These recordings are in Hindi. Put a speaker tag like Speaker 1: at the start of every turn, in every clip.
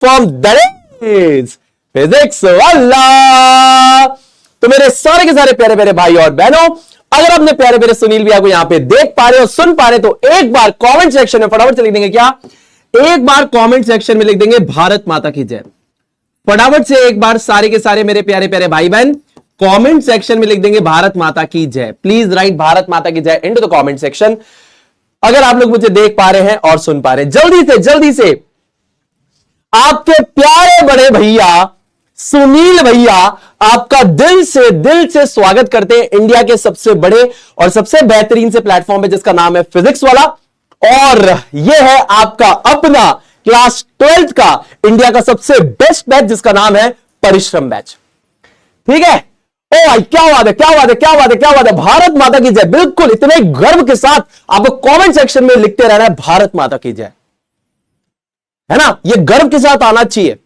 Speaker 1: फ्रॉम दैट इज फिजिक्स वाला। तो मेरे सारे के सारे प्यारे प्यारे भाई और बहनों, अगर आपने प्यारे प्यारे सुनील भैया को यहां पे देख पा रहे हो, सुन पा रहे, तो एक बार कमेंट सेक्शन में फटाफट से लिख देंगे क्या? एक बार कमेंट सेक्शन में लिख देंगे भारत माता की जय। फटाफट से एक बार सारे के सारे मेरे प्यारे प्यारे भाई बहन कमेंट सेक्शन में लिख देंगे भारत माता की जय। प्लीज राइट भारत माता की जय इनटू द कमेंट सेक्शन, अगर आप लोग मुझे देख पा रहे हैं और सुन पा रहे हैं। जल्दी से आपके प्यारे बड़े भैया सुनील भैया आपका दिल से स्वागत करते हैं इंडिया के सबसे बड़े और सबसे बेहतरीन से प्लेटफॉर्म पे, जिसका नाम है फिजिक्स वाला। और यह है आपका अपना क्लास 12th का इंडिया का सबसे बेस्ट बैच, जिसका नाम है परिश्रम बैच। ठीक है? ओ भाई क्या बात है, क्या बात है, क्या बात है, क्या बात है। भारत माता की जय। बिल्कुल इतने गर्व के साथ आपको कमेंट सेक्शन में लिखते रहना है भारत माता की जय, है ना? ये गर्व के साथ आना चाहिए।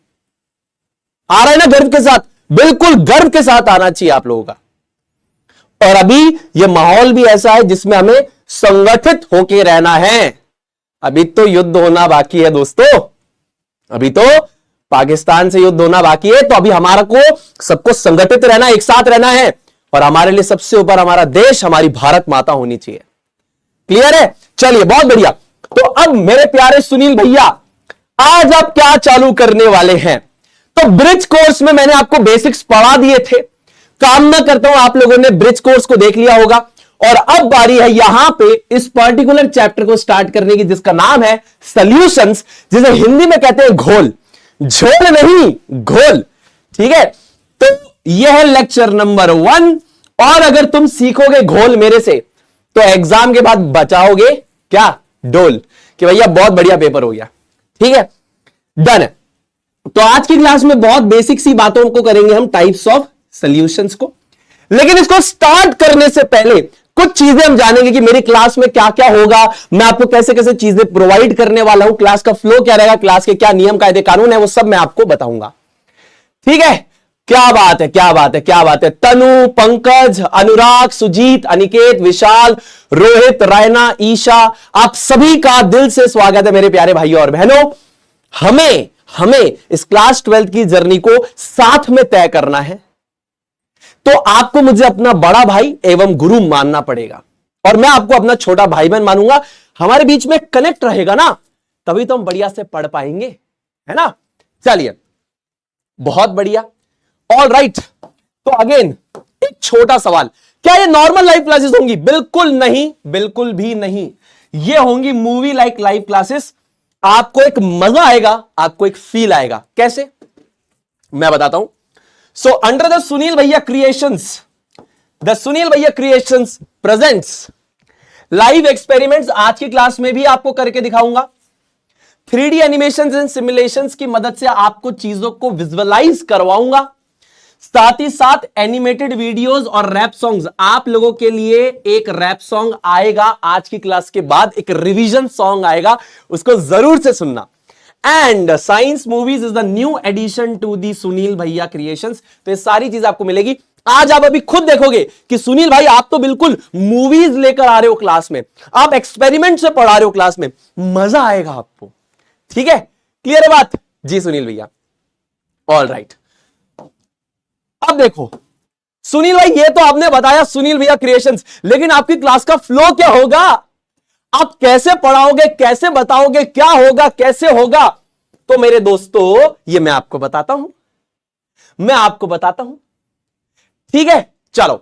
Speaker 1: आ रहा है ना गर्व के साथ? बिल्कुल गर्व के साथ आना चाहिए आप लोगों का। और अभी ये माहौल भी ऐसा है जिसमें हमें संगठित होके रहना है। अभी तो युद्ध होना बाकी है दोस्तों, अभी तो पाकिस्तान से युद्ध होना बाकी है। तो अभी हमारा को सबको संगठित रहना, एक साथ रहना है। और हमारे लिए सबसे ऊपर हमारा देश, हमारी भारत माता होनी चाहिए। क्लियर है? चलिए बहुत बढ़िया। तो अब मेरे प्यारे सुनील भैया, आज आप क्या चालू करने वाले हैं? तो ब्रिज कोर्स में मैंने आपको बेसिक्स पढ़ा दिए थे। कामना करता हूं आप लोगों ने ब्रिज कोर्स को देख लिया होगा। और अब बारी है यहां पे इस पर्टिकुलर चैप्टर को स्टार्ट करने की, जिसका नाम है सॉल्यूशंस, जिसे हिंदी में कहते हैं घोल। झोल नहीं, घोल। ठीक है? तो यह है लेक्चर नंबर 1। और अगर तुम सीखोगे घोल मेरे से, तो एग्जाम के बाद बचाओगे क्या? डोल, कि भैया बहुत बढ़िया पेपर हो गया। ठीक है? डन है। तो आज की क्लास में बहुत बेसिक सी बातों को करेंगे हम, टाइप्स ऑफ सॉल्यूशंस को। लेकिन इसको स्टार्ट करने से पहले कुछ चीजें हम जानेंगे कि मेरी क्लास में क्या क्या होगा, मैं आपको कैसे कैसे चीजें प्रोवाइड करने वाला हूं, क्लास का फ्लो क्या रहेगा, क्लास के क्या नियम कायदे कानून है, वो सब मैं आपको बताऊंगा। ठीक है? क्या बात है, क्या बात है, क्या बात है। तनु, पंकज, अनुराग, सुजीत, अनिकेत, विशाल, रोहित, रायना, ईशा, आप सभी का दिल से स्वागत है मेरे प्यारे भाइयों और बहनों। हमें इस क्लास 12th की जर्नी को साथ में तय करना है। तो आपको मुझे अपना बड़ा भाई एवं गुरु मानना पड़ेगा, और मैं आपको अपना छोटा भाई बहन मानूंगा। हमारे बीच में कनेक्ट रहेगा ना, तभी तो हम बढ़िया से पढ़ पाएंगे, है ना? चलिए बहुत बढ़िया। All right. तो अगेन एक छोटा सवाल, क्या ये नॉर्मल लाइव क्लासेस होंगी? बिल्कुल नहीं, बिल्कुल भी नहीं। ये होंगी मूवी लाइक लाइव क्लासेस। आपको एक मजा आएगा, आपको एक फील आएगा। कैसे? मैं बताता हूं। सो अंडर द सुनील भैया क्रिएशंस, द सुनील भैया क्रिएशंस प्रेजेंट्स लाइव एक्सपेरिमेंट्स। आज की क्लास में भी आपको करके दिखाऊंगा। 3D एनिमेशंस एंड सिमुलेशंस की मदद से आपको चीजों को विजुअलाइज करवाऊंगा। साथ ही साथ एनिमेटेड वीडियोस और रैप सॉन्ग्स। आप लोगों के लिए एक रैप सॉन्ग आएगा आज की क्लास के बाद, एक रिवीजन सॉन्ग आएगा, उसको जरूर से सुनना। And science movies is the new addition to the Sunil भैया क्रिएशंस। तो ये सारी चीज आपको मिलेगी। आज आप अभी खुद देखोगे कि सुनील भाई आप तो बिल्कुल मूवीज लेकर आ रहे हो क्लास में, आप एक्सपेरिमेंट से पढ़ा रहे हो क्लास में, मजा आएगा आपको। ठीक है? क्लियर है बात? जी सुनील भैया। All right. अब देखो सुनील भाई, ये तो आपने बताया सुनील भैया क्रिएशंस, लेकिन आपकी क्लास का फ्लो क्या होगा? आप कैसे पढ़ाओगे, कैसे बताओगे, क्या होगा, कैसे होगा? तो मेरे दोस्तों ये मैं आपको बताता हूं, मैं आपको बताता हूं। ठीक है? चलो,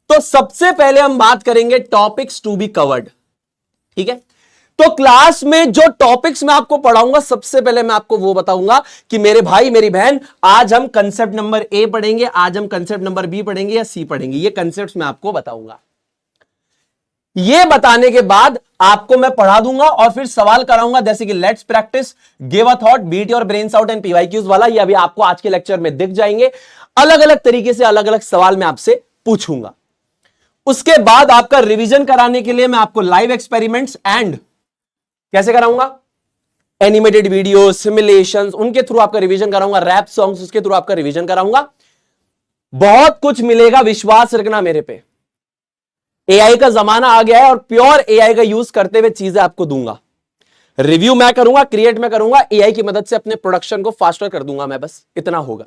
Speaker 1: तो सबसे पहले हम बात करेंगे टॉपिक्स टू बी कवर्ड। ठीक है? तो क्लास में जो टॉपिक्स मैं आपको पढ़ाऊंगा, सबसे पहले मैं आपको वो बताऊंगा कि मेरे भाई मेरी बहन, आज हम कंसेप्ट नंबर ए पढ़ेंगे, आज हम कंसेप्ट नंबर बी पढ़ेंगे या सी पढ़ेंगे। ये कंसेप्ट मैं आपको बताऊंगा। ये बताने के बाद आपको मैं पढ़ा दूंगा और फिर सवाल कराऊंगा, जैसे कि let's practise, give a thought, beat your brains out and PYQs वाला। ये अभी आपको आज के लेक्चर में दिख जाएंगे। अलग अलग तरीके से अलग अलग सवाल मैं आपसे पूछूंगा। उसके बाद आपका रिवीजन कराने के लिए मैं आपको लाइव एक्सपेरिमेंट्स एंड कैसे कराऊंगा, एनिमेटेड वीडियो, सिमुलेशंस, उनके थ्रू आपका रिवीजन कराऊंगा। रैप सॉन्ग्स, उसके थ्रू आपका रिवीजन कराऊंगा। बहुत कुछ मिलेगा, विश्वास रखना मेरे पे। एआई का जमाना आ गया है और प्योर एआई का यूज करते हुए चीजें आपको दूंगा। रिव्यू मैं करूंगा, क्रिएट मैं करूंगा, एआई की मदद से अपने प्रोडक्शन को फास्टर कर दूंगा मैं, बस इतना होगा।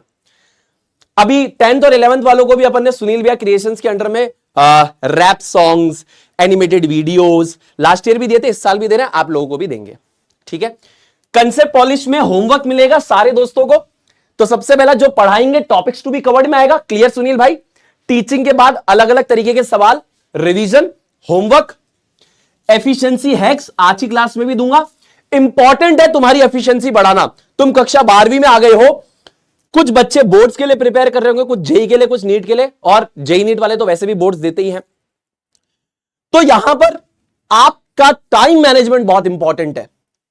Speaker 1: अभी 10th और 11th वालों को भी अपन ने सुनील भैया क्रिएशंस के अंडर में rap songs, animated videos last year भी दिए थे, इस साल भी दे रहे हैं, आप लोगों को भी देंगे, ठीक है। कंसेप्ट पॉलिश में होमवर्क मिलेगा सारे दोस्तों को। तो सबसे पहला जो पढ़ाएंगे टॉपिक्स टू बी कवर्ड में आएगा, क्लियर सुनील भाई। टीचिंग के बाद अलग अलग तरीके के सवाल, रिवीजन, होमवर्क, एफिशिएंसी हैक्स आज की क्लास में भी दूंगा। इंपॉर्टेंट है तुम्हारी एफिशिएंसी बढ़ाना। तुम कक्षा 12वीं में आ गए हो, कुछ बच्चे बोर्ड्स के लिए प्रिपेयर कर रहे होंगे, कुछ जेई के लिए, कुछ नीट के लिए, और जेई नीट वाले तो वैसे भी बोर्ड्स देते ही हैं। तो यहां पर आपका टाइम मैनेजमेंट बहुत इंपॉर्टेंट है।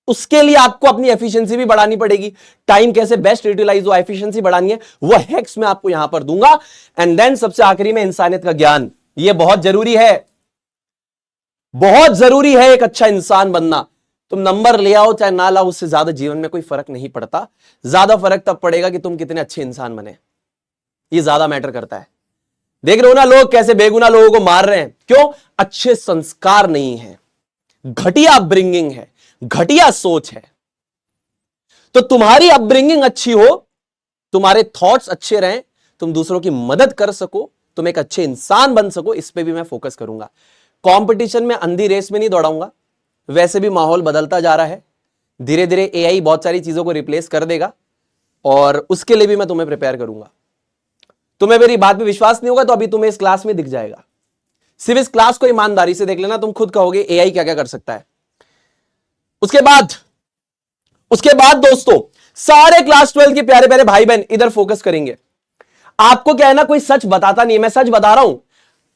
Speaker 1: उसके लिए आपको अपनी एफिशिएंसी भी बढ़ानी पड़ेगी। टाइम कैसे बेस्ट यूटिलाइज हो, एफिशिएंसी बढ़ानी है, वो हैक्स मैं आपको यहां पर दूंगा। एंड देन सबसे आखिरी में इंसानियत का ज्ञान, ये बहुत जरूरी है, बहुत जरूरी है एक अच्छा इंसान बनना। तुम नंबर ले आओ चाहे ना लाओ, उससे ज्यादा जीवन में कोई फर्क नहीं पड़ता। ज्यादा फर्क तब पड़ेगा कि तुम कितने अच्छे इंसान बने, ये ज्यादा मैटर करता है। देख रहे हो ना लोग कैसे बेगुनाह लोगों को मार रहे हैं, क्यों? अच्छे संस्कार नहीं है, घटिया अपब्रिंगिंग है, घटिया सोच है। तो तुम्हारी अपब्रिंगिंग अच्छी हो, तुम्हारे थॉट्स अच्छे रहें, तुम दूसरों की मदद कर सको, तुम एक अच्छे इंसान बन सको, इस पे भी मैं फोकस करूंगा। कंपटीशन में अंधी रेस में नहीं दौड़ाऊंगा, वैसे भी माहौल बदलता जा रहा है, धीरे धीरे एआई बहुत सारी चीजों को रिप्लेस कर देगा, और उसके लिए भी मैं तुम्हें प्रिपेयर करूंगा। तुम्हें मेरी बात पे विश्वास नहीं होगा तो अभी तुम्हें इस क्लास में दिख जाएगा। सिर्फ इस क्लास को ईमानदारी से देख लेना, तुम खुद कहोगे एआई क्या क्या कर सकता है। उसके बाद दोस्तों सारे क्लास 12 के प्यारे प्यारे भाई बहन इधर फोकस करेंगे। आपको क्या है ना, कोई सच बताता नहीं है, मैं सच बता रहा हूं।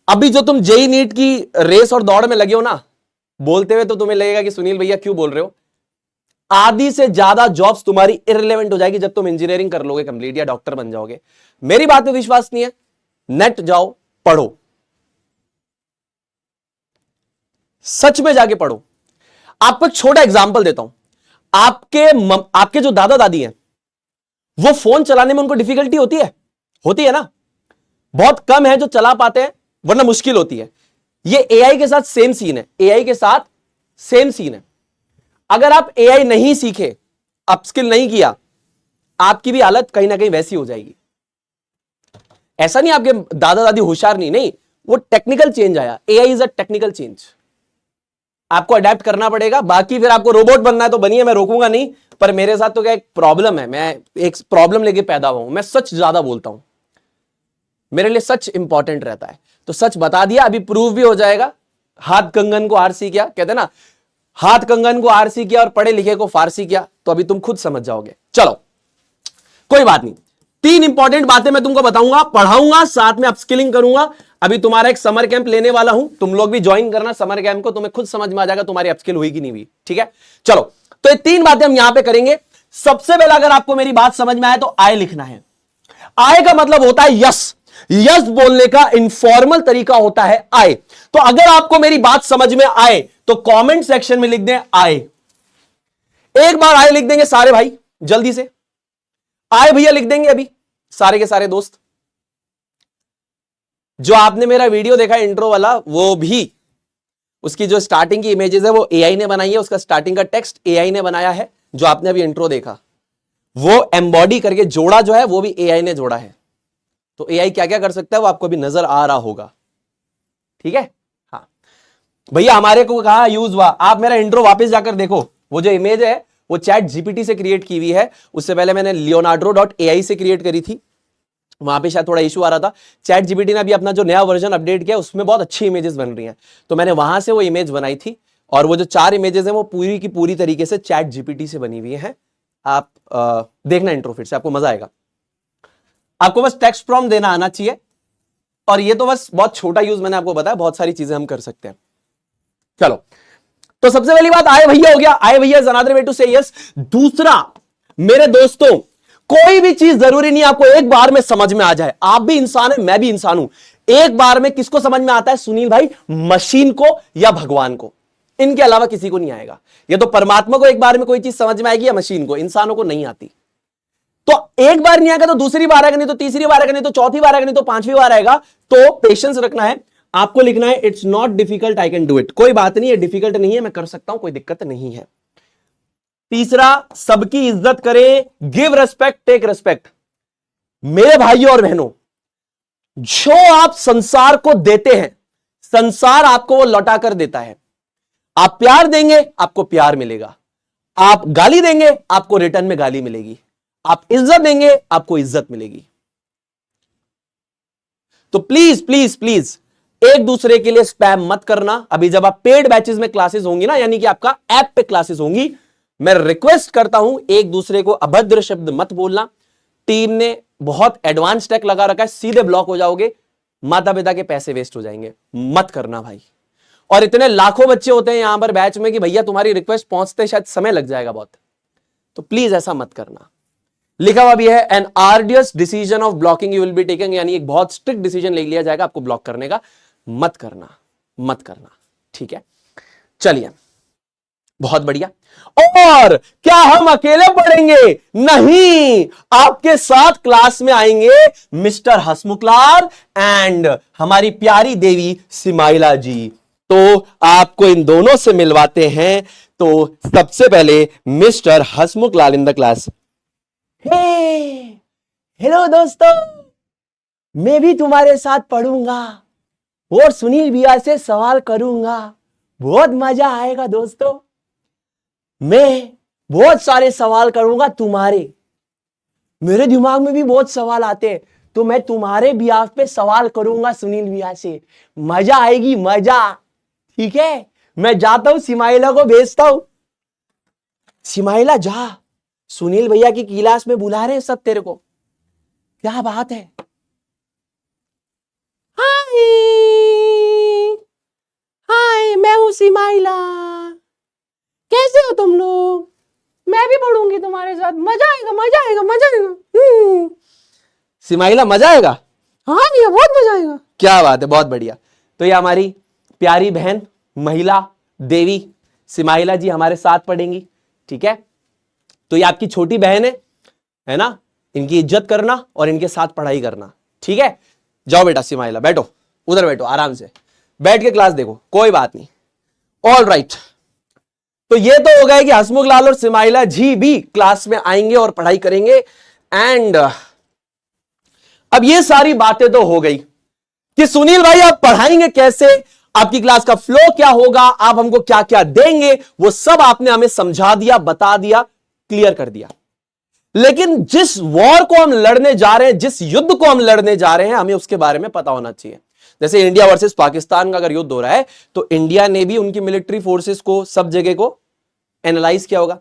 Speaker 1: अभी जो तुम जेई नीट की रेस और दौड़ में लगे हो ना, बोलते हुए तो तुम्हें लगेगा कि सुनील भैया क्यों बोल रहे हो। आधी से ज्यादा जॉब्स तुम्हारी इररिलेवेंट हो जाएगी जब तुम इंजीनियरिंग कर लोगे कंप्लीट, या डॉक्टर बन जाओगे। मेरी बात पे विश्वास नहीं है, नेट जाओ, पढ़ो, सच में जाके पढ़ो। आपको एक छोटा एग्जांपल देता हूं। आपके जो दादा दादी हैं, वो फोन चलाने में उनको डिफिकल्टी होती है ना, बहुत कम है जो चला पाते हैं, वरना मुश्किल होती है। ये एआई के साथ सेम सीन है, एआई के साथ सेम सीन है। अगर आप एआई नहीं सीखे, अपस्किल नहीं किया, आपकी भी हालत कहीं ना कहीं वैसी हो जाएगी। ऐसा नहीं आपके दादा दादी होशियार नहीं, वो टेक्निकल चेंज आया। AI is a technical change, आपको अडेप्ट करना पड़ेगा। बाकी फिर आपको रोबोट बनना है तो बनिए, मैं रोकूंगा नहीं। पर मेरे साथ तो क्या एक प्रॉब्लम है, मैं एक प्रॉब्लम लेके पैदा हुआ हूं, मैं सच ज्यादा बोलता हूं, मेरे लिए सच इंपॉर्टेंट रहता है। तो सच बता दिया, अभी प्रूव भी हो जाएगा। हाथ कंगन को आरसी किया, कहते ना, हाथ कंगन को आरसी किया और पढ़े लिखे को फारसी किया, तो अभी तुम खुद समझ जाओगे। चलो कोई बात नहीं, 3 इंपॉर्टेंट बातें मैं तुमको बताऊंगा, पढ़ाऊंगा, साथ में अपस्किलिंग करूंगा। अभी तुम्हारा एक समर कैंप लेने वाला हूं, तुम लोग भी ज्वाइन करना समर कैंप को, तुम्हें खुद समझ में आ जाएगा तुम्हारी अपस्किल हुई कि नहीं हुई, ठीक है। चलो, तो ये 3 बातें हम यहां पे करेंगे। सबसे पहला, अगर आपको मेरी बात समझ में आए तो आए लिखना है। आए का मतलब होता है यस, यस बोलने का इनफॉर्मल तरीका होता है आए। तो अगर आपको मेरी बात समझ में आए तो कमेंट सेक्शन में लिख दें आए। एक बार आए लिख देंगे सारे भाई, जल्दी से आए भैया लिख देंगे अभी सारे के सारे दोस्त। जो आपने मेरा वीडियो देखा इंट्रो वाला, वो भी उसकी जो स्टार्टिंग की इमेजेस है वो एआई ने बनाई है, उसका स्टार्टिंग का टेक्स्ट एआई ने बनाया है। जो आपने अभी इंट्रो देखा वो एम्बॉडी करके जोड़ा जो है वो भी एआई ने जोड़ा है। तो एआई क्या क्या कर सकता है वो आपको अभी नजर आ रहा होगा, ठीक है। हाँ भैया, हमारे को कहा यूज हुआ, आप मेरा इंट्रो वापस जाकर देखो। वो जो इमेज है वो चैट जीपीटी से क्रिएट की हुई है, उससे पहले मैंने leonardo.ai से क्रिएट करी थी, वहां पे शायद थोड़ा इशू आ रहा था। चैट जीपीटी ने अभी अपना जो नया वर्जन अपडेट किया उसमें बहुत अच्छी इमेजेस बन रही हैं, तो मैंने वहां से वो इमेज बनाई थी। और वो जो 4 इमेजेस हैं वो पूरी की पूरी तरीके से चैट जीपीटी से बनी हुई हैं। आप देखना इंट्रो फिर से, आपको मजा आएगा। आपको बस टेक्स्ट प्रॉम्प्ट देना आना चाहिए, और ये तो बस बहुत छोटा यूज मैंने आपको बताया, बहुत सारी चीजें हम कर सकते हैं। चलो, तो सबसे पहली बात आए भैया हो गया, आए भैया इज अनदर वे टू से यस। दूसरा, मेरे दोस्तों, कोई भी चीज जरूरी नहीं आपको एक बार में समझ में आ जाए। आप भी इंसान है, मैं भी इंसान हूं। एक बार में किसको समझ में आता है सुनील भाई? मशीन को या भगवान को, इनके अलावा किसी को नहीं आएगा। या तो परमात्मा को एक बार में कोई चीज समझ में आएगी, या मशीन को, इंसानों को नहीं आती। तो एक बार नहीं आएगा तो दूसरी बार आएगा, नहीं तो तीसरी बार आएगा, नहीं तो चौथी बार आएगा, नहीं तो 5वीं बार आएगा। तो पेशेंस रखना है, आपको लिखना है it's not difficult, I can do it. कोई बात नहीं है, डिफिकल्ट नहीं है, मैं कर सकता हूं, कोई दिक्कत नहीं है। तीसरा, सबकी इज्जत करें, गिव रेस्पेक्ट, टेक रेस्पेक्ट। मेरे भाइयों और बहनों, जो आप संसार को देते हैं, संसार आपको वो लौटा कर देता है। आप प्यार देंगे, आपको प्यार मिलेगा। आप गाली देंगे, आपको रिटर्न में गाली मिलेगी। आप इज्जत देंगे, आपको इज्जत मिलेगी। तो प्लीज प्लीज प्लीज एक दूसरे के लिए स्पैम मत करना। अभी जब आप पेड बैचेस में क्लासेस होंगी ना, यानी कि आपका ऐप पे क्लासेस होंगी, मैं रिक्वेस्ट करता हूं एक दूसरे को अभद्र शब्द मत बोलना। टीम ने बहुत एडवांस टेक लगा रखा है, सीधे ब्लॉक हो जाओगे, माता पिता के पैसे वेस्ट हो जाएंगे। मत करना भाई। और इतने लाखों बच्चे होते हैं यहां पर बैच में कि भैया तुम्हारी रिक्वेस्ट पहुंचते शायद समय लग जाएगा बहुत, तो प्लीज ऐसा मत करना। लिखा हुआ भी है, an arduous decision of blocking you will be taking, यानी एक बहुत स्ट्रिक्ट डिसीजन ले लिया जाएगा आपको ब्लॉक करने का। मत करना, मत करना, ठीक है। चलिए, बहुत बढ़िया। और क्या हम अकेले पढ़ेंगे? नहीं, आपके साथ क्लास में आएंगे मिस्टर हसमुखलाल एंड हमारी प्यारी देवी सिमाइला जी। तो आपको इन दोनों से मिलवाते हैं। तो सबसे पहले mister Hasmukhlal in the class. Hello दोस्तों, मैं भी तुम्हारे साथ पढ़ूंगा और सुनील भैया से सवाल करूंगा। बहुत मजा आएगा दोस्तों। मैं बहुत सारे सवाल करूंगा तुम्हारे, मेरे दिमाग में भी बहुत सवाल आते हैं, तो मैं तुम्हारे बिहाफ पे सवाल करूंगा सुनील भैया से। मजा आएगी, मजा। ठीक है, मैं जाता हूं, सिमाइला को भेजता हूं। सिमाइला जा, सुनील भैया की क्लास में बुला रहे हैं सब तेरे को। क्या बात है? हाय हाय, मैं हूं सिमाइला। कैसे हो तुम लोग? मैं भी पढ़ूंगी तुम्हारे साथ। मजा आएगा, मजा आएगा, मजा आएगा। सिमाइला, मजा आएगा? हाँ भैया, बहुत मजा आएगा। क्या बात है, बहुत बढ़िया। तो ये हमारी प्यारी बहन महिला देवी सिमाइला जी हमारे साथ पढ़ेंगी, ठीक है। तो ये आपकी छोटी बहन है ना, इनकी इज्जत करना और इनके साथ पढ़ाई करना, ठीक है। जाओ बेटा सिमाइला, बैठो, उधर बैठो, आराम से बैठ के क्लास देखो, कोई बात नहीं। ऑल राइट, तो ये तो हो गया कि हसमुखलाल और सिमाइला जी भी क्लास में आएंगे और पढ़ाई करेंगे। एंड अब ये सारी बातें तो हो गई कि सुनील भाई आप पढ़ाएंगे कैसे, आपकी क्लास का फ्लो क्या होगा, आप हमको क्या क्या देंगे, वो सब आपने हमें समझा दिया, बता दिया, क्लियर कर दिया। लेकिन जिस वॉर को हम लड़ने जा रहे हैं, जिस युद्ध को हम लड़ने जा रहे हैं, हमें उसके बारे में पता होना चाहिए। जैसे इंडिया वर्सेस पाकिस्तान का अगर युद्ध हो रहा है, तो इंडिया ने भी उनकी मिलिट्री फोर्सेस को, सब जगह को एनालाइज किया होगा।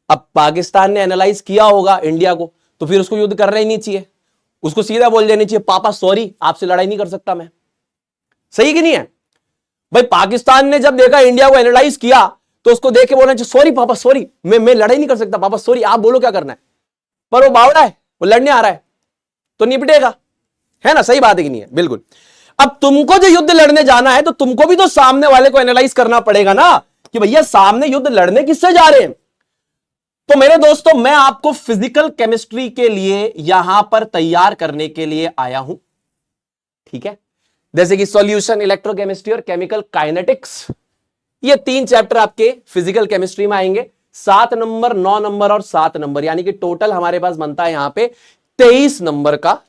Speaker 1: अब पाकिस्तान ने एनालाइज किया होगा इंडिया को, तो फिर उसको युद्ध करना ही नहीं चाहिए, उसको सीधा बोल देनी चाहिए, पापा सॉरी, आपसे लड़ाई नहीं कर सकता मैं। सही कि नहीं है भाई? पाकिस्तान ने जब देखा इंडिया को एनालाइज किया, तो उसको देख के बोलना चाहिए, सॉरी पापा सॉरी, मैं लड़ाई नहीं कर सकता, पापा सॉरी, आप बोलो क्या करना है। पर वो बावड़ा है, वो लड़ने आ रहा है, तो निपटेगा, है ना? सही बात है कि नहीं है? बिल्कुल। अब तुमको जो युद्ध लड़ने जाना है, तो तुमको भी तो सामने वाले को एनालाइज करना पड़ेगा ना, कि भैया सामने युद्ध लड़ने किससे जा रहे हैं। तो मेरे दोस्तों, मैं आपको फिजिकल केमिस्ट्री के लिए यहां पर तैयार करने के लिए आया हूं, ठीक है। जैसे कि सॉल्यूशन, इलेक्ट्रोकेमिस्ट्री और केमिकल काइनेटिक्स, ये 3 चैप्टर आपके फिजिकल केमिस्ट्री में आएंगे। 7 नंबर, 9 नंबर और 7 नंबर, यानी कि टोटल हमारे पास बनता है यहां पे 23 नंबर का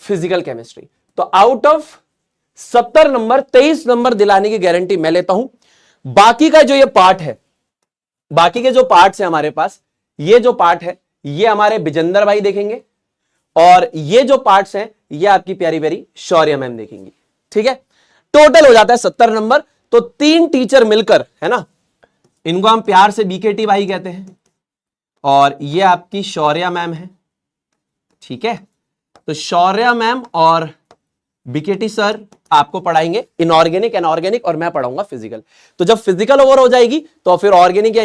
Speaker 1: फिजिकल केमिस्ट्री। तो आउट ऑफ 70 नंबर, 23 नंबर दिलाने की गारंटी मैं लेता हूं। बाकी का जो ये पार्ट है, बाकी के जो पार्ट्स है हमारे पास, ये जो पार्ट है ये हमारे बिजेंदर भाई देखेंगे, और ये जो पार्ट्स हैं ये आपकी प्यारी प्यारी शौर्य मैम देखेंगी, ठीक है। टोटल हो जाता है 70 नंबर। तो 3 टीचर मिलकर, है ना, इनको हम प्यार से बीकेटी भाई कहते हैं, और ये आपकी शौर्य मैम है, ठीक है। तो शौर्य मैम और बीकेटी सर आपको पढ़ाएंगे इनऑर्गेनिक, एनऑर्गेनिक, और मैं पढ़ाऊंगा फिजिकल। तो जब फिजिकल ओवर हो जाएगी, तो फिर ऑर्गेनिक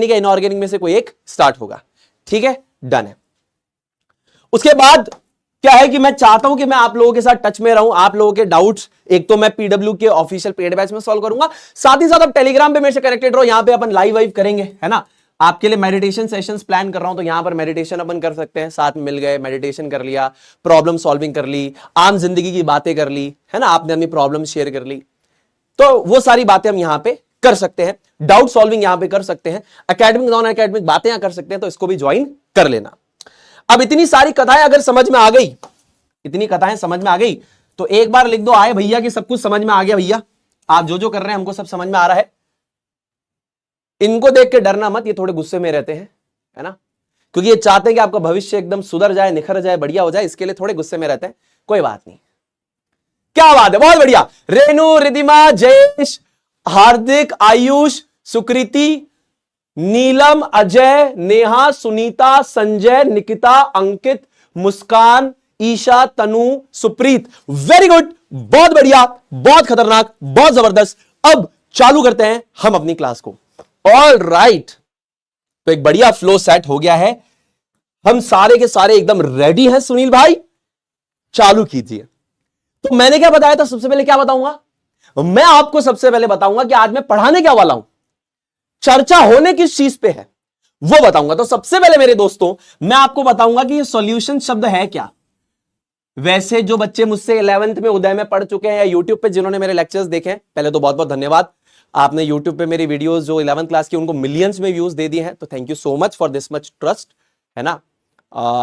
Speaker 1: या इनऑर्गेनिक में से कोई एक स्टार्ट होगा, ठीक है। डन है। उसके बाद क्या है कि मैं चाहता हूं कि मैं आप लोगों के साथ टच में रहूं, आप लोगों के डाउट्स एक तो मैं पीडब्ल्यू के ऑफिशियल पेड बैच में सॉल्व करूंगा, साथ ही साथ आप टेलीग्राम पे मेरे से कनेक्टेड रहो, यहां पे अपन लाइव वाइव करेंगे, है ना। आपके लिए मेडिटेशन सेशंस प्लान कर रहा हूं, तो यहां पर मेडिटेशन अपन कर सकते हैं, साथ में मिल गए, मेडिटेशन कर लिया, प्रॉब्लम सॉल्विंग कर ली, आम जिंदगी की बातें कर ली, है ना, आपने अपनी प्रॉब्लम शेयर कर ली, तो वो सारी बातें हम यहां पे कर सकते हैं, डाउट सॉल्विंग यहां पे कर सकते हैं, एकेडमिक नॉन एकेडमिक बातें यहां कर सकते हैं, तो इसको भी ज्वाइन कर लेना। अब इतनी सारी कथाएं अगर समझ में आ गई, इतनी कथाएं समझ में आ गई, तो एक बार लिख दो आए भैया कि सब कुछ समझ में आ गया भैया, आप जो जो कर रहे हैं हमको सब समझ में आ रहा है। इनको देख के डरना मत, ये थोड़े गुस्से में रहते हैं, है ना, क्योंकि ये चाहते हैं कि आपका भविष्य एकदम सुधर जाए, निखर जाए, बढ़िया हो जाए, इसके लिए थोड़े गुस्से में रहते हैं। कोई बात नहीं, क्या बात है, बहुत बढ़िया। रेणु, रिदिमा, जयेश, हार्दिक, आयुष, सुकृति, नीलम, अजय, नेहा, सुनीता, संजय, निकिता, अंकित, मुस्कान, ईशा, तनु, सुप्रीत, वेरी गुड, बहुत बढ़िया, बहुत खतरनाक, बहुत जबरदस्त। अब चालू करते हैं हम अपनी क्लास को। ऑल राइट, तो एक बढ़िया फ्लो सेट हो गया है, हम सारे के सारे एकदम रेडी हैं। सुनील भाई चालू कीजिए। तो मैंने क्या बताया था, सबसे पहले क्या बताऊंगा, मैं आपको सबसे पहले बताऊंगा कि आज मैं पढ़ाने क्या वाला हूं, चर्चा होने किस चीज पे है वो बताऊंगा। तो सबसे पहले मेरे दोस्तों मैं आपको बताऊंगा कि ये सॉल्यूशन शब्द है क्या। वैसे जो बच्चे मुझसे 11th में उदय में पढ़ चुके हैं या यूट्यूब पे जिन्होंने मेरे लेक्चर्स देखे हैं, पहले तो बहुत बहुत धन्यवाद। आपने यूट्यूब पे मेरी वीडियोस जो 11th क्लास की उनको मिलियंस में व्यूज दे दिए हैं, तो thank you so much for this much trust, है ना।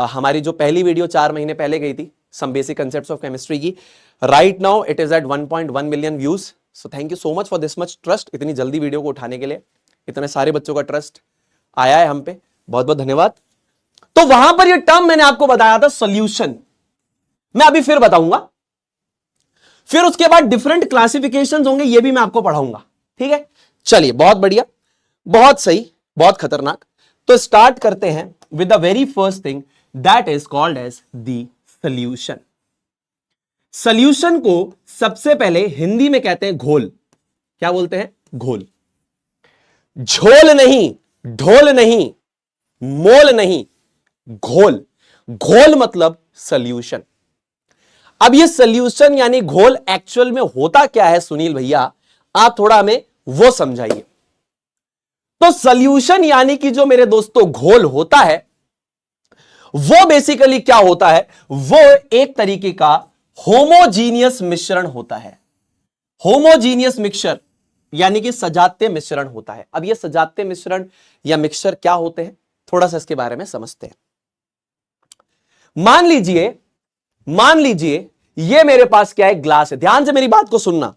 Speaker 1: हमारी जो पहली वीडियो 4 महीने पहले गई थी, some basic concepts of chemistry की, right now it is at 1.1 million views. So thank you so much for this much trust, इतनी जल्दी वीडियो को उठाने के लिए, इतने सारे बच्चों का ट्रस्ट आया है हम पे, बहुत बहुत धन्यवाद। तो वहां पर ये टर्म मैंने आपको बताया था सॉल्यूशन, मैं अभी फिर बताऊंगा, फिर उसके बाद डिफरेंट क्लासिफिकेशंस होंगे, ये भी मैं आपको पढ़ाऊंगा, ठीक है। चलिए, बहुत बढ़िया, बहुत सही, बहुत खतरनाक। तो स्टार्ट करते हैं with the very first thing that is called as the solution. Solution को सबसे पहले हिंदी में कहते हैं घोल। क्या बोलते हैं? घोल। झोल नहीं, ढोल नहीं, मोल नहीं, घोल। घोल मतलब सॉल्यूशन। अब ये सॉल्यूशन यानी घोल एक्चुअल में होता क्या है सुनील भैया, आप थोड़ा हमें वो समझाइए। तो सॉल्यूशन यानी कि जो मेरे दोस्तों घोल होता है वो बेसिकली क्या होता है, वो एक तरीके का होमोजीनियस मिश्रण होता है। होमोजीनियस मिक्सचर यानी कि सजातीय मिश्रण होता है। अब ये सजातीय मिश्रण या मिक्सचर क्या होते हैं, थोड़ा सा इसके बारे में समझते हैं। मान लीजिए ये मेरे पास क्या है, ग्लास है। ध्यान से मेरी बात को सुनना,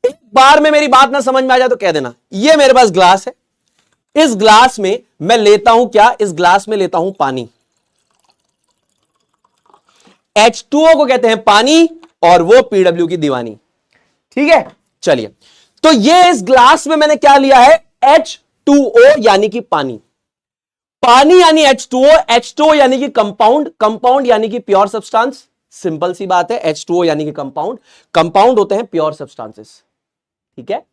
Speaker 1: एक बार में मेरी बात ना समझ में आ जाए तो कह देना। ये मेरे पास ग्लास है, इस ग्लास में मैं लेता हूं क्या, इस ग्लास में लेता हूं पानी। H2O को कहते हैं पानी और वो PW की दीवानी, ठीक है। चलिए, तो ये इस ग्लास में मैंने क्या लिया है, H2O यानी कि पानी। पानी यानी H2O, H2O यानी कि कंपाउंड, कंपाउंड यानी कि प्योर सब्सटेंस। सिंपल सी बात है, H2O यानी कि कंपाउंड, कंपाउंड होते हैं प्योर सब्सटेंसेस, ठीक है।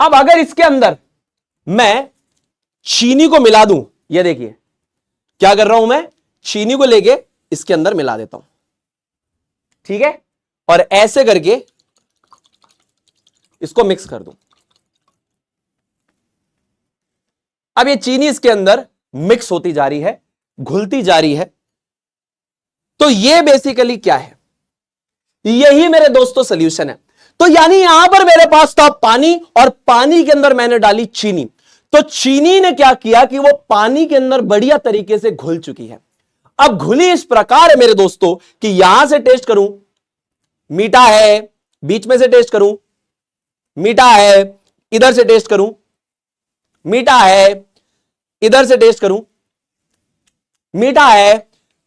Speaker 1: अब अगर इसके अंदर मैं चीनी को मिला दूं, ये देखिए क्या कर रहा हूं मैं, चीनी को लेके इसके अंदर मिला देता हूं, ठीक है, और ऐसे करके इसको मिक्स कर दूं। अब ये चीनी इसके अंदर मिक्स होती जा रही है, घुलती जा रही है। तो ये बेसिकली क्या है, यही मेरे दोस्तों सॉल्यूशन है। तो यानी यहां पर मेरे पास था पानी और पानी के अंदर मैंने डाली चीनी। तो चीनी ने क्या किया कि वो पानी के अंदर बढ़िया तरीके से घुल चुकी है। अब घुली इस प्रकार है मेरे दोस्तों कि यहां से टेस्ट करूं मीठा है, बीच में से टेस्ट करूं मीठा है, इधर से टेस्ट करूं मीठा है, इधर से टेस्ट करूं मीठा है,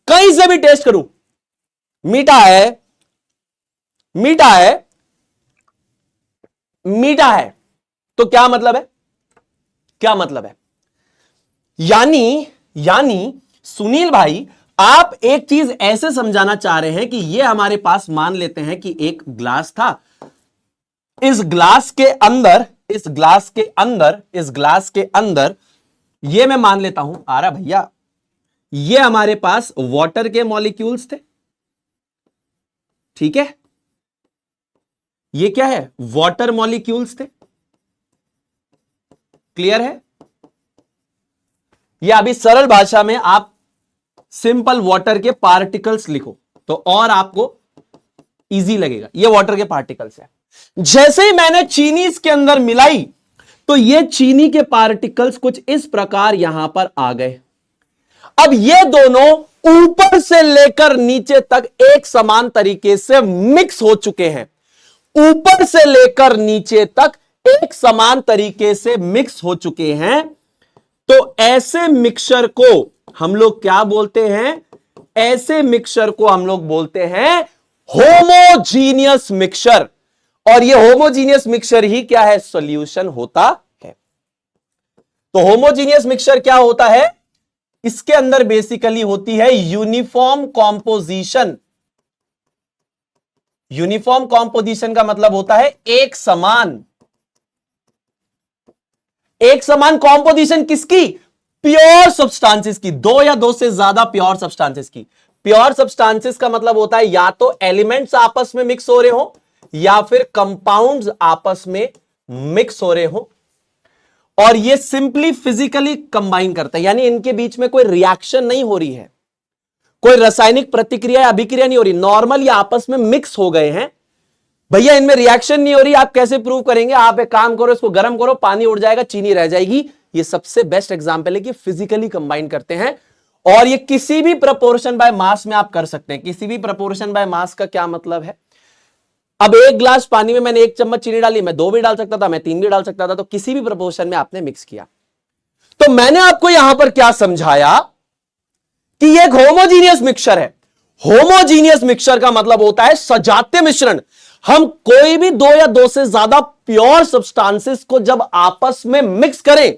Speaker 1: कहीं से भी टेस्ट करूं मीठा है, मीठा है, मीठा है। तो क्या मतलब है, क्या मतलब है, यानी सुनील भाई आप एक चीज ऐसे समझाना चाह रहे हैं कि ये हमारे पास मान लेते हैं कि एक ग्लास था, इस ग्लास के अंदर ये मैं मान लेता हूं आ रहा भैया, ये हमारे पास वाटर के मॉलिक्यूल्स थे, ठीक है, ये क्या है, वाटर मॉलिक्यूल्स थे, क्लियर है। या अभी सरल भाषा में आप सिंपल वाटर के पार्टिकल्स लिखो तो और आपको इजी लगेगा, ये वाटर के पार्टिकल्स है। जैसे ही मैंने चीनी इसके अंदर मिलाई तो ये चीनी के पार्टिकल्स कुछ इस प्रकार यहां पर आ गए। अब ये दोनों ऊपर से लेकर नीचे तक एक समान तरीके से मिक्स हो चुके हैं। ऊपर से लेकर नीचे तक एक समान तरीके से मिक्स हो चुके हैं। तो ऐसे मिक्सचर को हम लोग क्या बोलते हैं? ऐसे मिक्सचर को हम लोग बोलते हैं होमोजीनियस मिक्सचर। और ये होमोजीनियस मिक्सचर ही क्या है? सॉल्यूशन होता है। तो होमोजीनियस मिक्सचर क्या होता है? इसके अंदर बेसिकली होती है यूनिफॉर्म कॉम्पोजिशन। यूनिफॉर्म कॉम्पोजिशन का मतलब होता है एक समान कॉम्पोजिशन किसकी? प्योर सब्सटेंसेस की। दो या दो से ज्यादा प्योर सब्सटेंसेस की। प्योर सब्सटेंसेस का मतलब होता है या तो एलिमेंट्स आपस में मिक्स हो रहे हो या फिर कंपाउंड्स आपस में मिक्स हो रहे हो, और ये सिंपली फिजिकली कंबाइन करते हैं, यानी इनके बीच में कोई रिएक्शन नहीं हो रही है, कोई रासायनिक प्रतिक्रिया या अभिक्रिया नहीं हो रही, नॉर्मल ये आपस में मिक्स हो गए हैं। भैया इनमें रिएक्शन नहीं हो रही, आप कैसे प्रूव करेंगे? आप एक काम करो, इसको गर्म करो, पानी उड़ जाएगा, चीनी रह जाएगी। ये सबसे बेस्ट एग्जांपल है कि फिजिकली कंबाइन करते हैं। और ये किसी भी प्रपोर्शन बाय मास में आप कर सकते हैं। किसी भी प्रपोर्शन बाय मास का क्या मतलब है? अब एक ग्लास पानी में मैंने 1 चम्मच चीनी डाली, मैं 2 भी डाल सकता था, मैं 3 भी डाल सकता था, तो किसी भी प्रपोर्शन में आपने मिक्स किया। तो मैंने आपको यहां पर क्या समझाया कि ये एक होमोजीनियस मिक्सचर है। होमोजीनियस मिक्सचर का मतलब होता है सजातीय मिश्रण। हम कोई भी 2 या 2 से ज्यादा प्योर सब्सटेंसेस को जब आपस में मिक्स करें,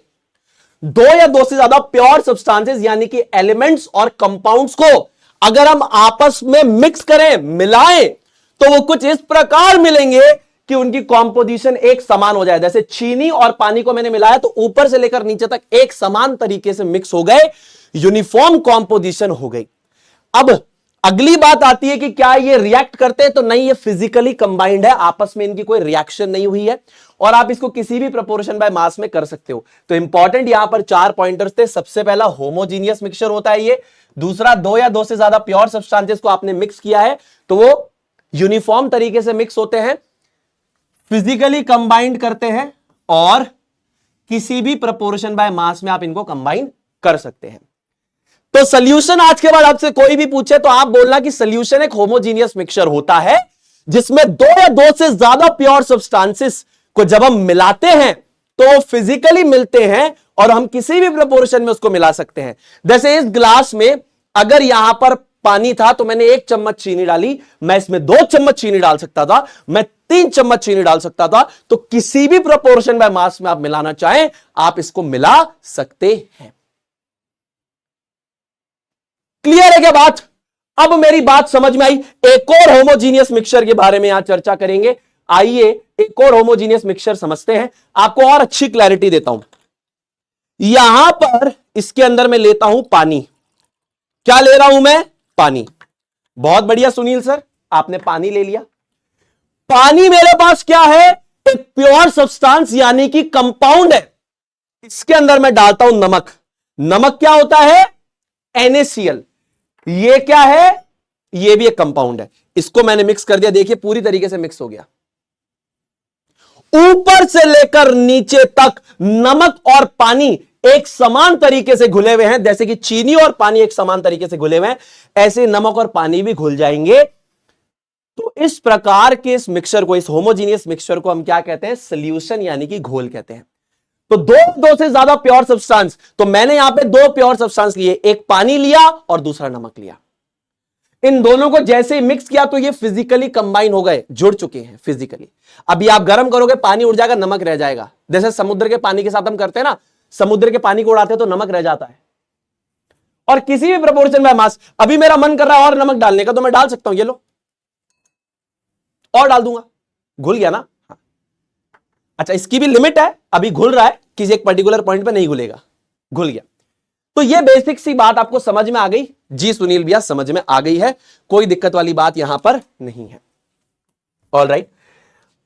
Speaker 1: 2 या 2 से ज्यादा प्योर सब्सटेंसेस यानी कि एलिमेंट्स और कंपाउंड्स को अगर हम आपस में मिक्स करें, मिलाएं, तो वो कुछ इस प्रकार मिलेंगे कि उनकी कॉम्पोजिशन एक समान हो जाए। जैसे चीनी और पानी को मैंने मिलाया तो ऊपर से लेकर नीचे तक एक समान तरीके से मिक्स हो गए, यूनिफॉर्म कॉम्पोजिशन हो गई। अब अगली बात आती है कि क्या ये रिएक्ट करते हैं? तो नहीं, ये फिजिकली कंबाइंड है, आपस में इनकी कोई रिएक्शन नहीं हुई है, और आप इसको किसी भी प्रोपोर्शन बाय मास में कर सकते हो। तो इंपॉर्टेंट यहां पर 4 पॉइंटर्स थे। सबसे पहला होमोजीनियस मिक्सचर होता है ये। दूसरा, 2 या 2 से ज्यादा प्योर सब्सटेंसेस को आपने मिक्स किया है तो वो यूनिफॉर्म तरीके से मिक्स होते हैं, फिजिकली कंबाइंड करते हैं, और किसी भी प्रोपोर्शन बाय मास में आप इनको कंबाइन कर सकते हैं। तो सॉल्यूशन आज के बाद आपसे कोई भी पूछे तो आप बोलना कि सॉल्यूशन एक होमोजीनियस मिक्सचर होता है जिसमें 2 या 2 से ज्यादा प्योर सब्सटेंसेस को जब हम मिलाते हैं तो वो फिजिकली मिलते हैं और हम किसी भी प्रोपोर्शन में उसको मिला सकते हैं। जैसे इस ग्लास में अगर यहां पर पानी था तो मैंने 1 चम्मच चीनी डाली, मैं इसमें 2 चम्मच चीनी डाल सकता था, मैं 3 चम्मच चीनी डाल सकता था। तो किसी भी प्रोपोर्शन बाय मास में आप मिलाना चाहें, आप इसको मिला सकते हैं। क्लियर है क्या बात? अब मेरी बात समझ में आई। एक और होमोजीनियस मिक्सचर के बारे में यहां चर्चा करेंगे। आइए एक और होमोजीनियस मिक्सचर समझते हैं, आपको और अच्छी क्लैरिटी देता हूं। यहां पर इसके अंदर मैं लेता हूं पानी। क्या ले रहा हूं मैं? पानी। बहुत बढ़िया सुनील सर, आपने पानी ले लिया। पानी मेरे पास क्या है? एक प्योर सब्सटेंस यानी कि कंपाउंड है। इसके अंदर मैं डालता हूं नमक। नमक क्या होता है? NaCl। ये क्या है? ये भी एक कंपाउंड है। इसको मैंने मिक्स कर दिया, देखिए पूरी तरीके से मिक्स हो गया। ऊपर से लेकर नीचे तक नमक और पानी एक समान तरीके से घुले हुए हैं। जैसे कि चीनी और पानी एक समान तरीके से घुले हुए हैं, ऐसे नमक और पानी भी घुल जाएंगे। तो इस प्रकार के इस मिक्सचर को, इस होमोजीनियस मिक्सचर को हम क्या कहते हैं? सॉल्यूशन यानी कि घोल कहते हैं। तो 2 से ज्यादा प्योर सब्सटेंस, तो मैंने यहां पे 2 प्योर सब्सटेंस लिए, एक पानी लिया और दूसरा नमक लिया। इन दोनों को जैसे ही मिक्स किया तो ये फिजिकली कंबाइन हो गए, जुड़ चुके हैं फिजिकली। अभी आप गर्म करोगे, पानी उड़ जाएगा, नमक रह जाएगा। जैसे समुद्र के पानी के साथ हम करते हैं ना, समुद्र के पानी को उड़ाते हैं तो नमक रह जाता है। और किसी भी प्रोपोर्शन बाय मास, अभी मेरा मन कर रहा है और नमक डालने का तो मैं डाल सकता हूं, ये लो और डाल दूंगा, घुल गया ना। अच्छा, इसकी भी लिमिट है, अभी घुल रहा है, किसी एक पर्टिकुलर पॉइंट पे नहीं घुलेगा, घुल गया। तो ये बेसिक सी बात आपको समझ में आ गई? जी सुनील भैया, समझ में आ गई है, कोई दिक्कत वाली बात यहां पर नहीं है। ऑल राइट,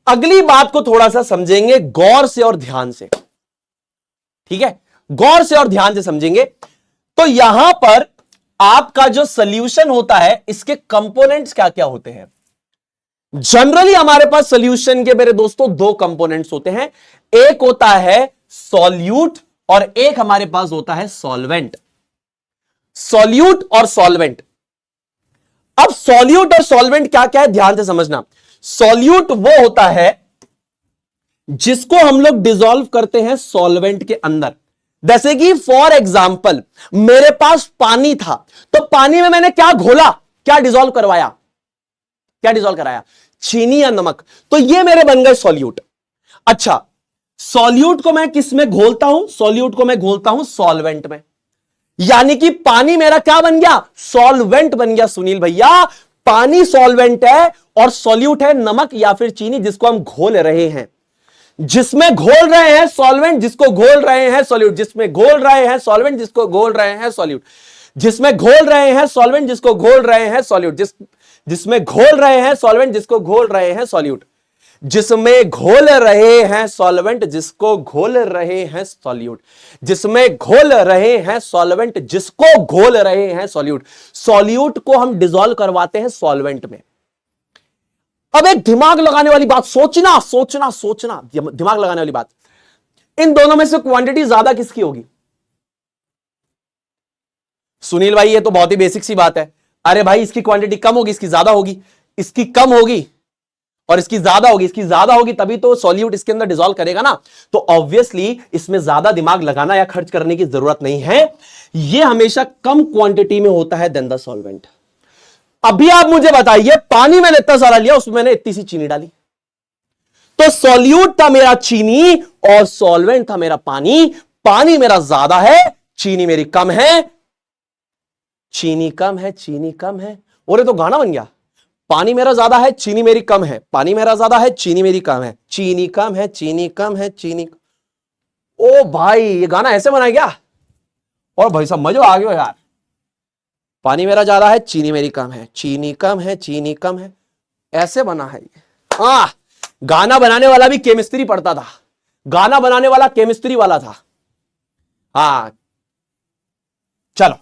Speaker 1: अगली बात को थोड़ा सा समझेंगे गौर से और ध्यान से। ठीक है, गौर से और ध्यान से समझेंगे। तो यहां पर आपका जो सॉल्यूशन होता है, इसके कंपोनेंट्स क्या क्या होते हैं? जनरली हमारे पास सॉल्यूशन के मेरे दोस्तों दो कंपोनेंट्स होते हैं, एक होता है सॉल्यूट और एक हमारे पास होता है सॉल्वेंट। सॉल्यूट और सॉल्वेंट। अब सॉल्यूट और सॉल्वेंट क्या क्या है ध्यान से समझना। सॉल्यूट वो होता है जिसको हम लोग डिसॉल्व करते हैं सॉल्वेंट के अंदर। जैसे कि फॉर एग्जाम्पल मेरे पास पानी था, तो पानी में मैंने क्या घोला, क्या डिसॉल्व करवाया, क्या डिसॉल्व कराया, चीनी या नमक, तो ये मेरे बन गए सॉल्यूट। अच्छा, सॉल्यूट को मैं किस में घोलता हूं, सॉल्यूट को मैं घोलता हूं सॉल्वेंट में, यानी कि पानी मेरा क्या बन गया, सॉल्वेंट बन गया। सुनील भैया पानी सॉल्वेंट है और सॉल्यूट है नमक या फिर चीनी जिसको हम घोल रहे हैं। जिसमें घोल रहे हैं सॉल्वेंट, जिसको घोल रहे हैं सॉल्यूट, जिसमें घोल रहे हैं सॉल्वेंट, जिसको घोल रहे हैं सॉल्यूट, जिसमें घोल रहे हैं सॉल्वेंट, जिसको घोल रहे हैं सॉल्यूट, जिसमें घोल रहे हैं सॉल्वेंट, जिसको घोल रहे हैं सॉल्यूट, जिसमें घोल रहे हैं सॉल्वेंट, जिसको घोल रहे हैं सॉल्यूट, जिसमें घोल रहे हैं सॉल्वेंट, जिसको घोल रहे हैं सॉल्यूट। सॉल्यूट को हम डिसॉल्व करवाते हैं सॉल्वेंट में। अब एक दिमाग लगाने वाली बात, सोचना सोचना सोचना, दिमाग लगाने वाली बात, इन दोनों में से क्वांटिटी ज्यादा किसकी होगी? सुनील भाई ये तो बहुत ही बेसिक सी बात है। अरे भाई इसकी क्वांटिटी कम होगी, इसकी ज्यादा होगी, इसकी कम होगी और इसकी ज्यादा होगी, इसकी ज्यादा होगी तभी तो सॉल्यूट इसके अंदर डिसॉल्व करेगा ना। तो ऑब्वियसली इसमें ज्यादा दिमाग लगाना या खर्च करने की जरूरत नहीं है, यह हमेशा कम क्वांटिटी में होता है देन द सॉल्वेंट। अभी आप मुझे बताइए, पानी मैंने इतना सारा लिया, उसमें मैंने इतनी सी चीनी डाली, तो सॉल्यूट था मेरा चीनी और सॉल्वेंट था मेरा पानी। पानी मेरा ज्यादा है, चीनी मेरी कम है, चीनी कम है, चीनी कम है। और ये तो गाना बन गया, पानी मेरा ज्यादा है, चीनी मेरी कम है, पानी मेरा ज्यादा है, चीनी मेरी कम है, चीनी कम है, चीनी कम है, चीनी। ओ भाई ये गाना ऐसे बनाया क्या? और भाई साहब मजा आ गया यार। पानी मेरा ज्यादा है, चीनी मेरी कम है, चीनी कम है, चीनी कम है, ऐसे बना है ये। गाना बनाने वाला भी केमिस्ट्री पढ़ता था, गाना बनाने वाला केमिस्ट्री वाला था। हाँ चलो,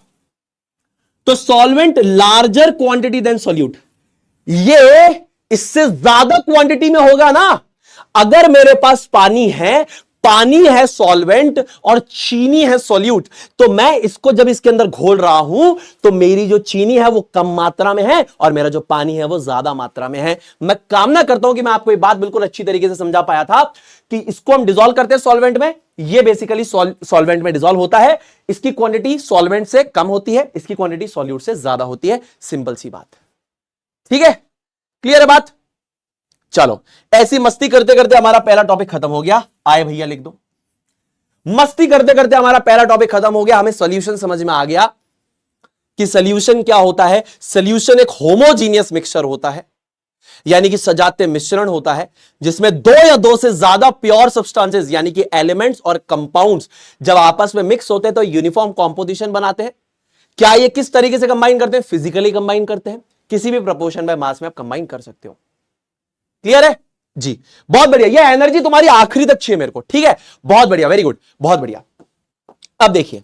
Speaker 1: तो solvent larger quantity than solute, ये इससे ज्यादा क्वांटिटी में होगा ना। अगर मेरे पास पानी है सॉल्वेंट और चीनी है सॉल्यूट, तो मैं इसको जब इसके अंदर घोल रहा हूं तो मेरी जो चीनी है वो कम मात्रा में है और मेरा जो पानी है वो ज्यादा मात्रा में है। मैं कामना करता हूं कि मैं आपको ये बात बिल्कुल अच्छी तरीके से समझा पाया था कि इसको हम डिसॉल्व करते हैं सॉल्वेंट में, ये बेसिकली सॉल्वेंट में डिसॉल्व होता है, इसकी क्वांटिटी सॉल्वेंट से कम होती है, इसकी क्वांटिटी सॉल्यूट से ज्यादा होती है। सिंपल सी बात, ठीक है, क्लियर है बात? चलो, ऐसी मस्ती करते करते हमारा पहला टॉपिक खत्म हो गया। आए भैया लिख दो, मस्ती करते करते हमारा पहला टॉपिक खत्म हो गया। हमें सॉल्यूशन समझ में आ गया कि सॉल्यूशन क्या होता है। सॉल्यूशन एक होमोजीनियस मिक्सचर होता है, यानी कि सजातीय मिश्रण होता है जिसमें दो या दो से ज्यादा प्योर सब्सटेंसेस यानी कि एलिमेंट्स और कंपाउंड्स जब आपस में मिक्स होते हैं तो यूनिफॉर्म कॉम्पोजिशन बनाते हैं। क्या ये किस तरीके से कंबाइन करते हैं? फिजिकली कंबाइन करते हैं, किसी भी प्रोपोर्शन बाय मास में आप कंबाइन कर सकते हो। क्लियर है जी? बहुत बढ़िया, ये एनर्जी तुम्हारी आखिरी तक चाहिए मेरे को, ठीक है, बहुत बढ़िया, वेरी गुड, बहुत बढ़िया। अब देखिए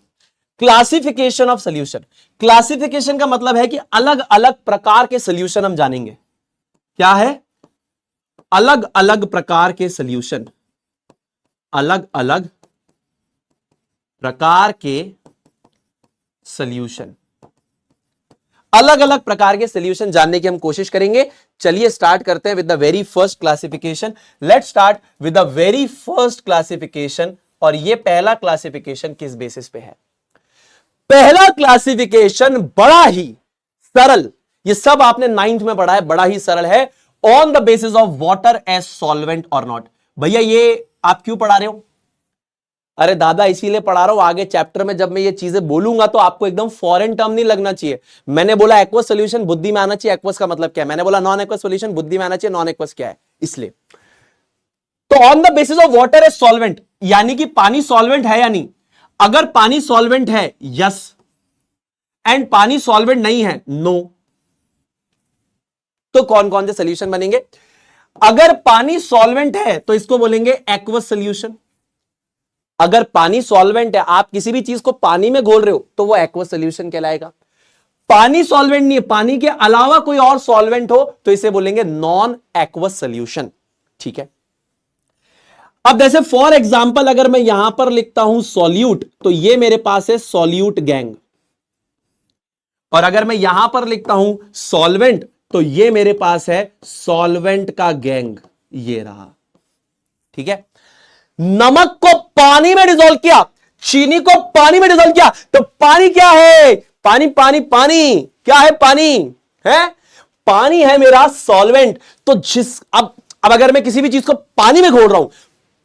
Speaker 1: क्लासिफिकेशन ऑफ सॉल्यूशन। क्लासिफिकेशन का मतलब है कि अलग अलग प्रकार के सॉल्यूशन हम जानेंगे। क्या है? अलग अलग प्रकार के सॉल्यूशन, अलग अलग प्रकार के सॉल्यूशन, अलग अलग प्रकार के सॉल्यूशन जानने की हम कोशिश करेंगे। चलिए स्टार्ट करते हैं with the very first classification. Let's start with the very first classification. और ये पहला क्लासिफिकेशन किस बेसिस पे है? पहला क्लासिफिकेशन बड़ा ही सरल, ये सब आपने 9th में पढ़ा है, बड़ा ही सरल है। On the basis of water as solvent और नॉट। भैया ये आप क्यों पढ़ा रहे हो? अरे दादा इसीलिए पढ़ा रहा हूं, आगे चैप्टर में जब मैं ये चीजें बोलूंगा तो आपको एकदम फॉरेन टर्म नहीं लगना चाहिए। मैंने बोला एक्वस सॉल्यूशन बुद्धि में आना चाहिए, एक्वस का मतलब क्या है। मैंने बोला नॉन एक्वस सॉल्यूशन बुद्धि में आना चाहिए, नॉन एक्वस क्या है, इसलिए। तो on the basis of water as solvent, यानी कि पानी सॉल्वेंट है या नहीं। अगर पानी सॉल्वेंट है, यस, एंड पानी सॉल्वेंट नहीं है, नो, तो कौन कौन से सॉल्यूशन बनेंगे? अगर पानी सॉल्वेंट है तो इसको बोलेंगे एक्वस सॉल्यूशन। अगर पानी सॉल्वेंट है, आप किसी भी चीज को पानी में घोल रहे हो तो वो एक्वस सॉल्यूशन कहलाएगा। पानी सॉल्वेंट नहीं है, पानी के अलावा कोई और सॉल्वेंट हो तो इसे बोलेंगे नॉन एक्वस सोल्यूशन। ठीक है, अब जैसे फॉर एग्जांपल अगर मैं यहां पर लिखता हूं सॉल्यूट, तो ये मेरे पास है सॉल्यूट गैंग, और अगर मैं यहां पर लिखता हूं सॉल्वेंट तो ये मेरे पास है सॉल्वेंट का गैंग, ये रहा। ठीक है, नमक को पानी में डिसॉल्व किया, चीनी को पानी में डिसॉल्व किया, तो पानी क्या है? पानी पानी पानी क्या है? पानी है, पानी है मेरा सॉल्वेंट। तो अब अगर मैं किसी भी चीज को पानी में घोल रहा हूं,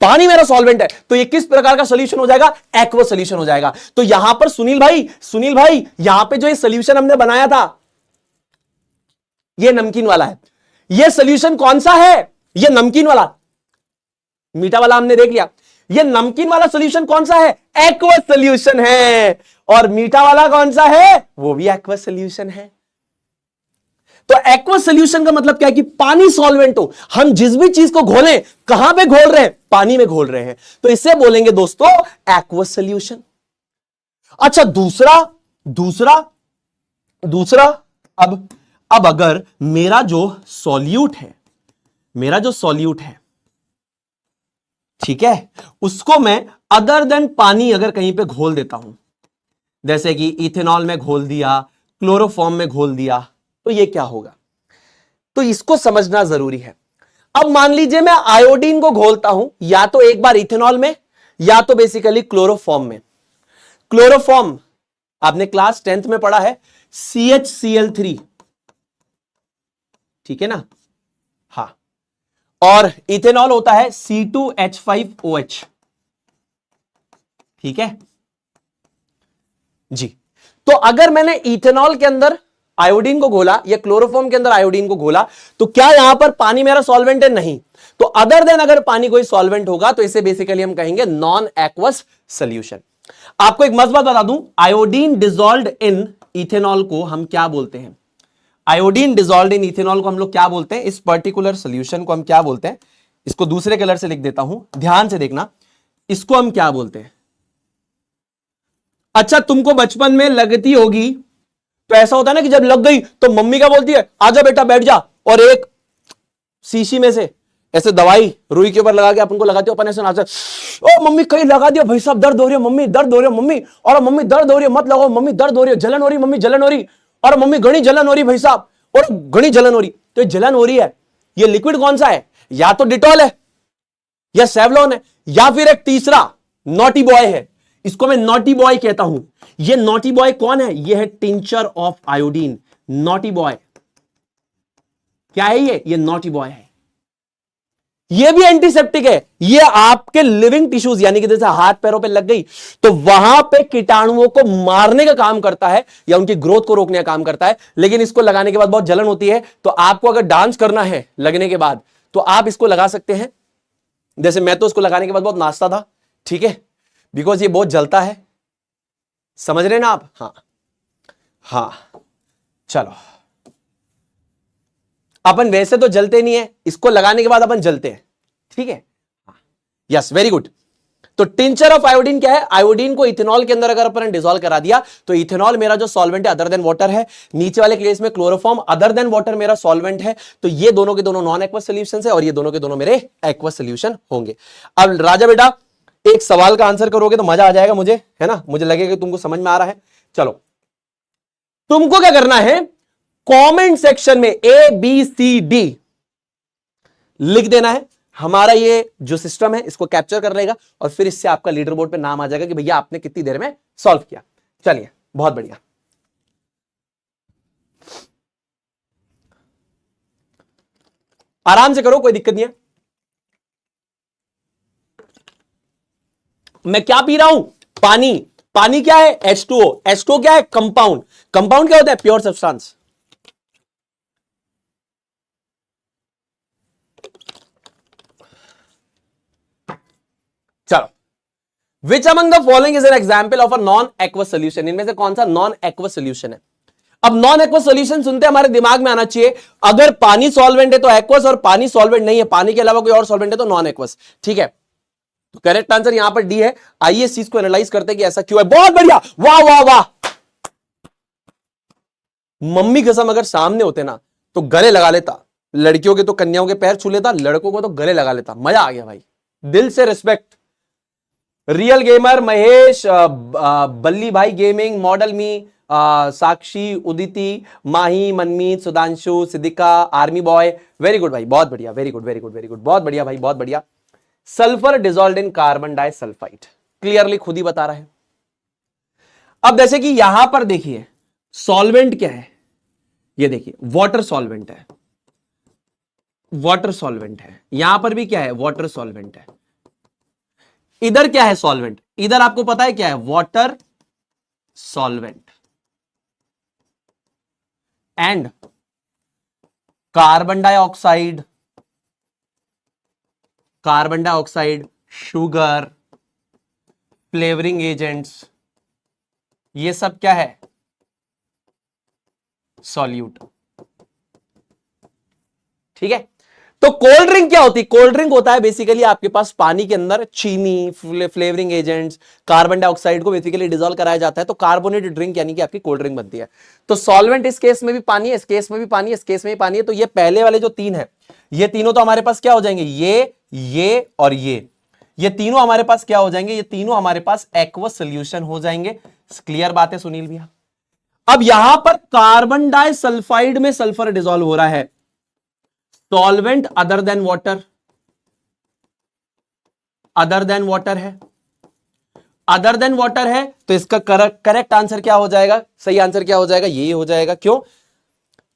Speaker 1: पानी मेरा सॉल्वेंट है, तो ये किस प्रकार का सॉल्यूशन हो जाएगा? एक्वस सॉल्यूशन हो जाएगा। तो यहां पर सुनील भाई यहां पे जो ये सॉल्यूशन हमने बनाया था ये नमकीन वाला है। ये सॉल्यूशन कौन सा है? ये नमकीन वाला, मीठा वाला हमने देख लिया। ये नमकीन वाला सॉल्यूशन कौन सा है? एक्वस सॉल्यूशन है। और मीठा वाला कौन सा है? वो भी एक्वस सॉल्यूशन है। तो एक्वस सॉल्यूशन का मतलब क्या है कि पानी सॉल्वेंट हो। हम जिस भी चीज को घोलें, कहां पे घोल रहे हैं? पानी में घोल रहे हैं, तो इसे बोलेंगे दोस्तों एक्वस सॉल्यूशन। अच्छा, दूसरा अब अगर मेरा जो सॉल्यूट है, ठीक है, उसको मैं अदर देन पानी अगर कहीं पे घोल देता हूं, जैसे कि इथेनॉल में घोल दिया, क्लोरोफॉर्म में घोल दिया, तो ये क्या होगा? तो इसको समझना जरूरी है। अब मान लीजिए मैं आयोडीन को घोलता हूं, या तो एक बार इथेनॉल में या तो बेसिकली क्लोरोफॉर्म में। क्लोरोफॉर्म आपने क्लास 10th में पढ़ा है, CHCl3, ठीक है ना? हाँ, और इथेनॉल होता है C2H5OH, ठीक है जी। तो अगर मैंने इथेनॉल के अंदर आयोडीन को घोला या क्लोरोफॉर्म के अंदर आयोडीन को घोला, तो क्या यहां पर पानी मेरा सॉल्वेंट है? नहीं। तो अदर देन अगर पानी कोई सॉल्वेंट होगा तो इसे बेसिकली हम कहेंगे नॉन एक्वस सॉल्यूशन। आपको एक मस्त बात बता दूं, आयोडीन डिसॉल्व्ड इन इथेनॉल को हम क्या बोलते हैं? आयोडीन डिसॉल्व्ड इन इथेनॉल को हम लोग क्या बोलते हैं? इस पर्टिकुलर सॉल्यूशन को हम क्या बोलते हैं? इसको दूसरे कलर से लिख देता हूं, ध्यान से देखना। इसको हम क्या बोलते हैं? अच्छा, तुमको बचपन में लगती होगी, तो ऐसा होता है ना कि जब लग गई तो मम्मी क्या बोलती है? आजा बेटा बैठ जा, और एक शीशी में से ऐसे दवाई रुई के ऊपर लगा के अपन को लगाती हो, अपन ऐसे नाचते, ओ मम्मी कहीं लगा दिया भाई साहब, दर्द हो रही है मम्मी, दर्द हो रही है मम्मी, और मम्मी दर्द हो रही है मत लगाओ मम्मी, दर्द हो रही है, जलन हो रही मम्मी, जलन हो रही, और मम्मी घनी जलन हो रही भाई साहब, और घनी जलन हो रही। तो जलन हो रही है, ये लिक्विड कौन सा है? या तो डिटॉल है, या सेवलॉन है, या फिर एक तीसरा नॉटी बॉय है। इसको मैं नॉटी बॉय कहता हूं। ये नॉटी बॉय कौन है? ये है tincture of iodine. Naughty boy क्या है? ये नॉटी बॉय है। ये भी एंटीसेप्टिक है। ये आपके लिविंग टिश्यूज यानी कि जैसे हाथ पैरों पे लग गई तो वहां पे कीटाणुओं को मारने का काम करता है या उनकी ग्रोथ को रोकने का काम करता है। लेकिन इसको लगाने के बाद बहुत जलन होती है, तो आपको अगर डांस करना है लगने के बाद तो आप इसको लगा सकते हैं। जैसे मैं तो इसको लगाने के बाद बहुत नाचता था, ठीक है, बिकॉज ये बहुत जलता है। समझ रहे ना आप? हाँ, चलो, अपन वैसे तो जलते नहीं है, इसको लगाने के बाद अपन जलते हैं, ठीक है। Yes, very good. तो टिंचर ऑफ आयोडीन क्या है? आयोडीन को इथेनॉल के अंदर अगर अपन डिसॉल्व करा दिया तो इथेनॉल मेरा जो सॉल्वेंट है अदर देन वाटर है। नीचे वाले केस में क्लोरोफॉर्म अदर देन वाटर मेरा सॉल्वेंट है। तो ये दोनों के दोनों नॉन एक्वस सॉल्यूशंस है और ये दोनों के दोनों मेरे एक्वस सॉल्यूशन होंगे। अब राजा बेटा एक सवाल का आंसर करोगे तो मजा आ जाएगा मुझे, है ना? मुझे लगेगा कि तुमको समझ में आ रहा है। चलो, तुमको क्या करना है, कमेंट सेक्शन में ABCD लिख देना है। हमारा ये जो सिस्टम है इसको कैप्चर कर लेगा और फिर इससे आपका लीडर बोर्ड पे नाम आ जाएगा कि भैया आपने कितनी देर में सॉल्व किया। चलिए, बहुत बढ़िया। आराम से करो, कोई दिक्कत नहीं है। मैं क्या पी रहा हूं? पानी। पानी क्या है? H2O। H2O क्या है? कंपाउंड। कंपाउंड क्या होता है? Pure substance. चलो, which among the following is an example of a non aqueous solution? इनमें से कौन सा नॉन एक्वस सोल्यूशन है? अब नॉन एक्वस सोल्यूशन सुनते हमारे दिमाग में आना चाहिए, अगर पानी सॉल्वेंट है तो एक्वस, और पानी सॉल्वेंट नहीं है, पानी के अलावा कोई और सॉल्वेंट है तो नॉन एक्वस, ठीक है। तो करेक्ट आंसर यहां पर डी है। आइए इस चीज को एनालाइज करते हैं कि ऐसा क्यों है। बहुत बढ़िया, वाह वाह वाह। मम्मी कसम अगर सामने होते ना तो गले लगा लेता, लड़कियों के तो कन्याओं के पैर छू लेता, लड़कों को तो गले लगा लेता। मजा आ गया भाई, दिल से respect. Real gamer Mahesh, Balli भाई gaming, model me, Sakshi, Uditi, Mahi, Manmeet, Sudhanshu, Siddika, army boy, very good भाई, बहुत बढ़िया, very good very good very good, बहुत बढ़िया भाई, बहुत बढ़िया। Sulphur dissolved in carbon disulphide, clearly खुद ही बता रहा है। अब जैसे कि यहां पर देखिए सॉल्वेंट क्या है, ये देखिए वाटर सॉल्वेंट है, वाटर सॉल्वेंट है, यहां पर भी क्या है, वाटर सॉल्वेंट है। इधर क्या है सॉल्वेंट, इधर आपको पता है क्या है, water solvent and carbon dioxide, carbon dioxide, sugar, flavouring agents, ये सब क्या है, सॉल्यूट। ठीक है, तो कोल्ड ड्रिंक क्या होती है, कोल्ड ड्रिंक होता है बेसिकली आपके पास पानी के अंदर चीनी, फ्लेवरिंग एजेंट्स, कार्बन डाइऑक्साइड को बेसिकली डिसॉल्व कराया जाता है, तो कार्बोनेटेड ड्रिंक यानी कि आपकी कोल्ड ड्रिंक बनती है। तो सॉल्वेंट इस केस में भी पानी है, इस केस में भी पानी है, इस केस में भी पानी है। तो ये पहले वाले जो तीन है, ये तीनों तो हमारे पास क्या हो जाएंगे, ये और ये तीनों हमारे पास क्या हो जाएंगे, ये तीनों हमारे पास एक्वस सोल्यूशन हो जाएंगे। क्लियर बात है सुनील भैया। अब यहां पर कार्बन डाइसल्फाइड में सल्फर डिसॉल्व हो रहा है, solvent other than water, other than water है, अदर देन वाटर है, तो इसका करेक्ट आंसर क्या हो जाएगा, सही आंसर क्या हो जाएगा, ये हो जाएगा। क्यों,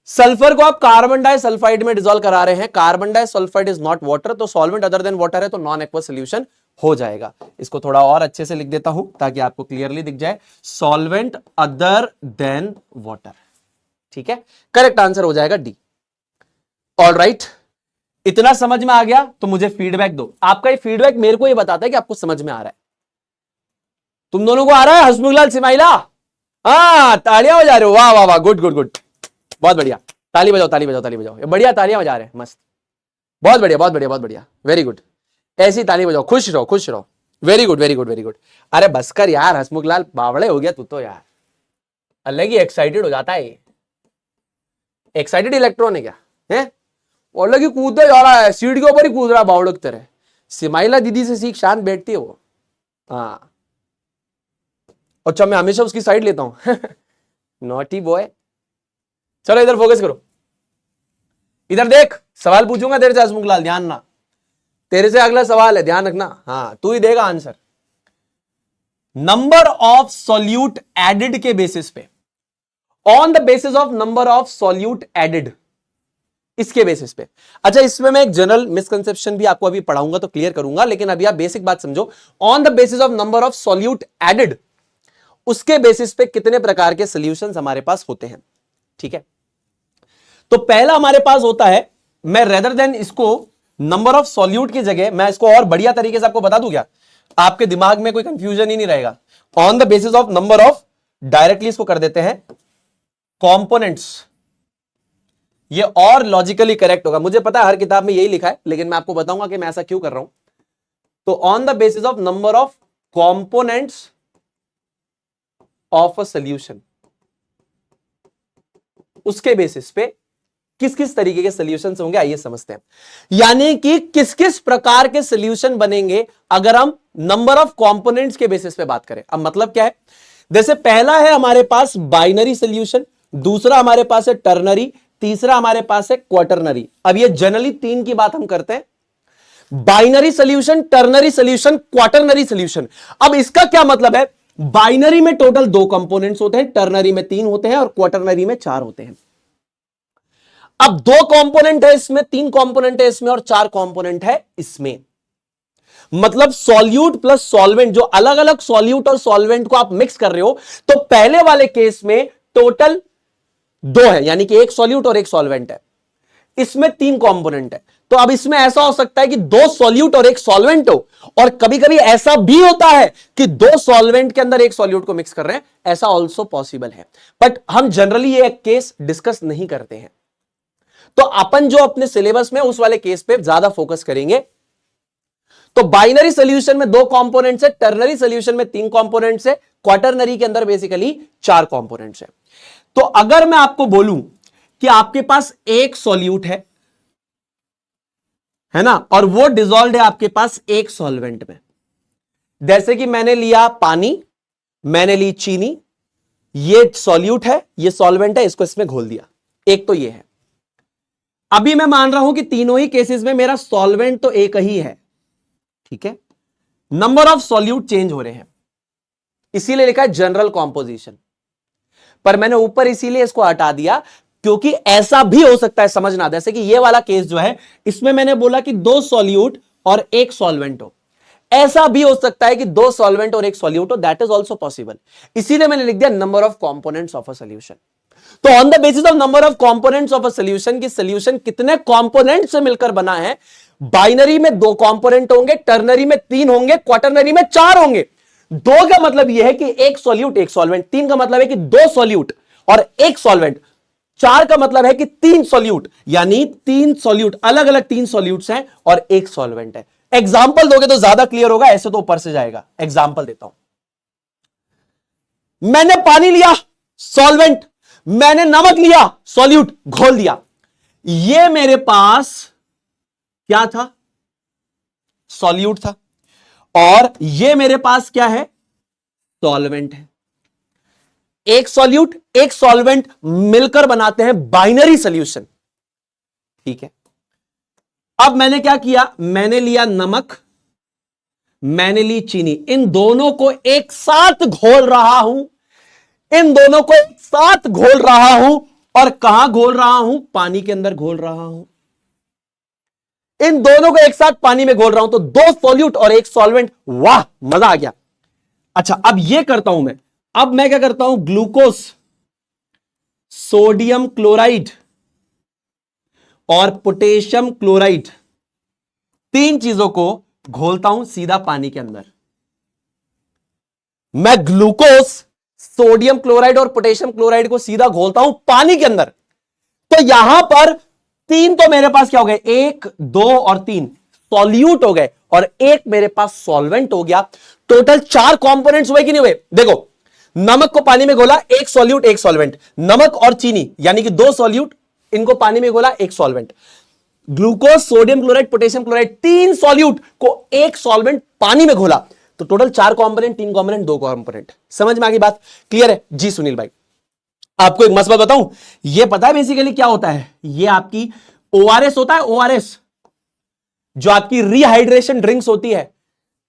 Speaker 1: सल्फर को आप कार्बन डाइसल्फाइड में डिसॉल्व करा रहे हैं, carbon disulphide is not water, तो सॉल्वेंट अदर देन वाटर है, तो नॉन एक्वस सोल्यूशन हो जाएगा। इसको थोड़ा और अच्छे से लिख देता हूं ताकि आपको क्लियरली दिख जाए, सॉल्वेंट अदर देन वाटर। ठीक है, करेक्ट आंसर हो जाएगा डी। ऑल राइट, इतना समझ में आ गया तो मुझे फीडबैक दो। आपका ये फीडबैक मेरे को ये बताता है कि आपको समझ में आ रहा है। तुम दोनों को आ रहा है, हसमुखलाल सिमाइला, हाँ तालियां बजा रहे हो, वाह वाह वाह, गुड गुड गुड, बहुत बढ़िया, ताली बजाओ ताली बजाओ ताली बजाओ, ये बढ़िया तालियां बजा रहे हैं, मस्त, बहुत बढ़िया बहुत बढ़िया बहुत बढ़िया, वेरी गुड, ऐसी ताली बजाओ, खुश रहो खुश रहो, very good very good very good. अरे बस कर यार हसमुखलाल, बावड़े हो गया तू तो यार, अलग ही एक्साइटेड हो जाता है, एक्साइटेड इलेक्ट्रॉन है क्या है, अलग ही कूदते जा रहा है, सीट के ऊपर ही कूद रहा है बावड़ों की तरह। सिमाइला दीदी से सीख, शांत बैठती है वो, हाँ अच्छा मैं हमेशा उसकी साइड लेता हूं नॉटी बॉय। चलो इधर फोकस करो, इधर देख, सवाल पूछूंगा तेरे से हसमुखलाल, ध्यान ना, तेरे से अगला सवाल है, ध्यान रखना, हाँ तू ही देगा answer. Number of solute added के बेसिस पे, on the basis of number of solute added, इसके बेसिस पे। अच्छा इसमें मैं एक जनरल मिसकंसेप्शन भी आपको अभी पढ़ाऊंगा तो क्लियर करूंगा, लेकिन अभी आप बेसिक बात समझो, on the basis of number of solute added, उसके बेसिस पे कितने प्रकार के सॉल्यूशंस हमारे पास होते हैं। ठीक है, तो पहला हमारे पास होता है, मैं रेदर देन इसको नंबर ऑफ सॉल्यूट की जगह मैं इसको और बढ़िया तरीके से आपको बता दूं क्या, आपके दिमाग में कोई कंफ्यूजन ही नहीं रहेगा। On the basis of number of, directly इसको कर देते हैं कंपोनेंट्स, ये और लॉजिकली करेक्ट होगा, मुझे पता है हर किताब में यही लिखा है, लेकिन मैं आपको बताऊंगा कि मैं ऐसा क्यों कर रहा हूं। तो on the basis of number of components of a solution, उसके बेसिस पे किस किस तरीके के सॉल्यूशंस होंगे, आइए समझते हैं। यानी कि किस किस प्रकार के सॉल्यूशन बनेंगे अगर हम नंबर ऑफ कंपोनेंट्स के बेसिस पे बात करें। अब मतलब क्या है, जैसे पहला है हमारे पास बाइनरी सॉल्यूशन, दूसरा हमारे पास है टर्नरी, तीसरा हमारे पास है क्वाटरनरी। अब ये जनरली तीन की बात हम करते हैं, binary solution, ternary solution, quaternary solution. अब इसका क्या मतलब है, बाइनरी में टोटल 2 कंपोनेंट्स होते हैं, टर्नरी में 3 होते हैं और क्वाटरनरी में 4 होते हैं। अब 2 कंपोनेंट है इसमें, 3 कंपोनेंट है इसमें और 4 कंपोनेंट है इसमें। मतलब सॉल्यूट प्लस सॉल्वेंट, जो अलग अलग सॉल्यूट और सॉल्वेंट को आप मिक्स कर रहे हो, तो पहले वाले केस में टोटल 2 है, यानी कि एक सॉल्यूट और एक सॉल्वेंट है, इसमें 3 कंपोनेंट है। तो अब इसमें ऐसा हो सकता है कि 2 सॉल्यूट और एक सॉल्वेंट हो, और कभी कभी ऐसा भी होता है कि 2 सॉल्वेंट के अंदर एक सॉल्यूट को मिक्स कर रहे हैं, ऐसा ऑल्सो पॉसिबल है, बट हम जनरली ये केस डिस्कस नहीं करते हैं। तो अपन जो अपने सिलेबस में उस वाले केस पे ज्यादा फोकस करेंगे। तो बाइनरी सॉल्यूशन में 2 कंपोनेंट्स है, टर्नरी सॉल्यूशन में 3 कंपोनेंट्स है, क्वाटरनरी के अंदर बेसिकली 4 कंपोनेंट्स है। तो अगर मैं आपको बोलूं कि आपके पास एक सॉल्यूट है ना, और वो डिसॉल्व है आपके पास एक सॉल्वेंट में, जैसे कि मैंने लिया पानी, मैंने ली चीनी, ये सॉल्यूट है, ये सॉल्वेंट है, इसको इसमें घोल दिया, एक तो ये है। अभी मैं मान रहा हूं कि तीनों ही केसेस में मेरा सॉल्वेंट तो एक ही है, ठीक है, नंबर ऑफ सॉल्यूट चेंज हो रहे हैं, इसीलिए लिखा है जनरल कॉम्पोजिशन। पर मैंने ऊपर इसीलिए इसको हटा दिया क्योंकि ऐसा भी हो सकता है, समझना, जैसे कि ये वाला केस जो है, इसमें मैंने बोला कि दो सॉल्यूट और एक सॉल्वेंट हो, ऐसा भी हो सकता है कि दो सॉल्वेंट और एक सॉल्यूट हो, दैट इज ऑल्सो पॉसिबल। इसीलिए मैंने लिख दिया number of components of a solution. तो on the basis of number of components of a solution, की सॉल्यूशन कितने कंपोनेंट से मिलकर बना है, बाइनरी में दो कंपोनेंट होंगे, टर्नरी में तीन होंगे, क्वाटरनरी में चार होंगे। दो का मतलब यह है कि एक सॉल्यूट एक सॉल्वेंट, तीन का मतलब है कि दो सॉल्यूट और एक सॉल्वेंट, चार का मतलब है कि तीन सॉल्यूट, यानी तीन सॉल्यूट, अलग अलग तीन सॉल्यूट्स हैं और एक सॉल्वेंट है। एग्जाम्पल दोगे तो ज्यादा क्लियर होगा, ऐसे तो ऊपर से जाएगा। एग्जाम्पल देता हूं, मैंने पानी लिया सॉल्वेंट, मैंने नमक लिया सॉल्यूट, घोल दिया, ये मेरे पास क्या था, सॉल्यूट था, और ये मेरे पास क्या है, सॉल्वेंट है। एक सॉल्यूट एक सॉल्वेंट मिलकर बनाते हैं बाइनरी सॉल्यूशन, ठीक है। अब मैंने क्या किया, मैंने लिया नमक, मैंने ली चीनी, इन दोनों को एक साथ घोल रहा हूं, इन दोनों को एक साथ घोल रहा हूं, और कहां घोल रहा हूं, पानी के अंदर घोल रहा हूं। इन दोनों को एक साथ पानी में घोल रहा हूं, तो दो सॉल्यूट और एक सॉल्वेंट, वाह मजा आ गया। अच्छा, अब यह करता हूं मैं, अब मैं क्या करता हूं, ग्लूकोज, सोडियम क्लोराइड और पोटेशियम क्लोराइड, तीन चीजों को घोलता हूं सीधा पानी के अंदर। मैं ग्लूकोज, सोडियम क्लोराइड और पोटेशियम क्लोराइड को सीधा घोलता हूं पानी के अंदर। तो यहां पर तीन तो मेरे पास क्या हो गए, एक दो और तीन सॉल्यूट हो गए, और एक मेरे पास सॉल्वेंट हो गया। टोटल चार कंपोनेंट्स हुए कि नहीं हुए, देखो, नमक को पानी में घोला, एक सॉल्यूट एक सॉल्वेंट, नमक और चीनी यानी कि दो सॉल्यूट, इनको पानी में घोला, एक solvent, glucose, sodium chloride, potassium chloride, तीन सॉल्यूट को एक सॉल्वेंट पानी में घोला, तो टोटल चार कंपोनेंट, तीन कंपोनेंट, दो कंपोनेंट। समझ में आ गई बात, क्लियर है जी सुनील भाई। आपको एक मसला बताऊं, ये पता है बेसिकली क्या होता है, ये आपकी ओआरएस होता है, ओआरएस जो आपकी रिहाइड्रेशन ड्रिंक्स होती है,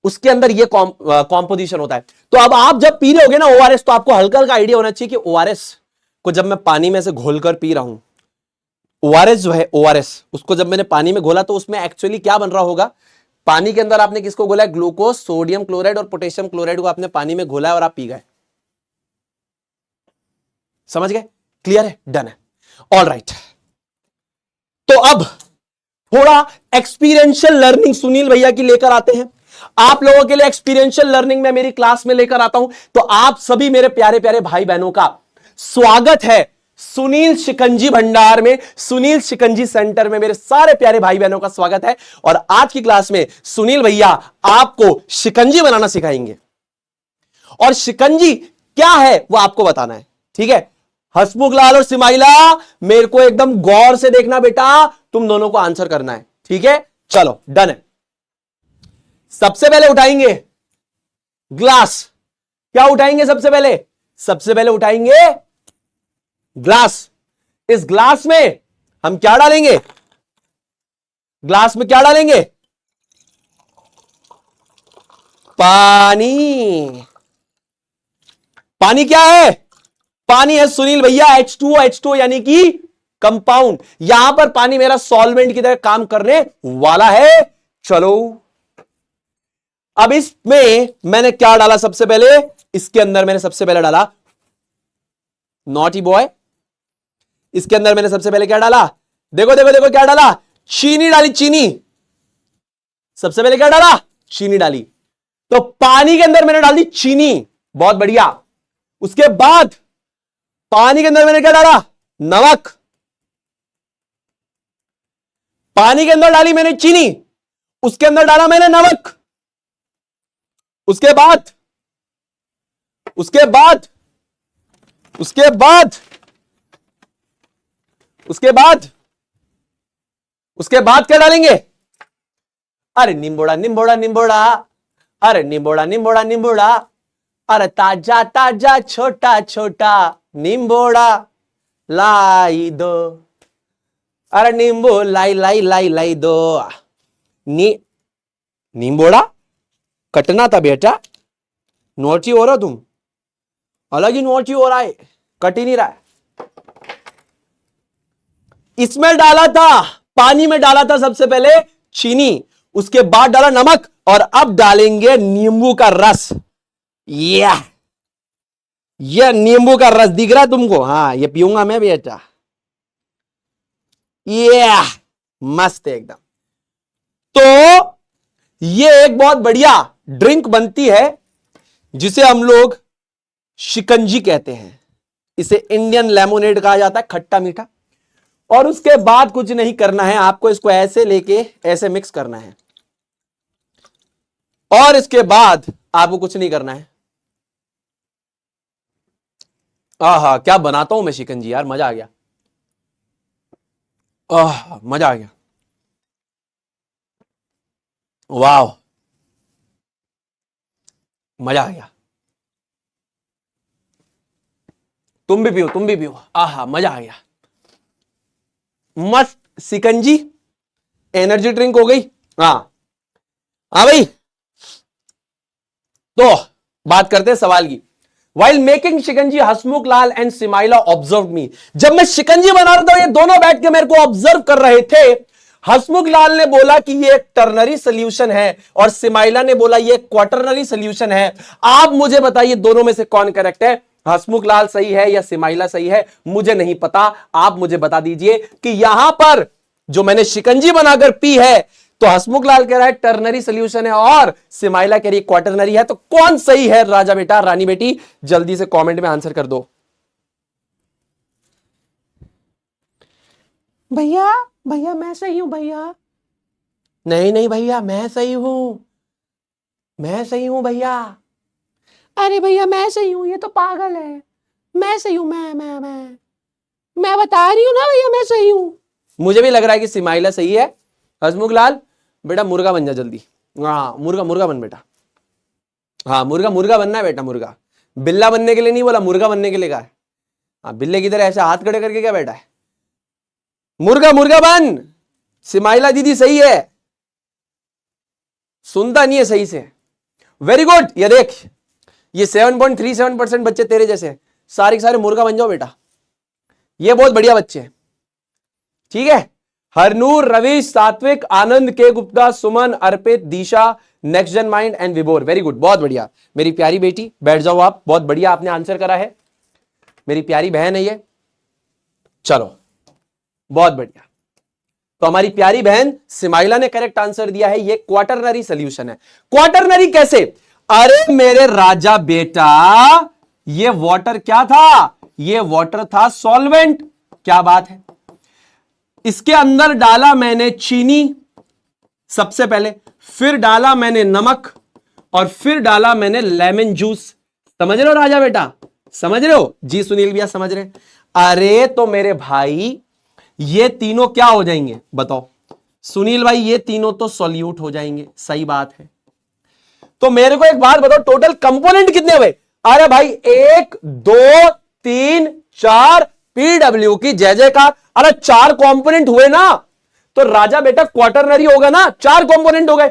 Speaker 1: उसके अंदर ये कॉम्पोजिशन होता है। तो अब आप जब पी रहे होगे ना ओआरएस, तो आपको हल्का हल्का आइडिया होना चाहिए कि ओआरएस को जब मैं पानी में से घोलकर पी रहा हूं, ओआरएस जो है, ओआरएस उसको जब मैंने पानी में घोला, तो उसमें एक्चुअली क्या बन रहा होगा, पानी के अंदर आपने किसको घोला है, ग्लूकोज, सोडियम क्लोराइड और पोटेशियम क्लोराइड को आपने पानी में घोला है और आप पी गए। समझ गए, क्लियर है, डन है, ऑल राइट। तो अब थोड़ा एक्सपीरियंशियल लर्निंग सुनील भैया की लेकर आते हैं। आप लोगों के लिए एक्सपीरियंशियल लर्निंग मैं मेरी क्लास में लेकर आता हूं। तो आप सभी मेरे प्यारे प्यारे भाई बहनों का स्वागत है सुनील शिकंजी भंडार में, सुनील शिकंजी सेंटर में मेरे सारे प्यारे भाई बहनों का स्वागत है। और आज की क्लास में सुनील भैया आपको शिकंजी बनाना सिखाएंगे, और शिकंजी क्या है वो आपको बताना है, ठीक है। हसमुख लाल और सिमाइला, मेरे को एकदम गौर से देखना बेटा, तुम दोनों को आंसर करना है, ठीक है। चलो डन है। सबसे पहले उठाएंगे ग्लास, क्या उठाएंगे सबसे पहले, सबसे पहले उठाएंगे ग्लास। इस ग्लास में हम क्या डालेंगे, ग्लास में क्या डालेंगे, पानी। पानी क्या है, पानी है सुनील भैया H2O, H2O यानी कि कंपाउंड। यहां पर पानी मेरा सॉल्वेंट की तरह काम करने वाला है। चलो अब इसमें मैंने क्या डाला, सबसे पहले इसके अंदर मैंने सबसे पहले डाला, नॉटी बॉय, इसके अंदर मैंने सबसे पहले क्या डाला, देखो देखो देखो क्या डाला, चीनी डाली, चीनी। सबसे पहले क्या डाला, चीनी डाली। तो पानी के अंदर मैंने डाल दी चीनी, बहुत बढ़िया। उसके बाद पानी के अंदर मैंने क्या डाला, नमक। पानी के अंदर डाली मैंने चीनी, उसके अंदर डाला मैंने नमक। उसके बाद उसके बाद उसके बाद उसके बाद क्या डालेंगे? अरे निम्बोड़ा निम्बोड़ा निम्बोड़ा, अरे निम्बोड़ा निम्बोड़ा निम्बोड़ा, अरे ताजा ताजा छोटा छोटा निम्बोड़ा लाई दो, अरे नींबू लाई लाई लाई लाई दो। निम्बोड़ा कटना था बेटा, नोची हो रहा तुम, अलग ही नोची हो रहा है, कट ही नहीं रहा है। इसमें डाला था, पानी में डाला था सबसे पहले चीनी, उसके बाद डाला नमक, और अब डालेंगे नींबू का रस। यह नींबू का रस दिख रहा है तुमको? हाँ, ये पीऊंगा मैं बेटा। मस्त है एकदम। तो ये एक बहुत बढ़िया ड्रिंक बनती है जिसे हम लोग शिकंजी कहते हैं। इसे इंडियन लेमोनेड कहा जाता है, खट्टा मीठा। और उसके बाद कुछ नहीं करना है आपको, इसको ऐसे लेके ऐसे मिक्स करना है, और इसके बाद आपको कुछ नहीं करना है। आहा, क्या बनाता हूं मैं शिकंजी यार, मजा आ गया। मजा आ गया, वाह, मजा आ गया। तुम भी पियो, तुम भी पियो। आहा, मजा आ गया, मस्त शिकंजी एनर्जी ड्रिंक हो गई। हाँ भाई, तो बात करते हैं सवाल की। While making shikanji, Hasmukh Lal and Simaila observe me. जब मैं शिकंजी बना रहा था, ये दोनों बैठ के मेरे को ऑब्जर्व कर रहे थे। हसमुख लाल ने बोला कि ये एक टर्नरी सोल्यूशन है, और सिमाइला ने बोला ये क्वाटरनरी सोल्यूशन है। आप मुझे बताइए दोनों में से कौन करेक्ट है? हसमुख लाल सही है या सिमाइला सही है? मुझे नहीं पता, आप मुझे बता दीजिए कि यहां पर जो मैंने शिकंजी बनाकर पी है, तो हसमुख लाल कह रहा है टर्नरी सोल्यूशन है, और सिमाइला कह रही है क्वाटरनरी है। तो कौन सही है राजा बेटा, रानी बेटी? जल्दी से कमेंट में आंसर कर दो। भैया भैया मैं सही हूं भैया। नहीं नहीं भैया, मैं सही हूं, मैं सही हूं भैया। अरे भैया मैं सही हूं, ये तो पागल है। मैं सही हूं, मैं बता रही हूं ना भैया, मैं सही हूं। मुझे भी लग रहा है कि सिमाइला सही है। हसमुख लाल बेटा मुर्गा बन जा जल्दी। हाँ, मुर्गा बन बेटा। हाँ, मुर्गा बनना है बेटा, मुर्गा। बिल्ला बनने के लिए नहीं बोला, मुर्गा बनने के लिए कहा है। हाँ, बिल्ले की तरह ऐसे हाथ खड़े करके क्या बैठा है? मुर्गा बन। सिमाइला दीदी सही है, सुनता नहीं है सही से। Very good. ये देख, ये 7.37% बच्चे तेरे जैसे, सारे के सारे मुर्गा बन जाओ बेटा। ये बहुत बढ़िया बच्चे हैं, ठीक है। हरनूर, रवीश, सात्विक, आनंद, के गुप्ता, सुमन, अर्पित, दिशा, नेक्स्ट जन माइंड एंड विभोर। वेरी गुड, बहुत बढ़िया मेरी प्यारी बेटी। बैठ जाओ आप, बहुत बढ़िया आपने आंसर करा है, मेरी प्यारी बहन है ये। चलो, बहुत बढ़िया। तो हमारी प्यारी बहन सिमाइला ने करेक्ट आंसर दिया है, ये क्वाटरनरी सोल्यूशन है। क्वाटरनरी कैसे? अरे मेरे राजा बेटा, ये वाटर क्या था? ये वाटर था सॉल्वेंट। क्या बात है? इसके अंदर डाला मैंने चीनी सबसे पहले, फिर डाला मैंने नमक, और फिर डाला मैंने लेमन जूस। समझ रहे हो राजा बेटा? समझ रहे हो? जी सुनील भैया समझ रहे। अरे तो मेरे भाई, ये तीनों क्या हो जाएंगे बताओ? सुनील भाई, ये तीनों तो सॉल्यूट हो जाएंगे। सही बात है। तो मेरे को एक बात बताओ, टोटल कंपोनेंट कितने हुए? अरे भाई 1 2 3 4, पीडब्ल्यू की जय जयकार। अरे 4 कंपोनेंट हुए ना, तो राजा बेटा क्वाटरनरी होगा ना, 4 कंपोनेंट हो गए।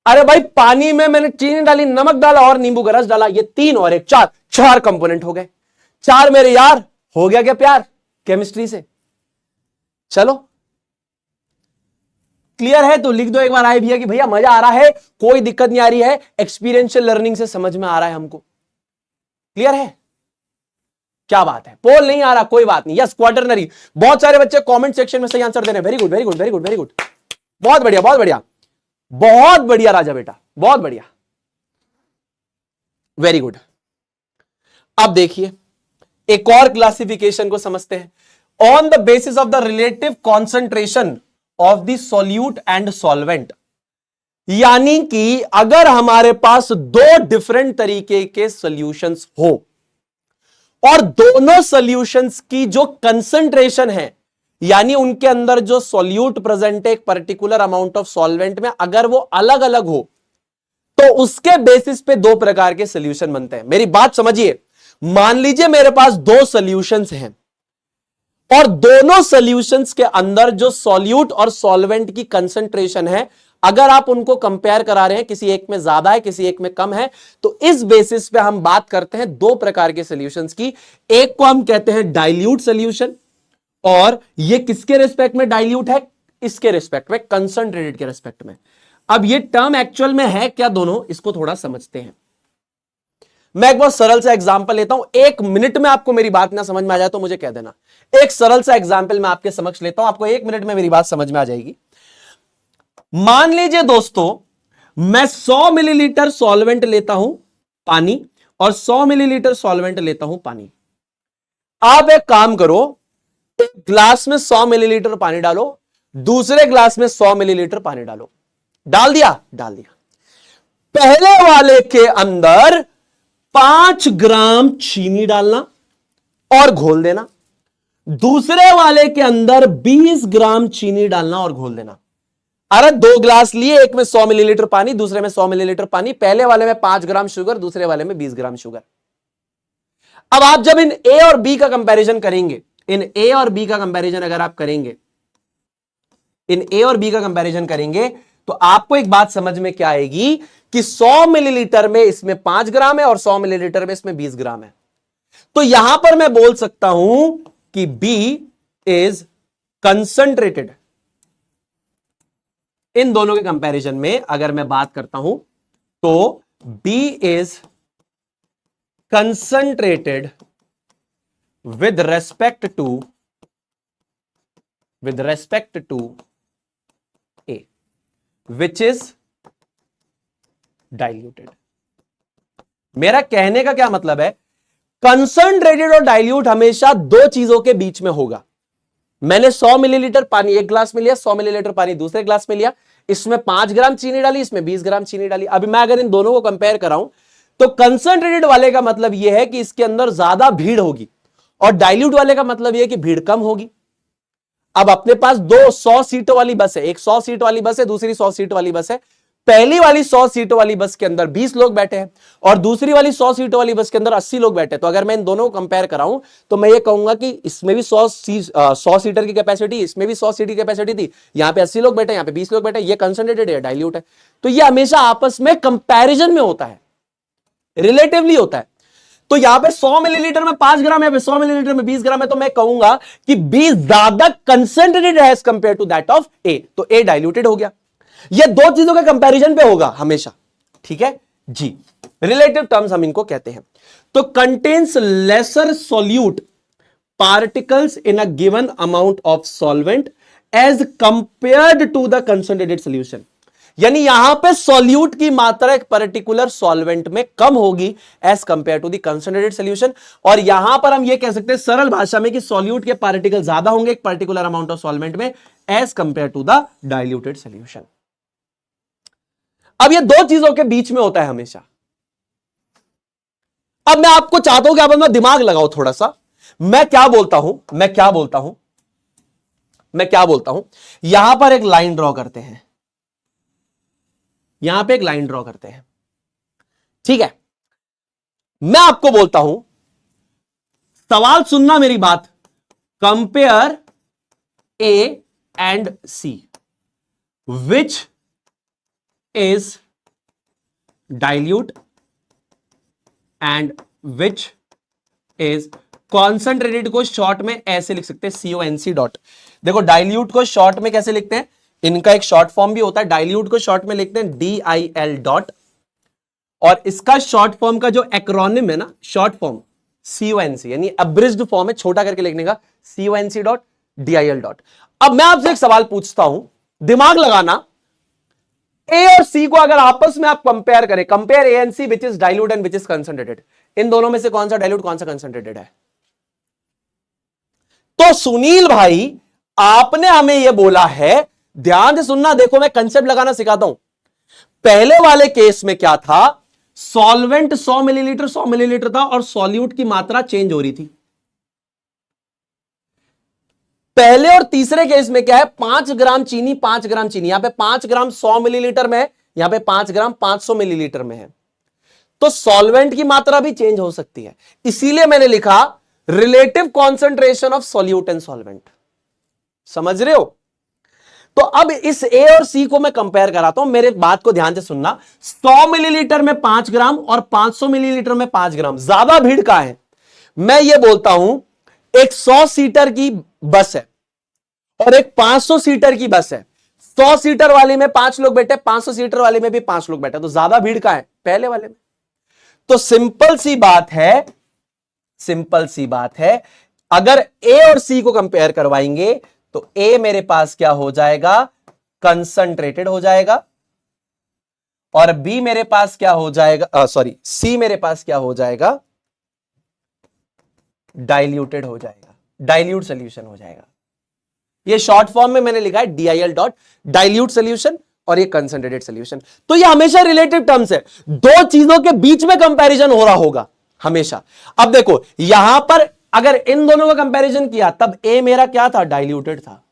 Speaker 1: अरे भाई पानी में मैंने चीनी डाली, नमक डाला और नींबू का रस डाला, ये 3 और 1 4 कंपोनेंट हो गए। 4 मेरे यार, हो गया क्या प्यार केमिस्ट्री से? चलो, क्लियर है तो लिख दो एक बार आए भैया कि भैया मजा आ रहा है, कोई दिक्कत नहीं आ रही है, एक्सपीरियंशियल लर्निंग से समझ में आ रहा है हमको। क्लियर है? क्या बात है। पोल नहीं आ रहा, कोई बात नहीं। Yes, quaternary. बहुत सारे बच्चे कमेंट सेक्शन में सही आंसर दे रहे हैं। Very good very good very good very good, बहुत बढ़िया बहुत बढ़िया बहुत बढ़िया राजा बेटा, बहुत बढ़िया, वेरी गुड। अब देखिए एक और क्लासिफिकेशन को समझते हैं। On the basis of the relative concentration of the solute and solvent, यानी कि अगर हमारे पास 2 डिफरेंट तरीके के सॉल्यूशंस हो और दोनों सॉल्यूशंस की जो कंसंट्रेशन है यानी उनके अंदर जो सॉल्यूट प्रेजेंट है एक पर्टिकुलर अमाउंट ऑफ सॉल्वेंट में, अगर वो अलग अलग हो तो उसके बेसिस पे दो प्रकार के सॉल्यूशन बनते हैं। मेरी बात समझिए, मान लीजिए मेरे पास दो सॉल्यूशंस हैं और दोनों सॉल्यूशंस के अंदर जो सॉल्यूट और सॉल्वेंट की कंसंट्रेशन है, अगर आप उनको कंपेयर करा रहे हैं, किसी एक में ज्यादा है किसी एक में कम है, तो इस बेसिस पे हम बात करते हैं दो प्रकार के सॉल्यूशंस की। एक को हम कहते हैं डाइल्यूट सॉल्यूशन, और ये किसके रिस्पेक्ट में डाइल्यूट है? इसके रिस्पेक्ट में, कंसंट्रेटेड के रिस्पेक्ट में। अब ये टर्म एक्चुअल में है क्या दोनों, इसको थोड़ा समझते हैं। मैं एक बहुत सरल सा एग्जांपल लेता हूं, 1 मिनट में आपको मेरी बात ना समझ में आ जाए तो मुझे कह देना। एक सरल सा एग्जांपल मैं आपके समक्ष लेता हूं, आपको 1 मिनट में मेरी बात समझ में आ जाएगी। मान लीजिए दोस्तों, मैं 100 मिलीलीटर सॉल्वेंट लेता हूं पानी, और 100 मिलीलीटर सॉल्वेंट लेता हूं पानी। आप एक काम करो, एक ग्लास में 100 मिलीलीटर पानी डालो, दूसरे ग्लास में 100 मिलीलीटर पानी डालो। डाल दिया? डाल दिया। पहले वाले के अंदर 5 ग्राम चीनी डालना और घोल देना, दूसरे वाले के अंदर 20 ग्राम चीनी डालना और घोल देना। अरे 2 ग्लास लिए, एक में 100 मिलीलीटर पानी, दूसरे में 100 मिलीलीटर पानी, पहले वाले में 5 ग्राम शुगर, दूसरे वाले में 20 ग्राम शुगर। अब आप जब इन ए और बी का कंपैरिजन करेंगे, इन ए और बी का कंपैरिजन अगर आप करेंगे, इन ए और बी का कंपैरिजन करेंगे, तो आपको एक बात समझ में क्या आएगी कि 100 मिलीलीटर में इसमें 5 ग्राम है और 100 मिलीलीटर में इसमें 20 ग्राम है। तो यहां पर मैं बोल सकता हूं कि बी इज कंसंट्रेटेड। इन दोनों के कंपैरिजन में अगर मैं बात करता हूं तो B is concentrated with respect to A, which is diluted. मेरा कहने का क्या मतलब है, कंसंट्रेटेड और डाइल्यूट हमेशा दो चीजों के बीच में होगा। मैंने 100 मिलीलीटर पानी एक ग्लास में लिया, 100 मिलीलीटर पानी दूसरे ग्लास में लिया, इसमें 5 ग्राम चीनी डाली, इसमें 20 ग्राम चीनी डाली। अभी मैं अगर इन दोनों को कंपेयर कराऊं तो कंसंट्रेटेड वाले का मतलब यह है कि इसके अंदर ज्यादा भीड़ होगी, और डाइल्यूट वाले का मतलब यह है कि भीड़ कम होगी। अब अपने पास दो 100 सीटों वाली बस है, एक 100 सीट वाली बस है, दूसरी 100 सीट वाली बस है। पहली वाली 100 सीटों वाली बस के अंदर 20 लोग बैठे हैं और दूसरी वाली 100 सीटों वाली बस के अंदर 80 लोग बैठे हैं। तो अगर मैं इन दोनों को कंपेयर कराऊं तो मैं ये कहूंगा कि इसमें भी 100 सीटर की कैपेसिटी, इसमें भी 100 सीट की कैपेसिटी थी, यहां पे 80 लोग बैठे, यहां पे 20 लोग बैठे, ये कंसंट्रेटेड है, डाइल्यूट है। तो ये हमेशा आपस में कंपैरिजन में होता है, रिलेटिवली होता है। तो यहां पे 100 मिलीलीटर में 5 ग्राम है, 100 मिलीलीटर में 20 ग्राम है, तो मैं कहूंगा कि बी ज्यादा कंसंट्रेटेड है as compare to that of A, तो ए डाइल्यूटेड हो गया। ये दो चीजों के कंपैरिजन पे होगा हमेशा, ठीक है जी। रिलेटिव टर्म्स हम इनको कहते हैं। तो contains lesser solute particles in a given amount of solvent as compared to the concentrated solution. यानी यहां पे सॉल्यूट की मात्रा एक पर्टिकुलर सॉल्वेंट में कम होगी as compare to the concentrated solution. और यहां पर हम ये कह सकते हैं सरल भाषा में कि सॉल्यूट के पार्टिकल ज्यादा होंगे एक पर्टिकुलर अमाउंट ऑफ सॉल्वेंट में as compare to the diluted solution. अब ये दो चीजों के बीच में होता है हमेशा। अब मैं आपको चाहता हूं कि आप अपना दिमाग लगाओ थोड़ा सा। मैं क्या बोलता हूं, यहां पर एक लाइन ड्रॉ करते हैं, यहां पे एक लाइन ड्रॉ करते हैं, ठीक है। मैं आपको बोलता हूं, सवाल सुनना मेरी बात, compare A and C, which is dilute and which is concentrated को शॉर्ट में ऐसे लिख सकते हैं CONC डॉट। देखो डाइल्यूट को शॉर्ट में कैसे लिखते हैं, इनका एक शॉर्ट फॉर्म भी होता है, डाइल्यूट को शॉर्ट में लिखते हैं DIL डॉट, और इसका शॉर्ट फॉर्म का जो एक्रोनिम है ना, शॉर्ट फॉर्म CONC, यानी अब्रिज्ड फॉर्म है छोटा करके लिखने का, CONC डॉट DIL डॉट। अब मैं आपसे एक सवाल पूछता हूं, दिमाग लगाना, ए और सी को अगर आपस में आप कंपेयर करें, compare A and C which is dilute and which is concentrated, इन दोनों में से कौन सा डाइल्यूट कौन सा कंसंट्रेटेड है? तो सुनील भाई आपने हमें यह बोला है, ध्यान से सुनना, देखो मैं कंसेप्ट लगाना सिखाता हूं। पहले वाले केस में क्या था, सॉल्वेंट 100 मिलीलीटर था और सॉल्यूट की मात्रा चेंज हो रही थी। पहले और तीसरे केस में क्या है, 5 ग्राम चीनी 5 ग्राम चीनी, यहां पे 5 ग्राम 100 मिलीलीटर में है, यहां पे 5 ग्राम 500 मिलीलीटर में है, तो सॉल्वेंट की मात्रा भी चेंज हो सकती है। इसीलिए मैंने लिखा relative concentration of solute and solvent. समझ रहे हो? तो अब इस ए और सी को मैं कंपेयर कराता हूं, मेरे बात को ध्यान से सुनना। 100 मिलीलीटर में 5 ग्राम और 500 मिलीलीटर में 5 ग्राम, ज्यादा भीड़ का है। मैं ये बोलता हूं एक 100 सीटर की बस है और एक 500 सीटर की बस है। 100 सीटर वाले में 5 लोग बैठे, 500 सीटर वाले में भी 5 लोग बैठे, तो ज्यादा भीड़ का है पहले वाले में। तो सिंपल सी बात है, सिंपल सी बात है, अगर ए और सी को कंपेयर करवाएंगे तो ए मेरे पास क्या हो जाएगा, कंसंट्रेटेड हो जाएगा, और बी मेरे पास क्या हो जाएगा, सॉरी सी मेरे पास क्या हो जाएगा, डाइल्यूटेड हो जाएगा, डाइल्यूट सोल्यूशन हो जाएगा। ये शॉर्ट फॉर्म में मैंने लिखा है DIL डॉट, डाइल्यूट सोल्यूशन, और ये कंसंट्रेटेड सोल्यूशन। तो ये हमेशा रिलेटिव टर्म्स है, दो चीजों के बीच में कंपैरिजन हो रहा होगा हमेशा। अब देखो यहां पर अगर इन दोनों का कंपैरिजन किया तब ए मेरा क्या था, डाइल्यूटेड था,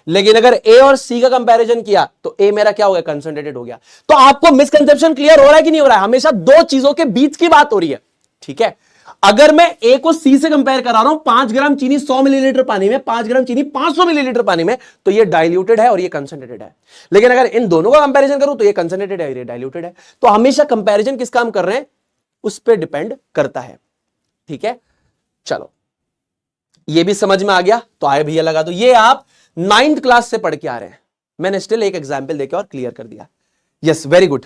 Speaker 1: लेकिन अगर ए और सी का कंपैरिजन किया तो ए मेरा क्या हो गया, कंसंट्रेटेड हो गया। तो आपको मिसकंसेप्शन क्लियर हो रहा है कि नहीं हो रहा है? हमेशा दो चीजों के बीच की बात हो रही है, ठीक है। अगर मैं ए को सी से कंपेयर करा रहा हूं, 5 ग्राम चीनी 100 मिलीलीटर पानी में, 5 ग्राम चीनी 500 मिलीलीटर पानी में, तो ये डाइल्यूटेड है और ये कंसंट्रेटेड है। लेकिन अगर इन दोनों का कंपैरिजन करूं तो ये कंसंट्रेटेड है और ये डाइल्यूटेड है। तो हमेशा कंपैरिजन किस काम कर रहे हैं, उस पर डिपेंड करता है, ठीक है। चलो ये भी समझ में आ गया, तो आए भैया लगा दो। ये आप 9th क्लास से पढ़ के आ रहे हैं, मैंने स्टिल एक एग्जाम्पल देके और क्लियर कर दिया। यस, वेरी गुड,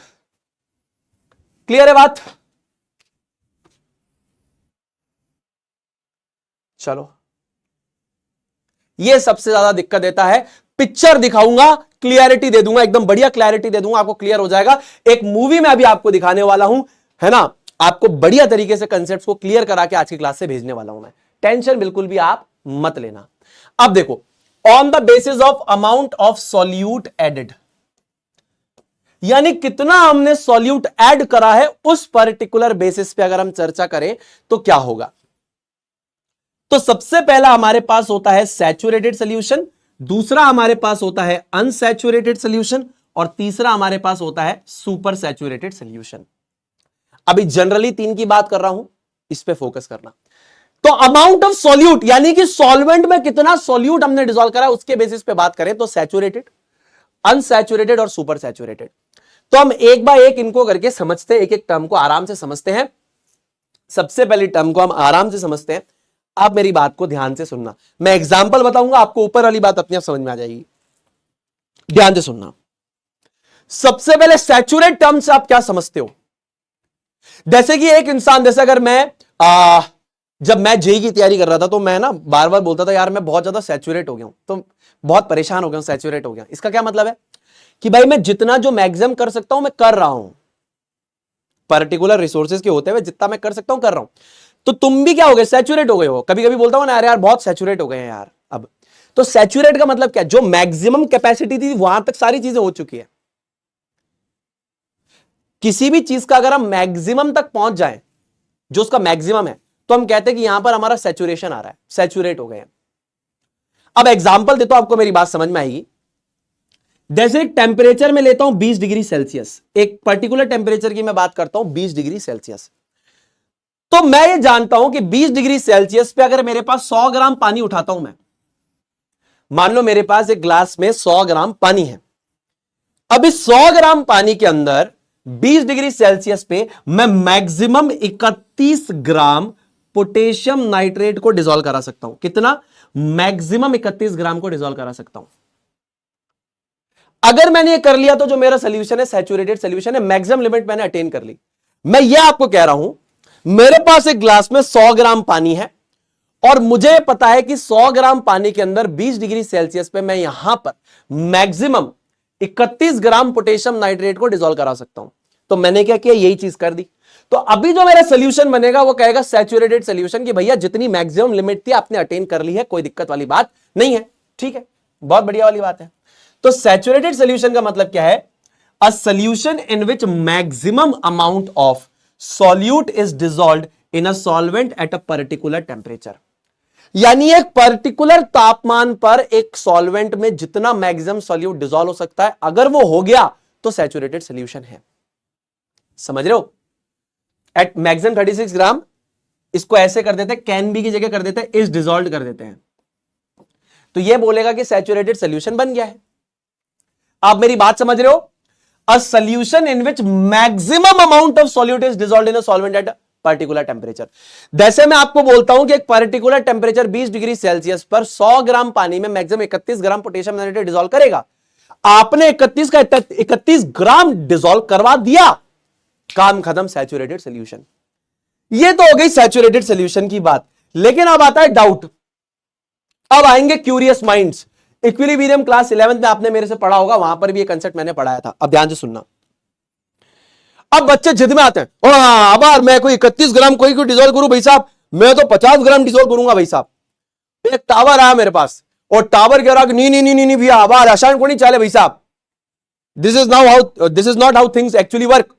Speaker 1: क्लियर है बात। चलो ये सबसे ज्यादा दिक्कत देता है, पिक्चर दिखाऊंगा, क्लियरिटी दे दूंगा, एकदम बढ़िया क्लैरिटी दे दूंगा, आपको क्लियर हो जाएगा। एक मूवी में अभी आपको दिखाने वाला हूं, है ना, आपको बढ़िया तरीके से कंसेप्ट्स को क्लियर करा के आज की क्लास से भेजने वाला हूं मैं, टेंशन बिल्कुल भी आप मत लेना। अब देखो, on the basis of amount of solute added, यानी कितना हमने सॉल्यूट ऐड करा है, उस पर्टिकुलर बेसिस पे अगर हम चर्चा करें तो क्या होगा। तो सबसे पहला हमारे पास होता है सैचुरेटेड सॉल्यूशन, दूसरा हमारे पास होता है अनसैचुरेटेड सॉल्यूशन, और तीसरा हमारे पास होता है सुपर सैचुरेटेड सॉल्यूशन। अभी जनरली 3 की बात कर रहा हूं, इस पे फोकस करना। तो अमाउंट ऑफ सॉल्यूट यानी कि सॉल्वेंट में कितना सॉल्यूट हमने डिसॉल्व करा, उसके बेसिस पे बात करें तो सैचुरेटेड, अनसैचुरेटेड और सुपर सैचुरेटेड। तो हम एक बाय एक इनको करके समझते हैं, एक एक टर्म को आराम से समझते हैं। सबसे पहली टर्म को हम आराम से समझते हैं, आप मेरी बात को ध्यान से सुनना, मैं एग्जाम्पल बताऊंगा, आपको ऊपर वाली बात अपने आप समझ में आ जाएगी, ध्यान से सुनना। सबसे पहले सैचुरेट टर्म से आप क्या समझते हो। जैसे कि एक इंसान, जैसे अगर मैं जब मैं जेई की तैयारी कर रहा था तो मैं ना बार बार बोलता था यार मैं बहुत ज्यादा सैचुरेट हो गया हूं, तो बहुत परेशान हो गया हूं, सैचुरेट हो गया। इसका क्या मतलब है कि भाई मैं जितना जो मैक्सिमम कर सकता हूं मैं कर रहा हूं, पर्टिकुलर रिसोर्सेज के होते हुए जितना मैं कर सकता हूं कर रहा हूं। तो तुम भी क्या हो गए, सैचुरेट हो गए हो। कभी कभी बोलता हूं ना यार बहुत सैचुरेट हो गए हैं यार अब। तो सैचुरेट का मतलब क्या, जो मैक्सिमम कैपेसिटी थी वहां तक सारी चीजें हो चुकी है। किसी भी चीज का अगर हम मैक्सिमम तक पहुंच जाए, जो उसका मैक्सिमम है, तो हम कहते हैं कि यहां पर हमारा सैचुरेशन आ रहा है, सैचुरेट हो गए हैं। अब एग्जांपल देता हूं, आपको मेरी बात समझ में आएगी। जैसे एक टेम्परेचर में लेता हूं 20 डिग्री सेल्सियस, एक पर्टिकुलर टेम्परेचर की मैं बात करता हूं 20 डिग्री सेल्सियस। तो मैं ये जानता हूं कि 20 डिग्री सेल्सियस पे अगर मेरे पास 100 ग्राम पानी उठाता हूं मैं, मान लो मेरे पास एक ग्लास में 100 ग्राम पानी है। अब इस 100 ग्राम पानी के अंदर 20 डिग्री सेल्सियस पे मैं मैक्सिमम 31 ग्राम पोटेशियम नाइट्रेट को डिसॉल्व करा सकता हूं। कितना, मैक्सिमम 31 ग्राम को डिसॉल्व करा सकता हूं। अगर मैंने ये कर लिया तो जो मेरा सोल्यूशन है सैचुरेटेड सोल्यूशन है, मैक्सिमम लिमिट मैंने अटेन कर ली। मैं ये आपको कह रहा हूं, मेरे पास एक ग्लास में 100 ग्राम पानी है और मुझे पता है कि 100 ग्राम पानी के अंदर 20 डिग्री सेल्सियस पे मैं यहां पर मैक्सिमम 31 ग्राम पोटेशियम नाइट्रेट को डिसॉल्व करा सकता हूं। तो मैंने क्या किया, यही चीज कर दी। तो अभी जो मेरा सोल्यूशन बनेगा वो कहेगा सैचुरेटेड सोल्यूशन, कि भैया जितनी मैक्सिमम लिमिट थी आपने अटेन कर ली है, कोई दिक्कत वाली बात नहीं है। ठीक है, बहुत बढ़िया वाली बात है। तो सैचुरेटेड सोल्यूशन का मतलब क्या है, a solution in which maximum amount of solute is dissolved in a solvent at a particular temperature। यानी एक पर्टिकुलर तापमान पर एक सॉल्वेंट में जितना मैक्सिमम सॉल्यूट डिसॉल्व हो सकता है, अगर वो हो गया तो सैचुरेटेड सॉल्यूशन है। समझ रहे हो? एट मैक्सिमम 36 ग्राम इसको ऐसे कर देते हैं, कैन बी की जगह कर देते हैं इज डिसॉल्व कर देते हैं, तो ये बोलेगा कि सैचुरेटेड सॉल्यूशन बन गया है। आप मेरी बात समझ रहे हो? A solution in which maximum amount of solute is dissolved in a solvent at particular temperature. जैसे मैं आपको बोलता हूं कि एक पर्टिकुलर टेंपरेचर 20 डिग्री सेल्सियस पर 100 ग्राम पानी में maximum 31 gram potassium nitrate dissolve करेगा। आपने 31 का 31 ग्राम डिसॉल्व करवा दिया, काम खत्म, सैचुरेटेड सॉल्यूशन। ये तो हो गई सैचुरेटेड सॉल्यूशन की बात। लेकिन अब आता है डाउट, अब आएंगे curious minds. Equilibrium class 11th में आपने मेरे से पढ़ा होगा, वहां पर भी ये कंसेप्ट मैंने पढ़ाया था। अब ध्यान से सुनना। अब बच्चे जिद में आते हैं, अब यार मैं कोई 31 ग्राम कोई डिसॉल्व करूं भाई साहब, मैं तो 50 ग्राम डिसॉल्व करूंगा भाई साहब। एक टावर आया मेरे पास और टावर कह रहा कि नहीं नहीं नहीं नहीं भैया, अब आसान को नहीं चले भाई साहब, this is not how things actually work.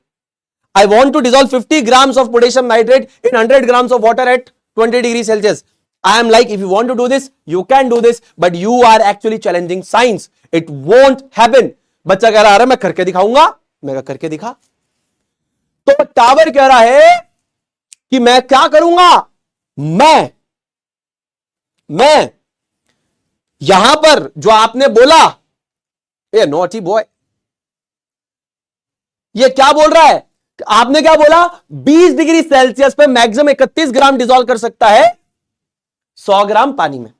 Speaker 1: I want to dissolve 50 grams of potassium nitrate in 100 grams of water at 20 degrees Celsius. I am like, if you want to do this, you can do this, but you are actually challenging science. It won't happen. बच्चा कह रहा है मैं करके दिखाऊंगा, मैं कहा करके दिखा। तो टावर कह रहा है कि मैं क्या करूंगा, मैं यहां पर जो आपने बोला, ए नॉटी बॉय, ये क्या बोल रहा है? आपने क्या बोला? 20 डिग्री सेल्सियस पे मैक्सिमम 31 ग्राम डिसॉल्व कर सकता है 100 ग्राम पानी में।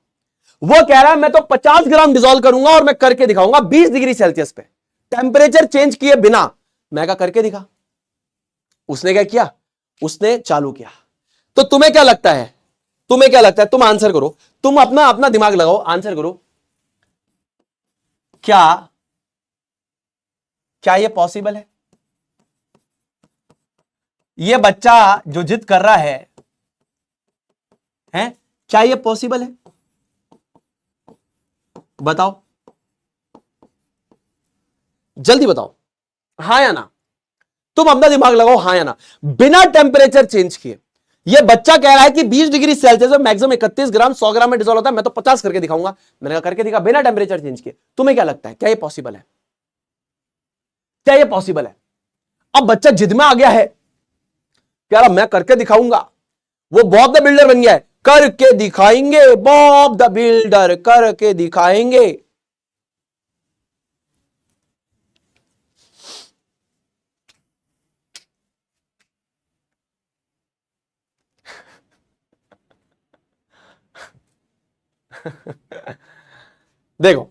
Speaker 1: वो कह रहा है मैं तो 50 ग्राम डिसॉल्व करूंगा और मैं करके दिखाऊंगा 20 डिग्री सेल्सियस पे, टेंपरेचर चेंज किए बिना। मैं कहा करके दिखा। उसने क्या किया? उसने चालू किया। तो तुम्हें क्या लगता है? तुम आंसर करो, तुम अपना दिमाग लगाओ, आंसर करो। क्या ये पॉसिबल है? ये बच्चा जो जिद कर रहा है, क्या ये पॉसिबल है? बताओ, जल्दी बताओ, हां या ना। तुम अपना दिमाग लगाओ, हां या ना, बिना टेंपरेचर चेंज किए। ये बच्चा कह रहा है कि 20 डिग्री सेल्सियस में मैक्सिमम 31 ग्राम 100 ग्राम में डिसॉल्व होता है, मैं तो 50 करके दिखाऊंगा। मैंने कहा करके दिखा बिना टेंपरेचर चेंज किए। तुम्हें क्या लगता है, क्या ये पॉसिबल है? क्या ये पॉसिबल है? अब बच्चा जिद में आ गया है, कह रहा मैं करके दिखाऊंगा। वो बॉब द बिल्डर बन गया है, करके दिखाएंगे, बॉब द बिल्डर करके दिखाएंगे। देखो,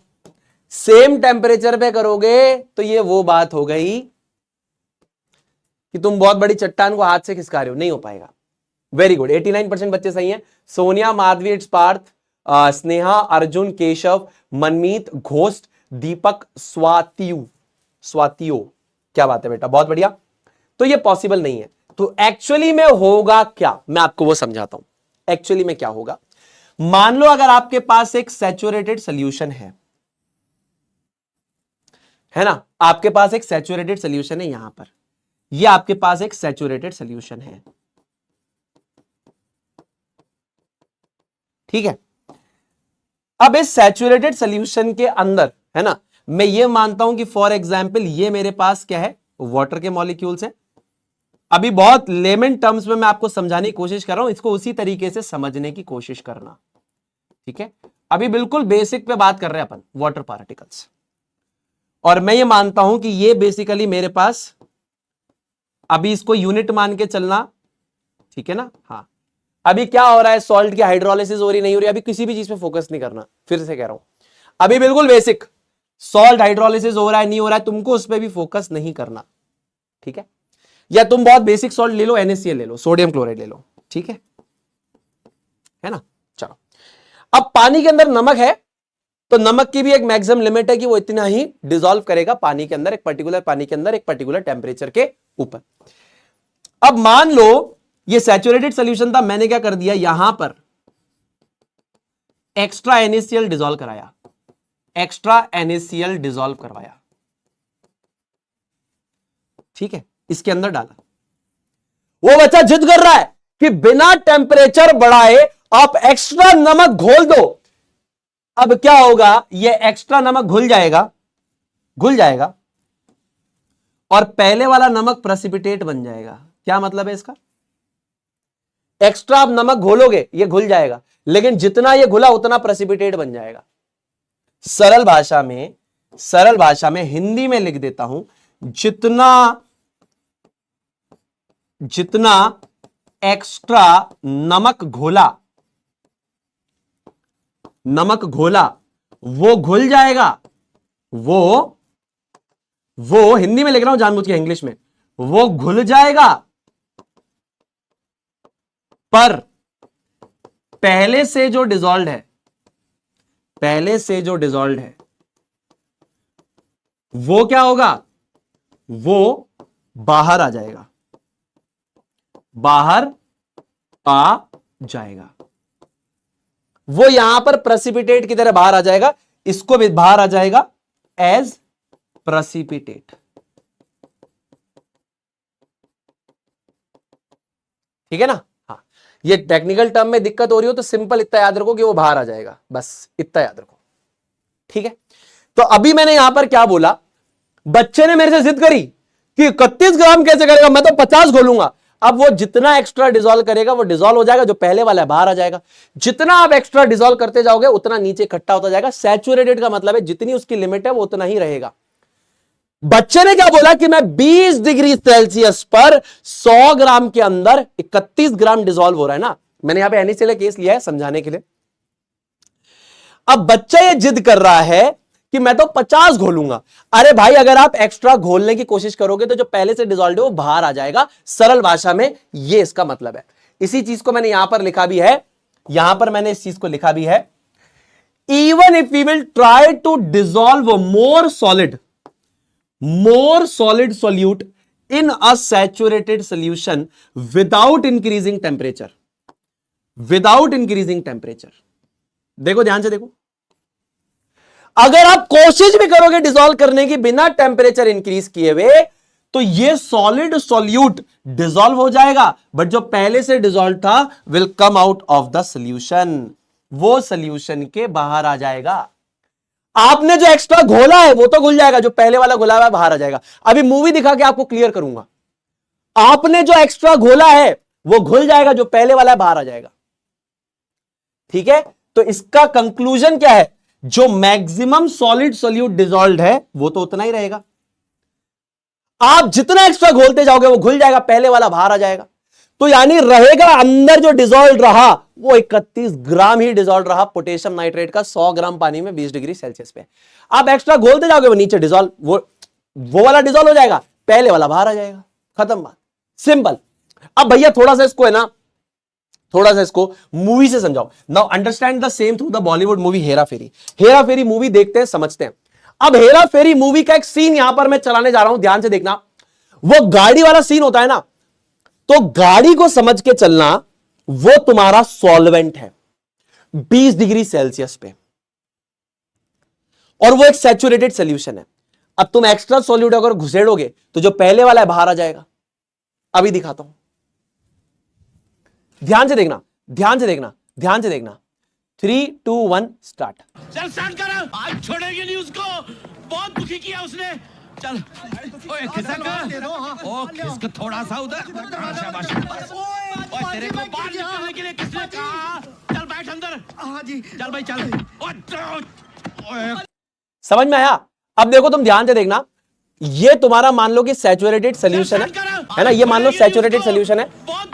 Speaker 1: सेम टेंपरेचर पे करोगे तो ये वो बात हो गई कि तुम बहुत बड़ी चट्टान को हाथ से खिसका रहे हो, नहीं हो पाएगा। वेरी गुड, 89% बच्चे सही हैं। सोनिया, माधवी, इट्स पार्थ, स्नेहा, अर्जुन, केशव, मनमीत, घोस्ट, दीपक, स्वातियो। क्या बात है बेटा, बहुत बढ़िया। तो ये पॉसिबल नहीं है। तो एक्चुअली में होगा क्या, मैं आपको वो समझाता हूं। एक्चुअली में क्या होगा, मान लो अगर आपके पास एक सैचुरेटेड सॉल्यूशन है ना, आपके पास एक सैचुरेटेड सॉल्यूशन है यहां पर, ये आपके पास एक सैचुरेटेड सॉल्यूशन है, ठीक है। अब इस सैचुरेटेड सॉल्यूशन के अंदर, है ना, मैं ये मानता हूं कि फॉर एग्जांपल ये मेरे पास क्या है, वाटर के मॉलिक्यूल्स हैं। अभी बहुत लेमन टर्म्स में मैं आपको समझाने की कोशिश कर रहा हूं, इसको उसी तरीके से समझने की कोशिश करना, ठीक है। अभी बिल्कुल बेसिक पे बात कर रहे हैं अपन, वाटर पार्टिकल्स। और मैं ये मानता हूं कि ये बेसिकली मेरे पास, अभी इसको यूनिट मान के चलना, ठीक है ना। हाँ, अभी क्या हो रहा है, सॉल्ट की हाइड्रोलिसिस हो रही नहीं हो रही, अभी किसी भी चीज पे फोकस नहीं करना, फिर से कह रहा हूं, अभी बिल्कुल बेसिक, सॉल्ट हाइड्रोलिसिस हो रहा है नहीं हो रहा है, तुमको उस पर भी फोकस नहीं करना, ठीक है। या तुम बहुत बेसिक सॉल्ट ले लो, NaCl ले लो, सोडियम क्लोराइड ले लो, ठीक है ना। चलो, अब पानी के अंदर नमक है, तो नमक की भी एक मैक्सिमम लिमिट है कि वो इतना ही डिसॉल्व करेगा पानी के अंदर, एक पर्टिकुलर पानी के अंदर, एक पर्टिकुलर टेंपरेचर के ऊपर। अब मान लो ये सैचुरेटेड सॉल्यूशन था, मैंने क्या कर दिया, यहां पर एक्स्ट्रा NaCl डिसॉल्व कराया, एक्स्ट्रा NaCl डिसॉल्व करवाया, ठीक है, इसके अंदर डाला। वो बच्चा जिद कर रहा है कि बिना टेंपरेचर बढ़ाए आप एक्स्ट्रा नमक घोल दो, अब क्या होगा, ये एक्स्ट्रा नमक घुल जाएगा, घुल जाएगा, और पहले वाला नमक प्रेसिपिटेट बन जाएगा। क्या मतलब है इसका? एक्स्ट्रा आप नमक घोलोगे, ये घुल जाएगा, लेकिन जितना ये घुला उतना प्रेसिपिटेट बन जाएगा। सरल भाषा में, सरल भाषा में हिंदी में लिख देता हूं, जितना एक्स्ट्रा नमक घोला, नमक घोला वो घुल जाएगा, वो हिंदी में लिख रहा हूं जानबूझ के इंग्लिश में, वो घुल जाएगा, पर पहले से जो डिसॉल्व है, पहले से जो डिसॉल्व है वो क्या होगा, वो बाहर आ जाएगा, बाहर आ जाएगा, वो यहां पर प्रेसिपिटेट की तरह बाहर आ जाएगा, इसको भी बाहर आ जाएगा एज प्रेसिपिटेट। ठीक है ना? हाँ, ये टेक्निकल टर्म में दिक्कत हो रही हो तो सिंपल इतना याद रखो कि वो बाहर आ जाएगा, बस इतना याद रखो। ठीक है, तो अभी मैंने यहां पर क्या बोला, बच्चे ने मेरे से जिद करी कि 31 ग्राम कैसे करेगा, मैं तो 50 घोलूंगा। अब वो जितना एक्स्ट्रा डिसॉल्व करेगा वो डिसॉल्व हो जाएगा, जो पहले वाला है बाहर आ जाएगा। जितना आप एक्स्ट्रा डिसॉल्व करते जाओगे उतना नीचे इकट्ठा होता जाएगा। सैचुरेटेड का मतलब है जितनी उसकी लिमिट है वो उतना ही रहेगा। बच्चे ने क्या बोला कि मैं 20 डिग्री सेल्सियस पर 100 ग्राम के अंदर 31 ग्राम डिसॉल्व हो रहा है ना। मैंने यहां पे NaCl केस लिया है समझाने के लिए। अब बच्चा ये जिद कर रहा है कि मैं तो 50 घोलूंगा। अरे भाई, अगर आप एक्स्ट्रा घोलने की कोशिश करोगे तो जो पहले से डिसॉल्व है वो बाहर आ जाएगा। सरल भाषा में ये इसका मतलब है। इसी चीज को मैंने यहां पर लिखा भी है, यहां पर मैंने इस चीज को लिखा भी है, even if we will try to dissolve more solid solute in a saturated solution without increasing temperature, without increasing temperature। देखो ध्यान से देखो, अगर आप कोशिश भी करोगे डिसॉल्व करने की बिना टेम्परेचर इंक्रीज किए हुए तो ये सॉलिड सॉल्यूट डिसॉल्व हो जाएगा, बट जो पहले से डिसॉल्व था will come out of the solution, वो सॉल्यूशन के बाहर आ जाएगा। आपने जो एक्स्ट्रा घोला है वो तो घुल जाएगा, जो पहले वाला घुला हुआ है बाहर आ जाएगा। अभी मूवी दिखा के आपको क्लियर करूंगा। आपने जो एक्स्ट्रा घोला है वो घुल जाएगा, जो पहले वाला है बाहर आ जाएगा। ठीक है, तो इसका कंक्लूजन क्या है, जो मैक्सिमम सॉलिड सॉल्यूट डिसॉल्व है वो तो उतना ही रहेगा। आप जितना एक्स्ट्रा घोलते जाओगे वो घुल जाएगा, पहले वाला बाहर आ जाएगा। तो यानी रहेगा अंदर जो डिसॉल्व रहा वो 31 ग्राम ही डिसॉल्व रहा पोटेशियम नाइट्रेट का 100 ग्राम पानी में 20 डिग्री सेल्सियस पे। आप एक्स्ट्रा घोलते जाओगे वो नीचे डिसॉल्व, वो वाला डिसॉल्व हो जाएगा, पहले वाला बाहर आ जाएगा। खत्म बात, सिंपल। अब भैया थोड़ा सा इसको है ना, थोड़ा सा इसको मूवी से समझाओ। Now understand the same through the Bollywood movie Hera Pheri. Hera Pheri movie देखते हैं, समझते हैं। अब हेरा फेरी मूवी का एक सीन यहां पर मैं चलाने जा रहा हूं, ध्यान से देखना। वो गाड़ी वाला सीन होता है ना, तो गाड़ी को समझ के चलना, वो तुम्हारा सॉल्वेंट है 20 डिग्री सेल्सियस पे, और वो एक सैचुरेटेड सॉल्यूशन है। अब तुम एक्स्ट्रा सॉल्यूट अगर घुसेड़ोगे तो जो पहले वाला है बाहर आ जाएगा। अभी दिखाता हूं, ध्यान से देखना, ध्यान से देखना, ध्यान से देखना। 3, 2, 1 स्टार्ट।
Speaker 2: चल स्टार्ट कर, आज छोड़ेगी नहीं उसको, बहुत दुखी किया उसने। चल ओए खिसक, ओ खिसक थोड़ा सा उधर। शाबाश। ओए तेरे को बाहर निकलने के लिए किसने कहा? चल बैठ अंदर। हाँ जी। चल भाई चल। ओए
Speaker 1: समझ में आया? अब देखो तुम ध्यान से देखना, ये तुम्हारा मान लो कि सैचुरेटेड सॉल्यूशन है ना, ये मान लो सैचुरेटेड सॉल्यूशन है।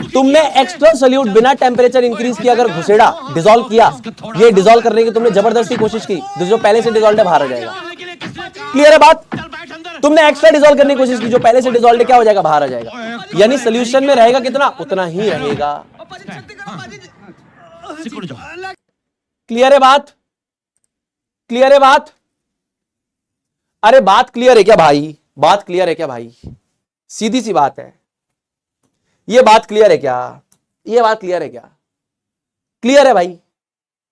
Speaker 1: तुमने एक्स्ट्रा सॉल्यूट बिना टेम्परेचर इंक्रीज किया अगर घुसेड़ा, डिसॉल्व किया, ये डिसॉल्व करने की तुमने जबरदस्ती कोशिश की, जो पहले से डिसॉल्व है बाहर आ जाएगा। क्लियर है बात? तुमने एक्स्ट्रा डिसॉल्व करने की कोशिश की, जो पहले से डिसॉल्व है क्या हो जाएगा, बाहर आ जाएगा। यानी सॉल्यूशन में रहेगा कितना, उतना ही रहेगा। क्लियर है बात? क्लियर है बात? अरे बात क्लियर है क्या भाई? बात क्लियर है क्या भाई? सीधी सी बात है, ये बात क्लियर है क्या? ये बात क्लियर है क्या? क्लियर है भाई?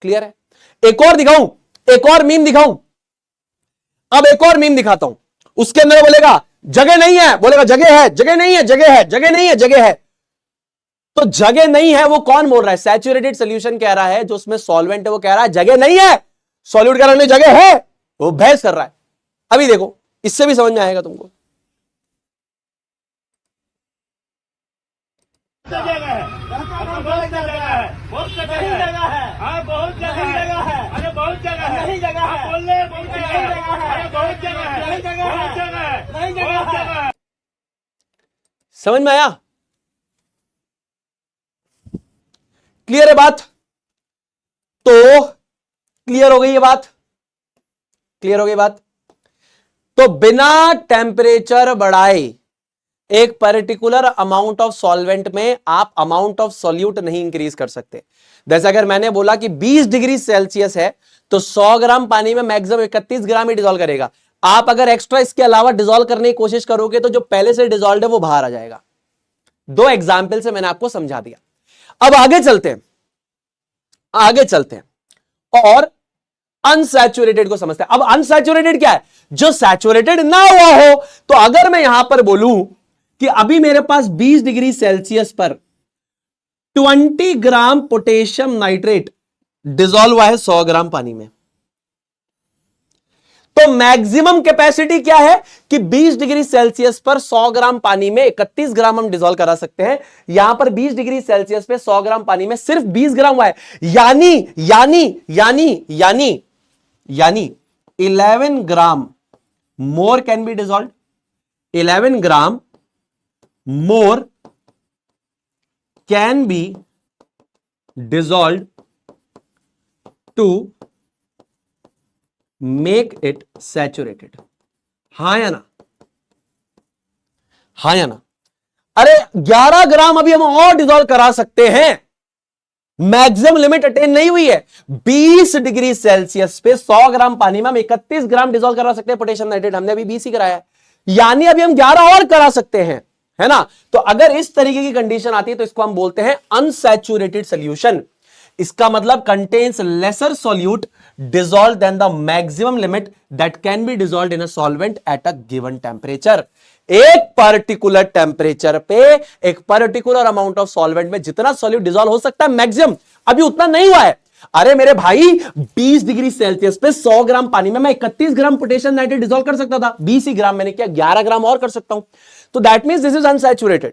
Speaker 1: क्लियर है? एक और दिखाऊं, एक और मीम दिखाऊं। अब एक और मीम दिखाता हूं, उसके अंदर बोलेगा जगह नहीं है, बोलेगा जगह है, जगह नहीं है, जगह है, जगह नहीं है, जगह है। तो जगह नहीं है, वो कौन बोल रहा है? सैचुरेटेड सोल्यूशन कह रहा है, जो उसमें सॉल्वेंट है वो कह रहा है जगह नहीं है। सॉल्यूट कह रहा है जगह है, वो बहस कर रहा है। अभी देखो, इससे भी समझ में आएगा तुमको।
Speaker 3: जगह है, बहुत जगह है, बहुत जगह है, हाँ बहुत जगह है, अरे बहुत जगह है, नहीं जगह है, बोल रहे बहुत जगह है, अरे बहुत जगह है, नहीं जगह है, बहुत जगह है, नहीं जगह है।
Speaker 1: समझ में आया? क्लियर है बात? तो क्लियर हो गई ये बात? क्लियर हो गई बात? तो बिना टेम्परेचर बढ़ाए एक पर्टिकुलर अमाउंट ऑफ सॉल्वेंट में आप अमाउंट ऑफ सॉल्यूट नहीं इंक्रीज कर सकते। जैसे अगर मैंने बोला कि 20 डिग्री सेल्सियस है तो 100 ग्राम पानी में मैक्सिमम 31 ग्राम ही डिसॉल्व करेगा। आप अगर एक्स्ट्रा इसके अलावा डिसॉल्व करने की कोशिश करोगे तो जो पहले से डिसॉल्व है वो बाहर आ जाएगा। दो एग्जाम्पल से मैंने आपको समझा दिया। अब आगे चलते हैं, आगे चलते हैं और अनसैचुरेटेड को समझते हैं। अब अनसैचुरेटेड क्या है? जो सैचुरेटेड ना हुआ हो। तो अगर मैं यहां पर बोलूं कि अभी मेरे पास 20 डिग्री सेल्सियस पर 20 ग्राम पोटेशियम नाइट्रेट डिसॉल्व हुआ है 100 ग्राम पानी में, तो मैक्सिमम कैपेसिटी क्या है कि 20 डिग्री सेल्सियस पर 100 ग्राम पानी में 31 ग्राम हम डिसॉल्व करा सकते हैं। यहां पर 20 डिग्री सेल्सियस पे 100 ग्राम पानी में सिर्फ 20 ग्राम हुआ है, यानी यानी यानी यानी यानी 11 gram more can be dissolve. 11 gram more can be dissolve to make it saturated. हां या ना? हां या ना? अरे 11 ग्राम अभी हम और डिसॉल्व करा सकते हैं, मैक्सिमम लिमिट अटेन नहीं हुई है। 20 डिग्री सेल्सियस पे 100 ग्राम पानी में हम 31 ग्राम डिसॉल्व करा सकते हैं पोटेशियम नाइट्रेट। हमने अभी 20 ही कराया है, यानी अभी हम 11 और करा सकते हैं, है ना? तो अगर इस तरीके की कंडीशन आती है तो इसको हम बोलते हैं अनसैचुरेटेड सॉल्यूशन। इसका मतलब contains lesser solute dissolved than the maximum limit that can be dissolved in a solvent at a given temperature। एक पर्टिकुलर टेम्परेचर पे एक पर्टिकुलर अमाउंट ऑफ सॉल्वेंट में जितना सॉल्यूट डिसॉल्व हो सकता है मैक्सिमम, अभी उतना नहीं हुआ है। अरे मेरे भाई 20 डिग्री सेल्सियस पे 100 ग्राम पानी में मैं 31 ग्राम पोटेशियम नाइट्रेट डिसॉल्व कर सकता था, 20 ही ग्राम मैंने किया, 11 ग्राम और कर सकता हूं। तो that means this is unsaturated.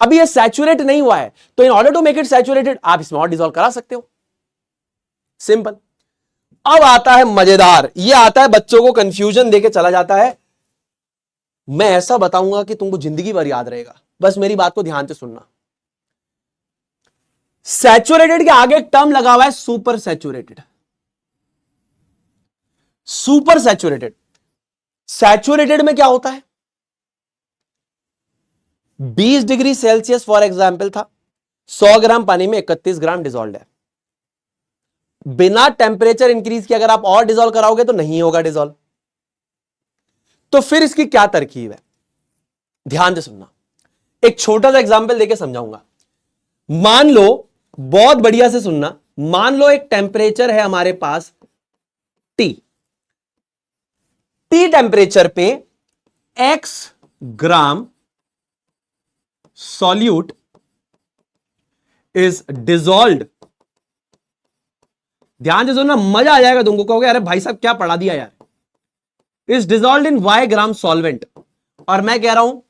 Speaker 1: अभी ये सैचुरेट नहीं हुआ है, तो in order to make it saturated आप इसमें और डिसॉल्व करा सकते हो, सिंपल। अब आता है मजेदार, ये आता है बच्चों को कंफ्यूजन देके चला जाता है। मैं ऐसा बताऊंगा कि तुमको जिंदगी भर याद रहेगा, बस मेरी बात को ध्यान से सुनना। सैचुरेटेड के आगे एक टर्म लगा हुआ है super saturated. Super saturated, saturated में क्या होता है? 20 डिग्री सेल्सियस फॉर एग्जाम्पल था, 100 ग्राम पानी में 31 ग्राम डिसॉल्व है। बिना टेम्परेचर इंक्रीज किए अगर आप और डिसॉल्व कराओगे तो नहीं होगा डिसॉल्व। तो फिर इसकी क्या तरकीब है? ध्यान से सुनना, एक छोटा सा एग्जांपल देके समझाऊंगा। मान लो, बहुत बढ़िया से सुनना, मान लो एक टेम्परेचर है हमारे पास टी। टी टेम्परेचर पे x gram solute is dissolved. ध्यान से सुनना, मजा आ जाएगा तुमको, कहोगे अरे भाई साहब क्या पढ़ा दिया यार। Is dissolved in y gram solvent. और मैं कह रहा हूं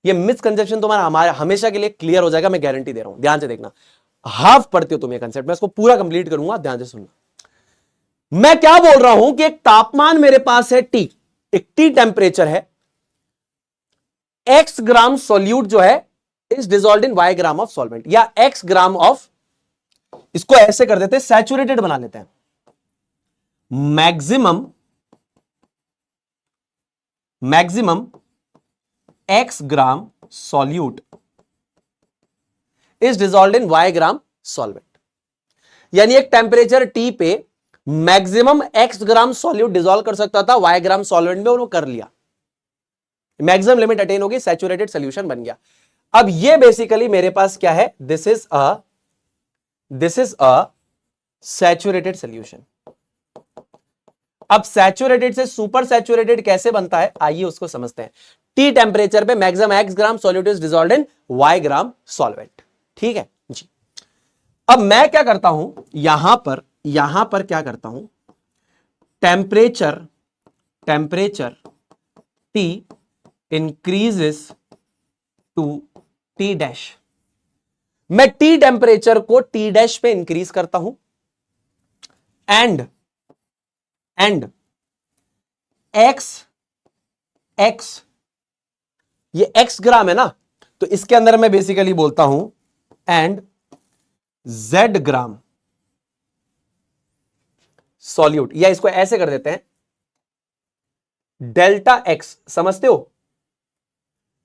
Speaker 1: ये मिसकंसेप्शन तुम्हारा हमारा हमेशा के लिए क्लियर हो जाएगा, मैं गारंटी दे रहा हूं। ध्यान से देखना, हाफ पढ़ते हो तुम ये कंसेप्ट, मैं इसको पूरा कंप्लीट करूंगा, ध्यान से सुनना। मैं क्या बोल रहा हूं कि एक तापमान मेरे पास है टी, एक टी टेम्परेचर है, x ग्राम सॉल्यूट जो है is dissolved in y gram of solvent, या x ग्राम ऑफ, इसको ऐसे कर देते हैं, सैचुरेटेड बना लेते हैं। Maximum x gram solute is dissolved in y gram solvent. यानी एक टेम्परेचर T पे मैक्सिमम x ग्राम सॉल्यूट डिसॉल्व कर सकता था y ग्राम सॉल्वेंट में, और वो कर लिया, मैक्सिमम लिमिट अटेन होगी, सैचुरेटेड सॉल्यूशन बन गया। अब ये बेसिकली मेरे पास क्या है? This is a saturated solution. अब सैचुरेटेड से सुपर सैचुरेटेड कैसे बनता है, आइए उसको समझते हैं। टी टेम्परेचर पे maximum x gram solute is dissolved in y gram solvent, ठीक है जी। अब मैं क्या करता हूं, यहां पर क्या करता हूं, temperature T increases to T dash. मैं T टेम्परेचर को T डैश पे इंक्रीज करता हूं एंड x ये x ग्राम है ना, तो इसके अंदर मैं बेसिकली बोलता हूं एंड z ग्राम सॉल्यूट, या इसको ऐसे कर देते हैं, डेल्टा x, समझते हो,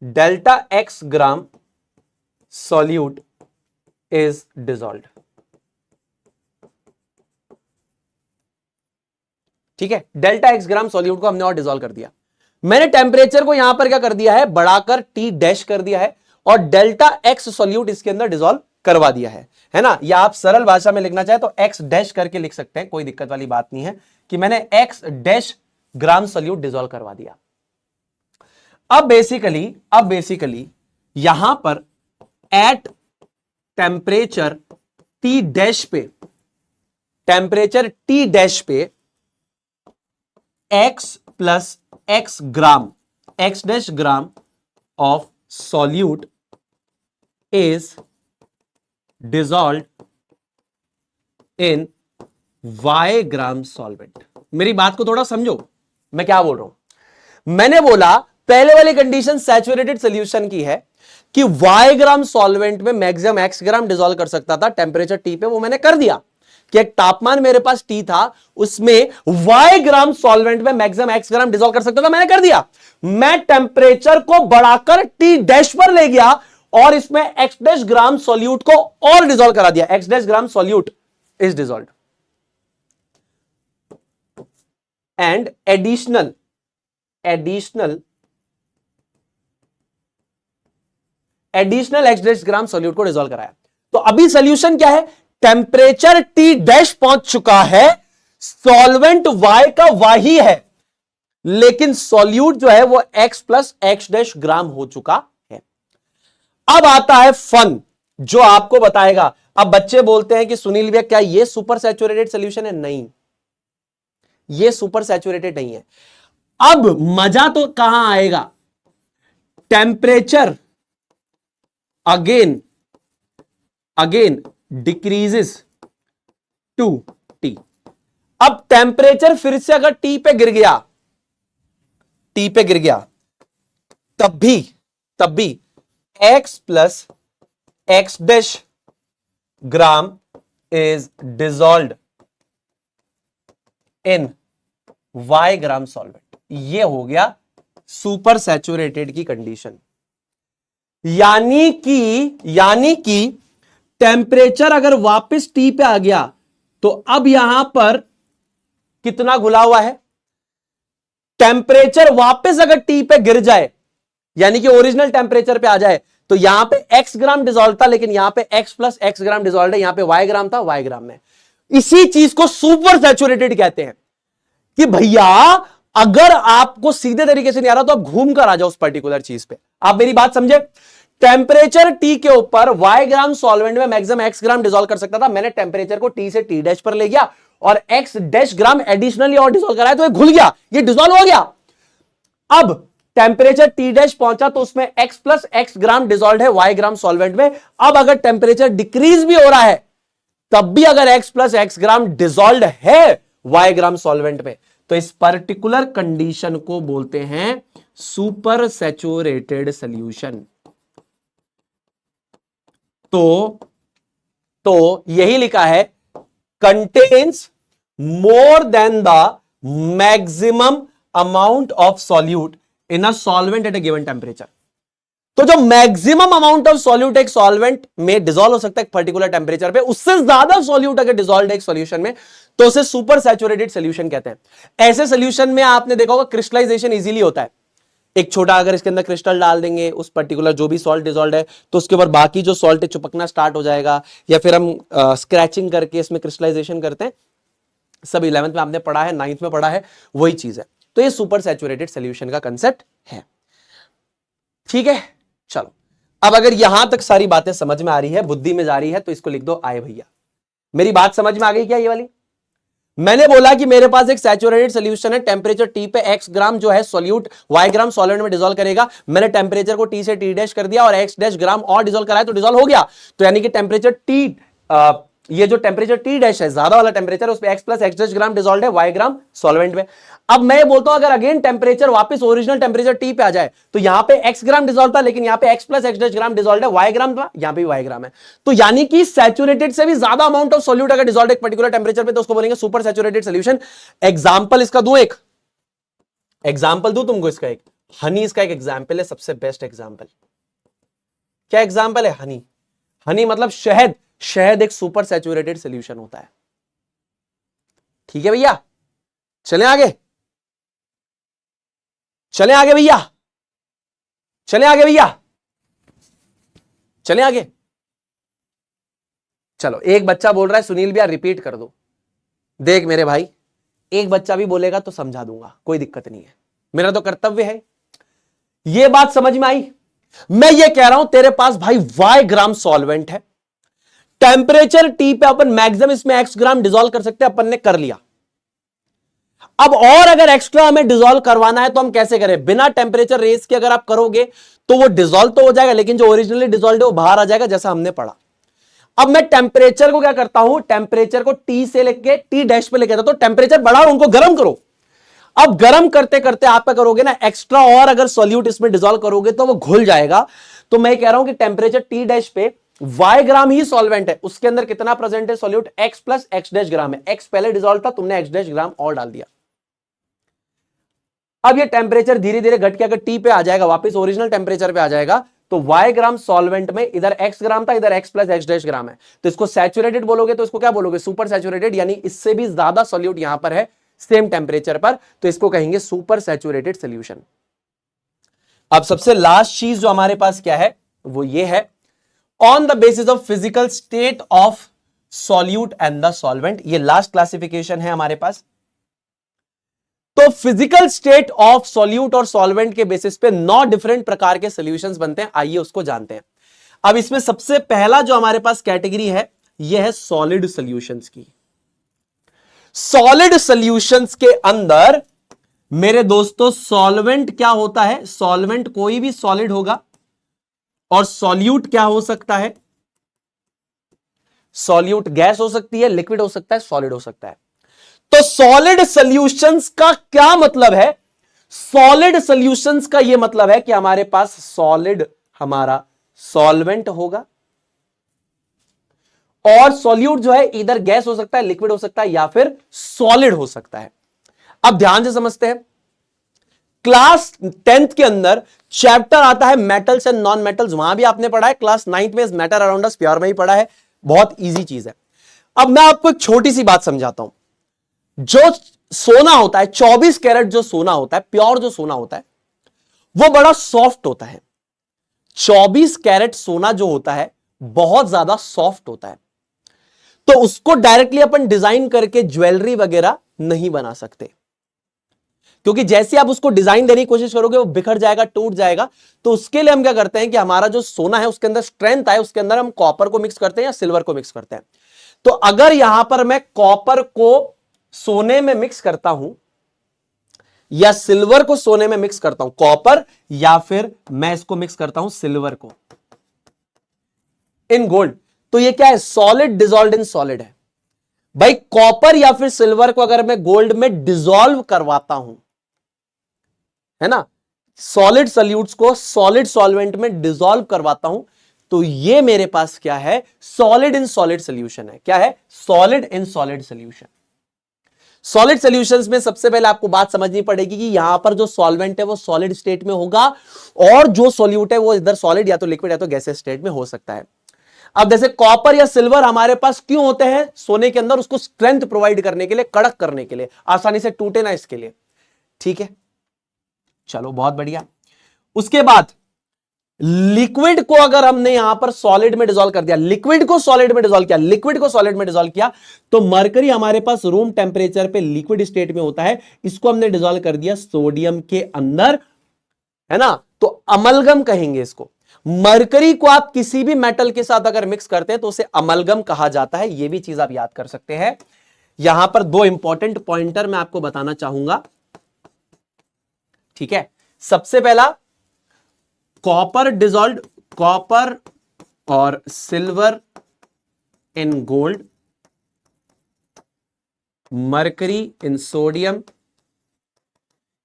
Speaker 1: delta x gram solute is dissolved. ठीक है, डेल्टा x ग्राम सॉल्यूट को हमने और डिसॉल्व कर दिया। मैंने टेम्परेचर को यहां पर क्या कर दिया है, बढ़ाकर T डैश कर दिया है और डेल्टा x सॉल्यूट इसके अंदर डिसॉल्व करवा दिया है ना। या आप सरल भाषा में लिखना चाहे तो x डैश करके लिख सकते हैं, कोई दिक्कत वाली बात नहीं है कि मैंने x डैश ग्राम सॉल्यूट डिसॉल्व करवा दिया। अब बेसिकली यहां पर एट टेम्परेचर T डैश पे, टेम्परेचर T डैश पे x plus x gram, x dash gram of solute is dissolved in y gram solvent. मेरी बात को थोड़ा समझो, मैं क्या बोल रहा हूं। मैंने बोला पहले वाली कंडीशन सैचुरेटेड सॉल्यूशन की है कि y ग्राम सॉल्वेंट में मैक्सिमम x ग्राम डिसॉल्व कर सकता था टेम्परेचर T पे, वो मैंने कर दिया कि एक तापमान मेरे पास T था, उसमें y ग्राम सॉल्वेंट में मैक्सिमम x ग्राम डिसॉल्व कर सकता था, मैंने कर दिया। मैं टेम्परेचर को बढ़ाकर T डैश पर ले गया और इसमें x डैश ग्राम सॉल्यूट को और डिसॉल्व करा दिया, x dash gram solute is dissolved and additional x dash gram solute को डिसॉल्व कराया। तो अभी सॉल्यूशन क्या है, टेम्परेचर T डैश पहुंच चुका है, सॉल्वेंट y का y ही है, लेकिन सॉल्यूट जो है वो x प्लस x डैश ग्राम हो चुका है। अब आता है फन, जो आपको बताएगा। अब बच्चे बोलते हैं कि सुनील भैया क्या ये सुपर सैचुरेटेड सॉल्यूशन है? नहीं, ये सुपर सैचुरेटेड नहीं है। अब मजा तो कहां आएगा, temperature again decreases to T। अब टेम्परेचर फिर से अगर T पे गिर गया, तब भी x plus x dash gram is dissolved in y gram solvent. ये हो गया सुपर सैचुरेटेड की कंडीशन। यानी कि टेम्परेचर अगर वापस T पे आ गया तो अब यहां पर कितना घुला हुआ है, टेम्परेचर वापस अगर T पे गिर जाए, यानी कि ओरिजिनल टेम्परेचर पे आ जाए, तो यहां पे x ग्राम डिसॉल्व था, लेकिन यहां पे x प्लस x ग्राम डिसॉल्व है, यहां पे y ग्राम था, y ग्राम में। इसी चीज को सुपर सैचुरेटेड कहते हैं कि भैया अगर आपको सीधे तरीके से नहीं आ रहा तो आप घूम कर आ जाओ उस पर्टिकुलर चीज पे। आप मेरी बात समझे, टेम्परेचर T के ऊपर y ग्राम सॉल्वेंट में मैक्सिमम x ग्राम डिसॉल्व कर सकता था, मैंने टेम्परेचर को T से T डैश पर ले गया और x डैश ग्राम एडिशनली और डिसॉल्व कराया, तो ये घुल गया, ये डिसॉल्व हो गया। अब टेम्परेचर T डैश पहुंचा तो उसमें x प्लस x ग्राम डिसॉल्व है y ग्राम सॉल्वेंट में। अब अगर टेम्परेचर डिक्रीज भी हो रहा है, तब भी अगर x प्लस x ग्राम डिसॉल्व है y ग्राम सॉल्वेंट में, तो इस पर्टिकुलर कंडीशन को बोलते हैं सुपर सैचुरेटेड सॉल्यूशन। तो यही लिखा है, contains more than the maximum amount of solute in a solvent at a given temperature. तो जो मैक्सिमम अमाउंट ऑफ सॉल्यूट एक सॉल्वेंट में डिसॉल्व हो सकता है एक पर्टिकुलर टेम्परेचर पे, उससे ज्यादा सॉल्यूट अगर डिसॉल्व है एक सॉल्यूशन में, तो उसे सुपर सैचुरेटेड सॉल्यूशन कहते हैं। ऐसे सॉल्यूशन में आपने देखा होगा क्रिस्टलाइजेशन इजीली होता है। एक छोटा अगर इसके अंदर क्रिस्टल डाल देंगे, उस पर्टिकुलर जो भी सॉल्ट डिसॉल्व है, तो उसके ऊपर बाकी जो सॉल्ट है चिपकना स्टार्ट हो जाएगा, या फिर हम स्क्रैचिंग करके इसमें क्रिस्टलाइजेशन करते हैं। सब 11th में आपने पढ़ा है, 9th में पढ़ा है, वही चीज है। तो ये सुपर सैचुरेटेड सॉल्यूशन का कंसेप्ट है। ठीक है, चलो अब अगर यहां तक सारी बातें समझ में आ रही है, बुद्धि में जा रही है, तो इसको लिख दो आए भैया। मेरी बात समझ में आ गई क्या ये वाली? मैंने बोला कि मेरे पास एक सैचुरेटेड सॉल्यूशन है, टेम्परेचर टी पे x ग्राम जो है सॉल्यूट y ग्राम सॉल्वेंट में डिसॉल्व करेगा। मैंने टेम्परेचर को t से t डैश कर दिया और x डैश ग्राम और डिसॉल्व कराया तो डिसॉल्व हो गया। तो यानी कि टेम्परेचर t, ये जो टेम्परेचर t डैश है, ज्यादा वाला टेम्परेचर, उस पे x प्लस x डैश ग्राम डिसॉल्व है y ग्राम सॉल्वेंट में। अब मैं बोलता हूं अगर अगेन टेम्परेचर वापस ओरिजिनल टेम्परेचर टी पे आ जाए, तो यहां पे x ग्राम डिसॉल्व था, लेकिन यहां पे x प्लस x डैश ग्राम डिसॉल्व है, y ग्राम था, यहां पे भी y ग्राम है। तो यानी कि सैचुरेटेड से भी ज्यादा अमाउंट ऑफ सॉल्यूट अगर डिसॉल्व एक पर्टिकुलर टेम्परेचर पे, तो उसको बोलेंगे सुपर सैचुरेटेड सॉल्यूशन। एग्जांपल इसका दूं, एक एग्जांपल दूं तुमको इसका, एक हनी इसका एक एग्जांपल है, सबसे बेस्ट एग्जांपल। क्या एग्जांपल है? हनी। हनी मतलब शहद। शहद एक सुपर सैचुरेटेड सॉल्यूशन होता है। ठीक है भैया, चलें आगे, चलें आगे भैया, चलें आगे भैया, चलें आगे। चलो, एक बच्चा बोल रहा है सुनील भैया रिपीट कर दो। देख मेरे भाई, एक बच्चा भी बोलेगा तो समझा दूंगा, कोई दिक्कत नहीं है, मेरा तो कर्तव्य है। यह बात समझ में आई? मैं ये कह रहा हूं तेरे पास भाई y ग्राम सॉल्वेंट है, टेम्परेचर टी पे अपन मैक्सिमम इसमें x ग्राम डिसॉल्व कर सकते हैं, अपन ने कर लिया। अब और अगर एक्स्ट्रा हमें डिसॉल्व करवाना है तो हम कैसे करें? बिना टेम्परेचर रेस के अगर आप करोगे तो वो डिसॉल्व तो हो जाएगा, लेकिन जो ओरिजिनली डिसॉल्व है वो बाहर आ जाएगा, जैसा हमने पढ़ा। अब मैं टेम्परेचर को क्या करता हूं? टेम्परेचर को टी से लेके टी डैश पे लेके आता, तो टेम्परेचर बढ़ाओ, उनको गर्म करो। अब गर्म करते करते आप क्या करोगे ना, एक्स्ट्रा और अगर सॉल्यूट इसमें डिसॉल्व करोगे तो वो घुल जाएगा। तो मैं कह रहा हूं कि टेम्परेचर टी डैश पे y ग्राम ही सॉल्वेंट है, उसके अंदर कितना प्रेजेंट है solute? x plus x dash gram है। x पहले डिसॉल्व था, तुमने x डैश ग्राम और डाल दिया। अब ये टेम्परेचर धीरे धीरे घट के अगर टी पे आ जाएगा, वापस ओरिजिनल टेम्परेचर पे आ जाएगा, तो y ग्राम सॉल्वेंट में इधर x ग्राम था, इधर x plus x dash gram है, तो इसको सैचुरेटेड बोलोगे, तो इसको क्या बोलोगे? सुपर सैचुरेटेड, यानी इससे भी ज्यादा सॉल्यूट यहां पर है सेम टेम्परेचर पर, तो इसको कहेंगे सुपर सैचुरेटेड सॉल्यूशन। अब सबसे लास्ट चीज जो हमारे पास क्या है, वो ये है on the basis of physical state of solute and the solvent. ये लास्ट क्लासिफिकेशन है हमारे पास। तो फिजिकल स्टेट ऑफ सॉल्यूट और सॉल्वेंट के बेसिस पे 9 डिफरेंट प्रकार के सॉल्यूशंस बनते हैं, आइए उसको जानते हैं। अब इसमें सबसे पहला जो हमारे पास कैटेगरी है, यह है सॉलिड सॉल्यूशंस की। सॉलिड सॉल्यूशंस के अंदर मेरे दोस्तों सॉल्वेंट क्या होता है? सॉल्वेंट कोई भी सॉलिड होगा, और सॉल्यूट क्या हो सकता है? सॉल्यूट गैस हो सकती है, लिक्विड हो सकता है, सॉलिड हो सकता है। तो सॉलिड सॉल्यूशंस का क्या मतलब है? सॉलिड सॉल्यूशंस का यह मतलब है कि हमारे पास सॉलिड हमारा सॉल्वेंट होगा, और सॉल्यूट जो है इधर गैस हो सकता है, लिक्विड हो सकता है, या फिर सॉलिड हो सकता है। अब ध्यान से समझते हैं। क्लास 10th के अंदर चैप्टर आता है मेटल्स एंड नॉन मेटल्स, वहां भी आपने पढ़ा है। क्लास 9th में मैटर अराउंड अस प्योर में ही पढ़ा है, बहुत इजी चीज है। अब मैं आपको एक छोटी सी बात समझाता हूं। जो सोना होता है, 24 कैरेट जो सोना होता है, प्योर जो सोना होता है, वो बड़ा सॉफ्ट होता है। 24 कैरेट सोना जो होता है बहुत ज्यादा सॉफ्ट होता है, तो उसको डायरेक्टली अपन डिजाइन करके ज्वेलरी वगैरह नहीं बना सकते, क्योंकि जैसे आप उसको डिजाइन देने की कोशिश करोगे वो बिखर जाएगा, टूट जाएगा। तो उसके लिए हम क्या करते हैं कि हमारा जो सोना है उसके अंदर स्ट्रेंथ है, उसके अंदर हम कॉपर को मिक्स करते हैं या सिल्वर को मिक्स करते हैं। तो अगर यहां पर मैं कॉपर को सोने में मिक्स करता हूं या सिल्वर को सोने में मिक्स करता हूं, कॉपर या फिर मैं इसको मिक्स करता हूं सिल्वर को इन गोल्ड, तो ये क्या है? सॉलिड डिसॉल्व्ड इन सॉलिड है। भाई कॉपर या फिर सिल्वर को अगर मैं गोल्ड में डिसॉल्व करवाता हूं, है ना, सॉलिड सॉल्यूट्स को सॉलिड सॉल्वेंट में डिसॉल्व करवाता हूं, तो ये मेरे पास क्या है? सॉलिड इन सॉलिड सॉल्यूशन है। क्या है? Solid in solid solution. Solid solutions में सबसे पहले आपको बात समझनी पड़ेगी कि यहां पर जो सॉल्वेंट है वो सॉलिड स्टेट में होगा, और जो सॉल्यूट है वो इधर सॉलिड या तो लिक्विड या तो गैसेस स्टेट में हो सकता है। अब जैसे कॉपर या सिल्वर हमारे पास क्यों होते हैं सोने के अंदर? उसको स्ट्रेंथ प्रोवाइड करने के लिए, कड़क करने के लिए, आसानी से टूटे ना इसके लिए। ठीक है, चलो बहुत बढ़िया। उसके बाद लिक्विड को अगर हमने यहां पर सॉलिड में डिसॉल्व कर दिया, लिक्विड को सॉलिड में डिसॉल्व किया, लिक्विड को सॉलिड में डिसॉल्व किया, तो मरकरी हमारे पास रूम टेम्परेचर पे लिक्विड स्टेट में होता है, इसको हमने डिसॉल्व कर दिया सोडियम के अंदर, है ना, तो अमलगम कहेंगे इसको। मरकरी को आप किसी भी मेटल के साथ अगर मिक्स करते हैं तो उसे अमलगम कहा जाता है। यह भी चीज आप याद कर सकते हैं। यहां पर दो इंपॉर्टेंट पॉइंटर मैं आपको बताना चाहूंगा, ठीक है। सबसे पहला, कॉपर डिजॉल्व, कॉपर और silver in gold, mercury in sodium,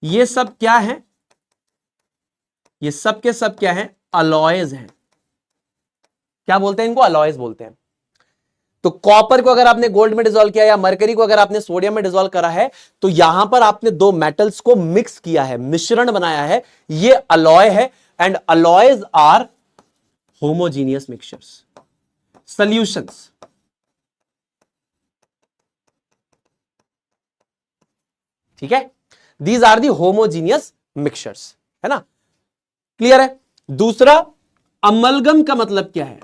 Speaker 1: ये सब क्या है? ये सब के सब क्या है? अलॉयज हैं। क्या बोलते हैं इनको? अलॉयज बोलते हैं। तो कॉपर को अगर आपने गोल्ड में डिसॉल्व किया या मरकरी को अगर आपने सोडियम में डिसॉल्व करा है, तो यहां पर आपने दो मेटल्स को मिक्स किया है, मिश्रण बनाया है, ये अलॉय है। And alloys are homogeneous mixtures, solutions. ठीक है, these are the homogeneous mixtures, है ना? क्लियर है? दूसरा, अमलगम का मतलब क्या है?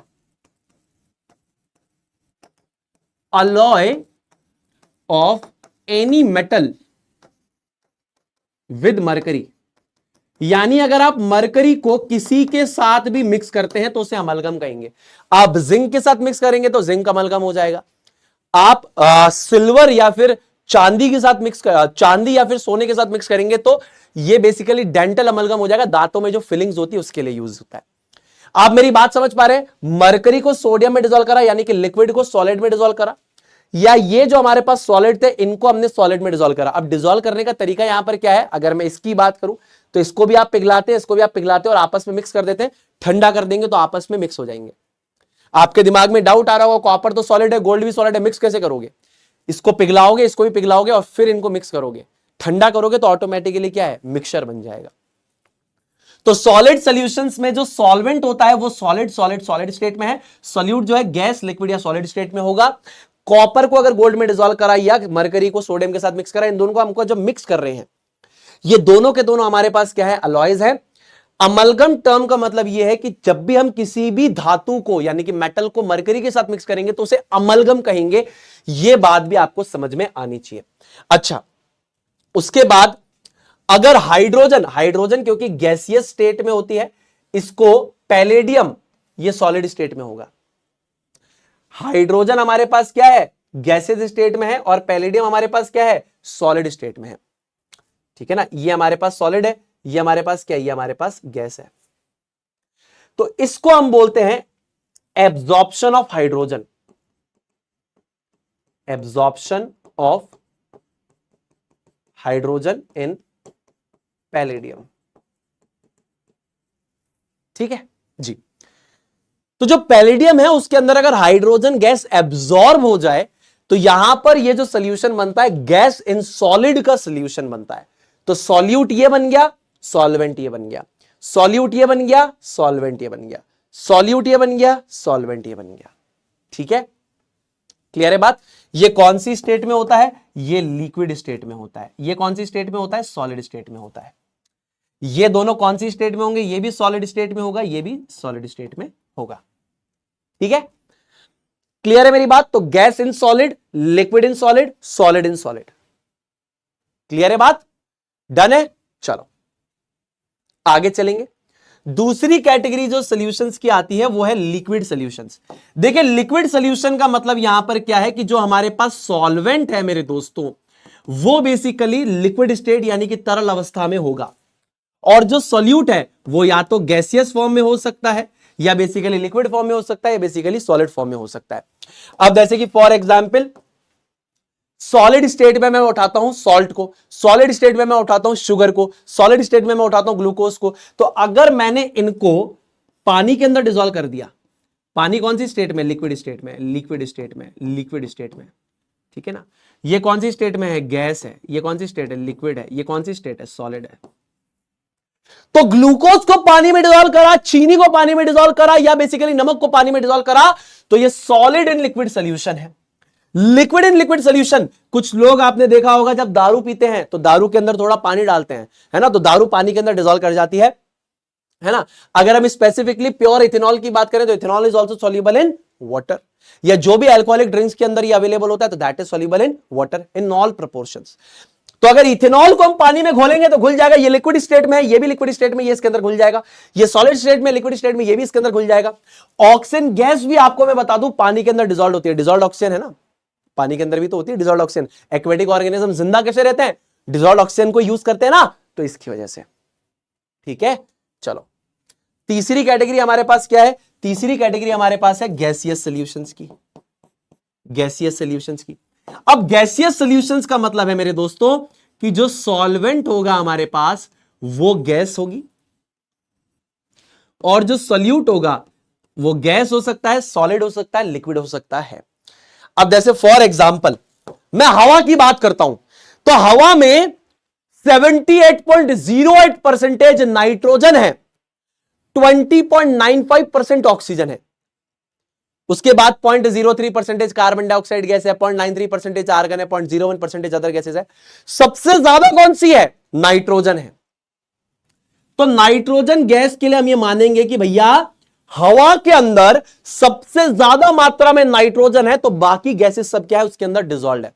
Speaker 1: alloy of any metal with mercury, यानी अगर आप मरकरी को किसी के साथ भी मिक्स करते हैं तो उसे अमलगम कहेंगे। आप जिंक के साथ मिक्स करेंगे तो जिंक अमलगम हो जाएगा। आप सिल्वर या फिर चांदी के साथ मिक्स चांदी या फिर सोने के साथ मिक्स करेंगे तो ये बेसिकली डेंटल अमलगम हो जाएगा। दांतों में जो फिलिंग्स होती है उसके लिए यूज होता है। आप मेरी बात समझ पा रहे हैं? मरकरी को सोडियम में डिसॉल्व करा, यानी कि लिक्विड को सॉलिड में डिसॉल्व करा, या ये जो हमारे पास सॉलिड थे इनको हमने सॉलिड में डिसॉल्व करा। अब डिसॉल्व करने का तरीका यहां पर क्या है? अगर मैं इसकी बात करूं तो इसको भी आप पिघलाते हैं, इसको भी आप पिघलाते हैं और आपस में मिक्स कर देते हैं। ठंडा कर देंगे तो आपस में मिक्स हो जाएंगे। आपके दिमाग में डाउट आ रहा होगा, कॉपर तो सॉलिड है, गोल्ड भी सॉलिड है, मिक्स कैसे करोगे? इसको पिघलाओगे, इसको भी पिघलाओगे और फिर इनको मिक्स करोगे, ठंडा करोगे तो ऑटोमेटिकली क्या है? मिक्सचर बन जाएगा। तो सॉलिड सॉल्यूशंस में जो सॉल्वेंट होता है वो सॉलिड सॉलिड सॉलिड स्टेट में है, सॉल्यूट जो है गैस, लिक्विड या सॉलिड स्टेट में होगा। कॉपर को अगर गोल्ड में डिसॉल्व करा या मरकरी को सोडियम के साथ मिक्स करा, इन दोनों को हमको जब मिक्स कर रहे हैं, ये दोनों के दोनों हमारे पास क्या है? अलॉयज है। अमलगम टर्म का मतलब यह है कि जब भी हम किसी भी धातु को यानी कि मेटल को मरकरी के साथ मिक्स करेंगे तो उसे अमलगम कहेंगे। यह बात भी आपको समझ में आनी चाहिए। अच्छा, उसके बाद अगर हाइड्रोजन, हाइड्रोजन क्योंकि गैसियस स्टेट में होती है, इसको पैलेडियम, ये सॉलिड स्टेट में होगा। हाइड्रोजन हमारे पास क्या है? गैसियस स्टेट में है और पैलेडियम हमारे पास क्या है? सॉलिड स्टेट में है। ठीक है ना? ये हमारे पास सॉलिड है, ये हमारे पास क्या है? ये हमारे पास गैस है। तो इसको हम बोलते हैं absorption of hydrogen, absorption of hydrogen in palladium. ठीक है जी। तो जो पैलेडियम है उसके अंदर अगर हाइड्रोजन गैस एब्जॉर्ब हो जाए तो यहां पर ये जो सॉल्यूशन बनता है गैस इन सॉलिड का सॉल्यूशन बनता है। तो सॉल्यूट ये बन गया, सॉल्वेंट ये बन गया, सॉल्यूट ये बन गया, सॉल्वेंट ये बन गया, सॉल्यूट ये बन गया, सॉल्वेंट ये बन गया। ठीक है, क्लियर है बात? ये कौन सी स्टेट में होता है? ये लिक्विड स्टेट में होता है। ये कौन सी स्टेट में होता है? सॉलिड स्टेट में होता है। ये दोनों कौन सी स्टेट में होंगे? ये भी सॉलिड स्टेट में होगा, ये भी सॉलिड स्टेट में होगा। ठीक है, क्लियर है मेरी बात? तो gas in solid, liquid in solid, solid in solid. Clear है बात? डन है? चलो आगे चलेंगे। दूसरी कैटेगरी जो सॉल्यूशंस की आती है वो है लिक्विड सॉल्यूशंस। देखिए, लिक्विड सॉल्यूशन का मतलब यहां पर क्या है कि जो हमारे पास सॉल्वेंट है मेरे दोस्तों, वो बेसिकली लिक्विड स्टेट यानी कि तरल अवस्था में होगा, और जो सॉल्यूट है वो या तो गैसियस फॉर्म में हो सकता है, या बेसिकली लिक्विड फॉर्म में हो सकता है, या बेसिकली सॉलिड फॉर्म में हो सकता है। अब जैसे कि फॉर एग्जांपल सॉलिड स्टेट में मैं उठाता हूं सॉल्ट को, सॉलिड स्टेट में मैं उठाता हूं शुगर को, सॉलिड स्टेट में मैं उठाता हूं ग्लूकोज को। तो अगर मैंने इनको पानी के अंदर डिसॉल्व कर दिया, पानी कौन सी स्टेट में? लिक्विड स्टेट में, लिक्विड स्टेट में, लिक्विड स्टेट में। ठीक है ना? ये कौन सी स्टेट में है? गैस है। ये कौन सी स्टेट है? लिक्विड है। ये कौन सी स्टेट है? सॉलिड है। तो ग्लूकोज को पानी में डिसॉल्व करा, चीनी को पानी में डिसॉल्व करा, या बेसिकली नमक को पानी में डिसॉल्व करा, तो ये सॉलिड इन लिक्विड सॉल्यूशन है। लिक्विड इन लिक्विड सॉल्यूशन, कुछ लोग आपने देखा होगा जब दारू पीते हैं तो दारू के अंदर थोड़ा पानी डालते हैं, है ना? तो दारू पानी के अंदर डिसॉल्व कर जाती है ना? अगर हम स्पेसिफिकली प्योर इथेनॉल की बात करें तो ethanol is also soluble in water, या जो भी अल्कोहलिक ड्रिंक्स के अंदर ये अवेलेबल होता है तो that is soluble in water in all proportions. तो अगर इथेनॉल को हम पानी में घोलेंगे तो घुल जाएगा, ये लिक्विड स्टेट में है, ये भी लिक्विड स्टेट में, ये इसके अंदर घुल जाएगा, ये सॉलिड स्टेट में, लिक्विड स्टेट में, ये भी इसके अंदर घुल जाएगा। ऑक्सीजन गैस भी आपको मैं बता दूं पानी के अंदर डिसॉल्व होती है, डिसॉल्व ऑक्सीजन है ना, पानी के अंदर भी तो होती है डिसॉल्व ऑक्सीजन। एक्वेटिक ऑर्गेनिज्म जिंदा कैसे रहते हैं? डिसॉल्व ऑक्सीजन को यूज करते हैं ना, तो इसकी वजह से। ठीक है, चलो तीसरी कैटेगरी हमारे पास क्या है? तीसरी कैटेगरी हमारे पास है गैसियस सॉल्यूशंस की, गैसियस सॉल्यूशंस की। अब गैसियस सॉल्यूशंस का मतलब है मेरे दोस्तों कि जो सॉल्वेंट होगा हमारे पास वो गैस होगी, और जो सॉल्यूट होगा वो गैस हो सकता है, सॉलिड हो सकता है, लिक्विड हो सकता है। अब जैसे फॉर एग्जांपल मैं हवा की बात करता हूं, तो हवा में 78.08% नाइट्रोजन है, 20.95% ऑक्सीजन है, उसके बाद 0.03% कार्बन डाइऑक्साइड गैस है, 0.93% आर्गन है, 0.01% अदर गैसेस है। सबसे ज्यादा कौन सी है? नाइट्रोजन है। तो नाइट्रोजन गैस के लिए हम ये मानेंगे कि भैया हवा के अंदर सबसे ज्यादा मात्रा में नाइट्रोजन है, तो बाकी गैसेस सब क्या है? उसके अंदर डिसॉल्व है।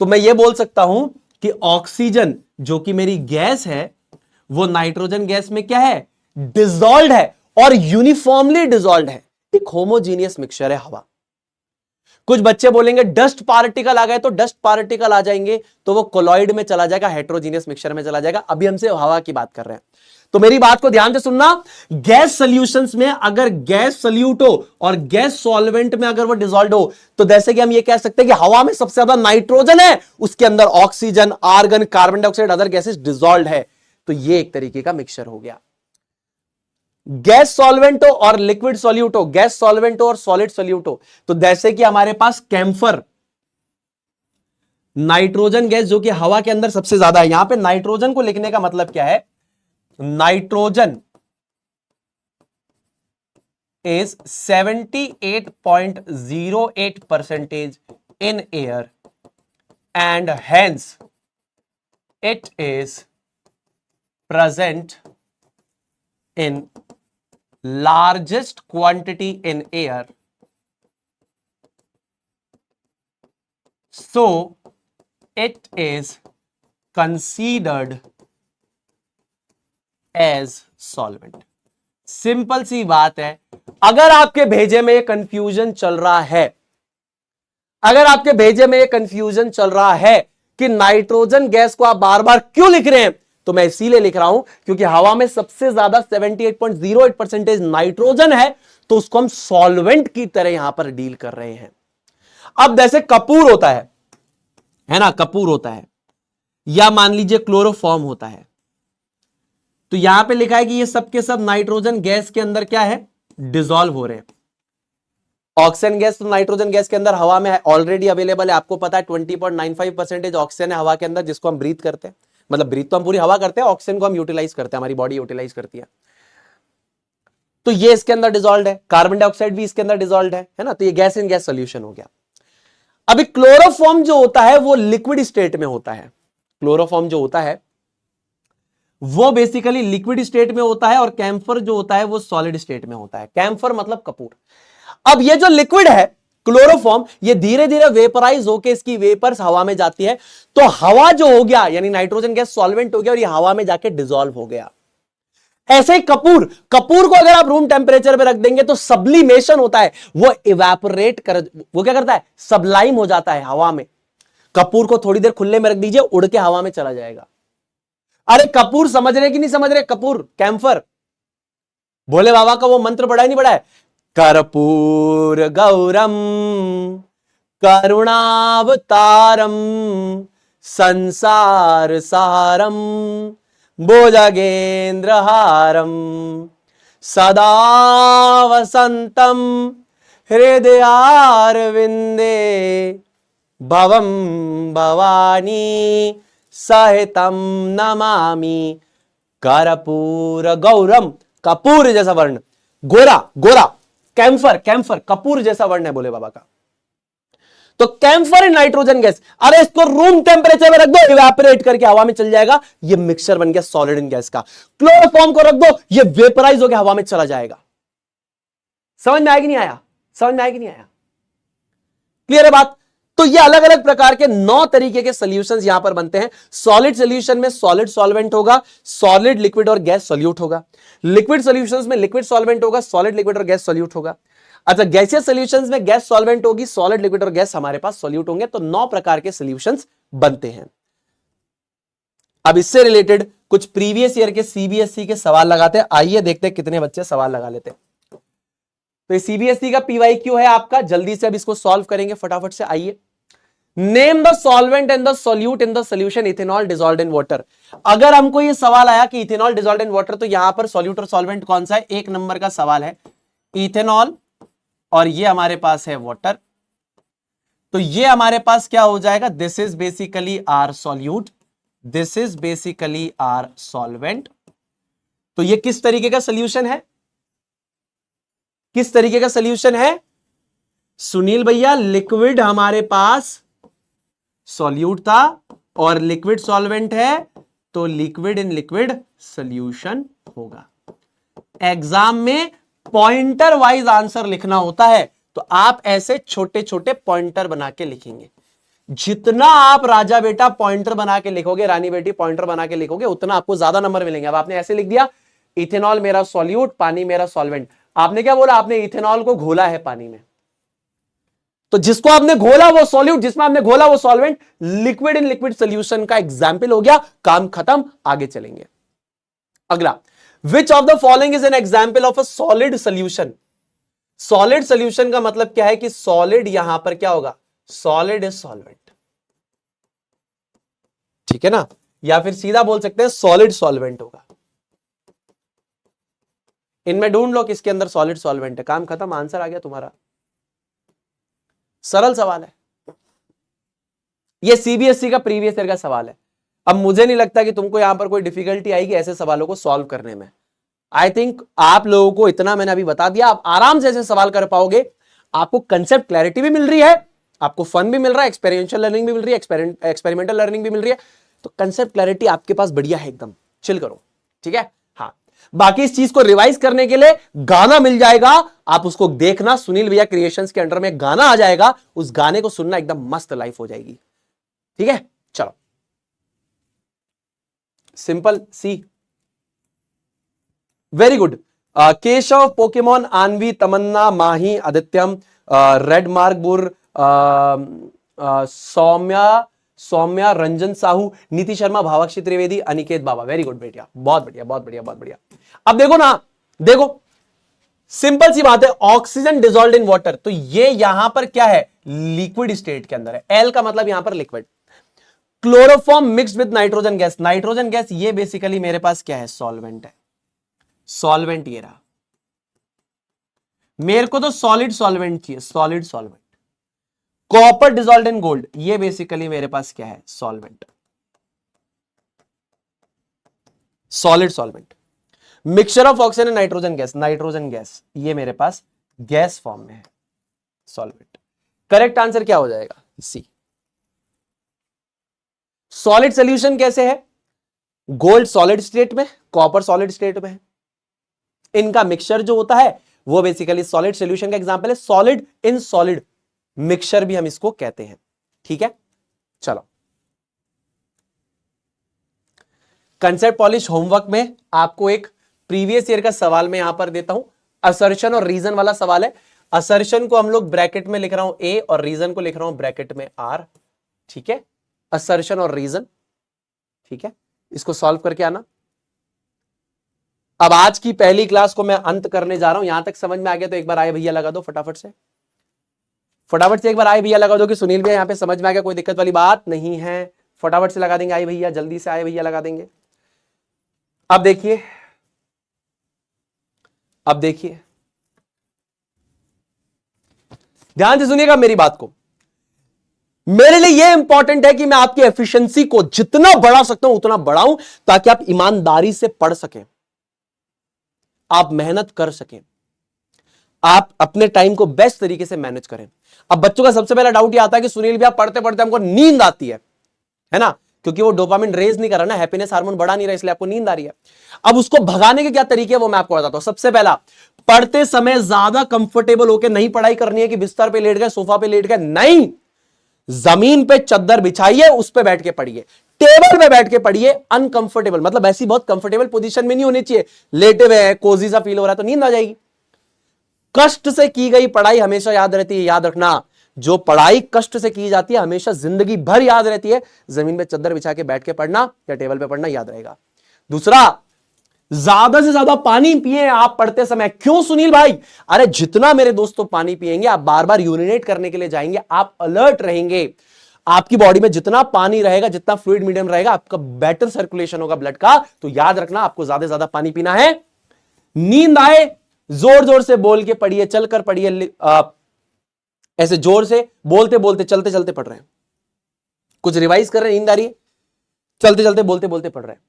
Speaker 1: तो मैं ये बोल सकता हूं कि ऑक्सीजन जो कि मेरी गैस है वो नाइट्रोजन गैस में क्या है? डिसॉल्व है, और यूनिफॉर्मली डिसॉल्व है, एक होमोजीनियस मिक्सचर है हवा। कुछ बच्चे बोलेंगे डस्ट पार्टिकल आ गए, तो डस्ट पार्टिकल आ जाएंगे तो वो कोलॉइड में चला जाएगा, हेट्रोजीनियस मिक्सचर में चला जाएगा। अभी हमसे हवा की बात कर रहे हैं, तो मेरी बात को ध्यान से सुनना। गैस सॉल्यूशंस में अगर गैस सॉल्यूट हो और गैस सॉल्वेंट में अगर वो डिसॉल्व हो, तो जैसे कि हम ये कह सकते हैं कि हवा में सबसे ज्यादा नाइट्रोजन है, उसके अंदर oxygen, argon, carbon dioxide, other gases dissolve है। तो ये एक तरीके का मिक्सचर हो गया। गैस सॉल्वेंट हो और लिक्विड सॉल्यूट हो, गैस सॉल्वेंट हो और सॉलिड सॉल्यूट हो, तो जैसे कि हमारे पास कैम्फर, नाइट्रोजन गैस जो कि हवा के अंदर सबसे ज्यादा है। यहां पे नाइट्रोजन को लिखने का मतलब क्या है? Nitrogen is 78.08% in air, and hence it is present in largest quantity in air, so it is considered as solvent। Simple सी बात है। अगर आपके भेजे में ये कंफ्यूजन चल रहा है, अगर आपके भेजे में ये कंफ्यूजन चल रहा है कि नाइट्रोजन गैस को आप बार बार क्यों लिख रहे हैं, तो मैं इसीलिए लिख रहा हूं क्योंकि हवा में सबसे ज्यादा 78.08% नाइट्रोजन है, तो उसको हम सॉल्वेंट की तरह यहां पर डील कर रहे हैं। अब जैसे कपूर होता है ना, कपूर होता है, या मान लीजिए क्लोरोफॉर्म होता है, तो यहां पे लिखा है कि ये सब के सब नाइट्रोजन गैस के अंदर क्या है? डिसॉल्व हो रहे हैं। ऑक्सीजन गैस तो नाइट्रोजन गैस के अंदर हवा में ऑलरेडी अवेलेबल है, आपको पता है 20.95% ऑक्सीजन है हवा के अंदर, जिसको हम ब्रीथ करते हैं। मतलब ब्रीथ तो हम पूरी हवा करते हैं, ऑक्सीजन को हम यूटिलाइज करते हैं, हमारी बॉडी यूटिलाइज करती है। तो ये इसके अंदर डिसॉल्व है, कार्बन डाइऑक्साइड भी इसके अंदर डिसॉल्व है ना, तो ये गैस इन गैस सोल्यूशन हो गया। अभी क्लोरोफॉर्म जो होता है वो लिक्विड स्टेट में होता है। क्लोरोफॉर्म जो होता है वो बेसिकली लिक्विड स्टेट में होता है, और कैम्फर जो होता है वो सॉलिड स्टेट में होता है। कैम्फर मतलब कपूर। अब ये जो लिक्विड है क्लोरोफॉर्म, ये धीरे धीरे वेपराइज होकर इसकी वेपर्स हवा में जाती है, तो हवा जो हो गया यानी नाइट्रोजन गैस सॉल्वेंट हो गया, और ये हवा में जाके डिसॉल्व हो गया। ऐसे ही कपूर, कपूर को अगर आप रूम टेम्परेचर पे रख देंगे तो सब्लिमेशन होता है, वो इवेपोरेट कर, वो क्या करता है? सबलाइम हो जाता है हवा में। कपूर को थोड़ी देर खुले में रख दीजिए, उड़ के हवा में चला जाएगा। अरे कपूर समझ रहे कि नहीं समझ रहे? कपूर, कैम्फर, भोले बाबा का वो मंत्र पढ़ा है नहीं पढ़ा है? कर्पूर गौरम करुणावतारम संसार सारम भुजगेंद्रहारम सदा वसंतम हृदयारविंदे भवम भवानी सहितम नमामि कर्पूर गौरम। कपूर जैसा वर्ण, गोरा गोरा, कैम्फर कैम्फर, कपूर जैसा वर्ण है भोले बाबा का। तो कैम्फर इन नाइट्रोजन गैस, अरे इसको रूम टेम्परेचर में रख दो, इवेपोरेट करके हवा में चल जाएगा, ये मिक्सचर बन गया सॉलिड इन गैस का। क्लोरोफॉर्म को रख दो, ये वेपराइज होकर हवा में चला जाएगा। समझ में आया कि नहीं आया? समझ में आया कि नहीं आया? क्लियर है बात? तो ये अलग अलग प्रकार के 9 तरीके के सॉल्यूशंस यहां पर बनते हैं। सॉलिड सॉल्यूशन में सॉलिड सॉल्वेंट होगा, सॉलिड लिक्विड और गैस सॉल्यूट होगा। लिक्विड सॉल्यूशंस में लिक्विड सॉल्वेंट होगा, सॉलिड लिक्विड और गैस सॉल्यूट होगा। अच्छा, गैसियस सॉल्यूशंस में गैस सॉल्वेंट होगी, सॉलिड लिक्विड और गैस हमारे पास सॉल्यूट होंगे। तो 9 प्रकार के सॉल्यूशंस बनते हैं। अब इससे रिलेटेड कुछ प्रीवियस ईयर के सीबीएसई के सवाल लगाते हैं। आइए देखते हैं कितने बच्चे सवाल लगा लेते हैं। तो ये सीबीएसई का पीवाईक्यू है आपका, जल्दी से अब इसको सॉल्व करेंगे फटाफट से। आइए, name the solvent and the solute in the solution ethanol dissolved in water. अगर हमको ये सवाल आया कि इथेनॉल डिसॉल्व्ड इन वाटर, तो यहां पर सॉल्यूट और सॉल्वेंट कौन सा है? 1 नंबर का सवाल है, इथेनॉल, और ये हमारे पास है वाटर। तो ये हमारे पास क्या हो जाएगा? This is basically our solute, this is basically our solvent. तो ये किस तरीके का सॉल्यूशन है? किस तरीके का सॉल्यूशन है सुनील भैया? लिक्विड हमारे पास सॉल्यूट था और लिक्विड सॉल्वेंट है, तो लिक्विड इन लिक्विड सॉल्यूशन होगा। एग्जाम में पॉइंटर वाइज आंसर लिखना होता है, तो आप ऐसे छोटे छोटे पॉइंटर बना के लिखेंगे। जितना आप राजा बेटा पॉइंटर बना के लिखोगे, रानी बेटी पॉइंटर बना के लिखोगे, उतना आपको ज्यादा नंबर मिलेंगे। अब आपने ऐसे लिख दिया, इथेनॉल मेरा सॉल्यूट, पानी मेरा सॉल्वेंट। आपने क्या बोला? आपने इथेनॉल को घोला है पानी में, तो जिसको आपने घोला वो सॉल्यूट, जिसमें आपने घोला वो solvent. Liquid in liquid solution का एग्जाम्पल हो गया, काम खत्म, आगे चलेंगे। अगला, which of the following is an example of a solid solution. Solid solution का मतलब क्या है कि सॉलिड यहां पर क्या होगा? सॉलिड इज सॉल्वेंट, ठीक है ना? या फिर सीधा बोल सकते हैं सॉलिड सॉल्वेंट होगा। इनमें ढूंढ लो किसके अंदर सॉलिड सॉल्वेंट है, काम खत्म, आंसर आ गया तुम्हारा। सरल सवाल है, यह सीबीएसई का प्रीवियस ईयर का सवाल है। अब मुझे नहीं लगता कि तुमको यहां पर कोई डिफिकल्टी आएगी ऐसे सवालों को सॉल्व करने में। आई थिंक आप लोगों को इतना मैंने अभी बता दिया, आप आराम से ऐसे सवाल कर पाओगे। आपको कंसेप्ट क्लैरिटी भी मिल रही है, आपको फन भी मिल रहा है, एक्सपेरिमेंशियल लर्निंग भी मिल रही है, एक्सपेरिमेंटल लर्निंग भी मिल रही है। तो कंसेप्ट क्लैरिटी आपके पास बढ़िया है, एकदम चिल करो, ठीक है। हाँ, बाकी इस चीज को रिवाइज करने के लिए गाना मिल जाएगा, आप उसको देखना। सुनील भैया क्रिएशंस के अंडर में गाना आ जाएगा, उस गाने को सुनना, एकदम मस्त लाइफ हो जाएगी, ठीक है। चलो, सिंपल सी, वेरी गुड। केशव, पोकेमोन, आनवी, तमन्ना, माही, आदित्यम, रेड मार्क बुर, सौम्या, रंजन साहू, नीति शर्मा, भावाक्षी त्रिवेदी, अनिकेत बाबा, वेरी गुड बेटिया, बहुत बढ़िया, बहुत बढ़िया, बहुत बढ़िया। अब देखो ना, देखो सिंपल सी बात है, ऑक्सीजन डिसॉल्व्ड इन वाटर, तो ये यहां पर क्या है? लिक्विड स्टेट के अंदर है। एल का मतलब यहां पर liquid. Chloroform mixed with nitrogen gas, nitrogen gas ये बेसिकली मेरे पास क्या है? सॉल्वेंट है। सॉल्वेंट ये रहा, मेरे को तो सॉलिड सॉल्वेंट चाहिए, solid solvent. Copper dissolved in gold, ये बेसिकली मेरे पास क्या है? Solvent, solid solvent. Mixture of oxygen and nitrogen gas, nitrogen gas ये मेरे पास गैस फॉर्म में है, सॉल्वेंट। करेक्ट आंसर क्या हो जाएगा? सी। सॉलिड सॉल्यूशन कैसे है? गोल्ड सॉलिड स्टेट में, कॉपर सॉलिड स्टेट में है। इनका मिक्सचर जो होता है वो बेसिकली सॉलिड सॉल्यूशन का एग्जांपल है। सॉलिड इन सॉलिड मिक्सचर भी हम इसको कहते हैं, ठीक है। चलो, कंसेप्ट पॉलिश होमवर्क में आपको एक प्रीवियस ईयर का सवाल मैं यहां पर देता हूं। असर्शन और रीजन वाला सवाल है। असर्शन को हम लोग ब्रैकेट में लिख रहा हूं ए, और रीजन को लिख रहा हूं ब्रैकेट में आर, ठीक है। असर्शन और रीजन, ठीक है। इसको सॉल्व करके आना। अब आज की पहली क्लास को मैं अंत करने जा रहा हूं। यहां तक समझ में आ गया तो एक बार आए भैया लगा दो फटाफट से, फटाफट से एक बार आए भैया लगा दो कि सुनील भैया यहां पे समझ में आ गया, कोई दिक्कत वाली बात नहीं है। फटाफट से लगा देंगे आए भैया, जल्दी से आए भैया लगा देंगे। अब देखिए, अब देखिए, ध्यान से सुनिएगा मेरी बात को। मेरे लिए यह इंपॉर्टेंट है कि मैं आपकी एफिशिएंसी को जितना बढ़ा सकता हूं उतना बढ़ाऊं, ताकि आप ईमानदारी से पढ़ सकें, आप मेहनत कर सकें, आप अपने टाइम को बेस्ट तरीके से मैनेज करें। अब बच्चों का सबसे पहला डाउट ये आता है कि सुनील भैया पढ़ते पढ़ते हमको नींद आती है ना, क्योंकि वो डोपामिन रेज नहीं कर रहा ना, हैप्पीनेस हार्मोन बढ़ा नहीं रहा, इसलिए आपको नींद आ रही है। अब उसको भगाने के क्या तरीके हैं वो मैं आपको बताता हूं। सबसे पहला, पढ़ते समय ज्यादा कंफर्टेबल होकर नहीं पढ़ाई करनी है कि बिस्तर पे लेट गए, सोफा पे लेट गए, नहीं, जमीन पे चद्दर बिछाइए, उस पे बैठ के पढ़िए, टेबल पे बैठ के पढ़िए। अनकंफर्टेबल मतलब ऐसी बहुत कंफर्टेबल पोजीशन में नहीं होनी चाहिए, लेटे हुए हैं, कोजी सा फील हो रहा है तो नींद आ जाएगी। कष्ट से की गई पढ़ाई हमेशा याद रहती है, याद रखना, जो पढ़ाई कष्ट से की जाती है हमेशा जिंदगी भर याद रहती है। जमीन पे चद्दर बिछा के बैठ के पढ़ना या टेबल पे पढ़ना याद रहेगा। दूसरा, ज्यादा से ज्यादा पानी पिए आप पढ़ते समय। क्यों सुनील भाई? अरे जितना मेरे दोस्तों पानी पिएंगे, आप बार बार यूरिनेट करने के लिए जाएंगे, आप अलर्ट रहेंगे, आपकी बॉडी में जितना पानी रहेगा, जितना फ्लूइड मीडियम रहेगा, आपका बेटर सर्कुलेशन होगा ब्लड का। तो याद रखना, आपको ज्यादा से ज्यादा पानी पीना है। नींद आए, जोर जोर से बोल के पढ़िए, चलकर पढ़िए, ऐसे जोर से बोलते बोलते चलते चलते पढ़ रहे हैं, कुछ रिवाइज कर रहे हैं, नींद आ रही है, चलते चलते बोलते बोलते पढ़ रहे हैं,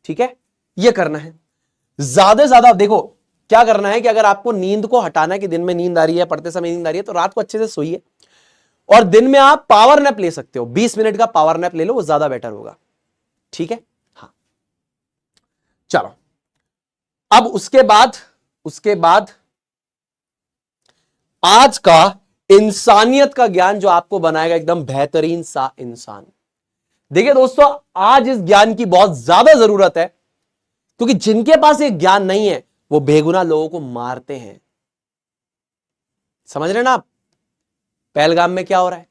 Speaker 1: ठीक है? ये करना है। ज्यादा से ज्यादा देखो क्या करना है कि अगर आपको नींद को हटाना है कि दिन में नींद आ रही है, पढ़ते समय नींद आ रही है, तो रात को अच्छे से सोइए और दिन में आप पावर नैप ले सकते हो, 20 मिनट का पावर नैप ले लो, वो ज्यादा बेटर होगा, ठीक है? हाँ, चलो अब उसके बाद आज का इंसानियत का ज्ञान जो आपको बनाएगा एकदम बेहतरीन सा इंसान। देखिए दोस्तों, आज इस ज्ञान की बहुत ज्यादा जरूरत है, क्योंकि जिनके पास ये ज्ञान नहीं है वो बेगुनाह लोगों को मारते हैं। समझ रहे ना आप? पहलगाम में क्या हो रहा है,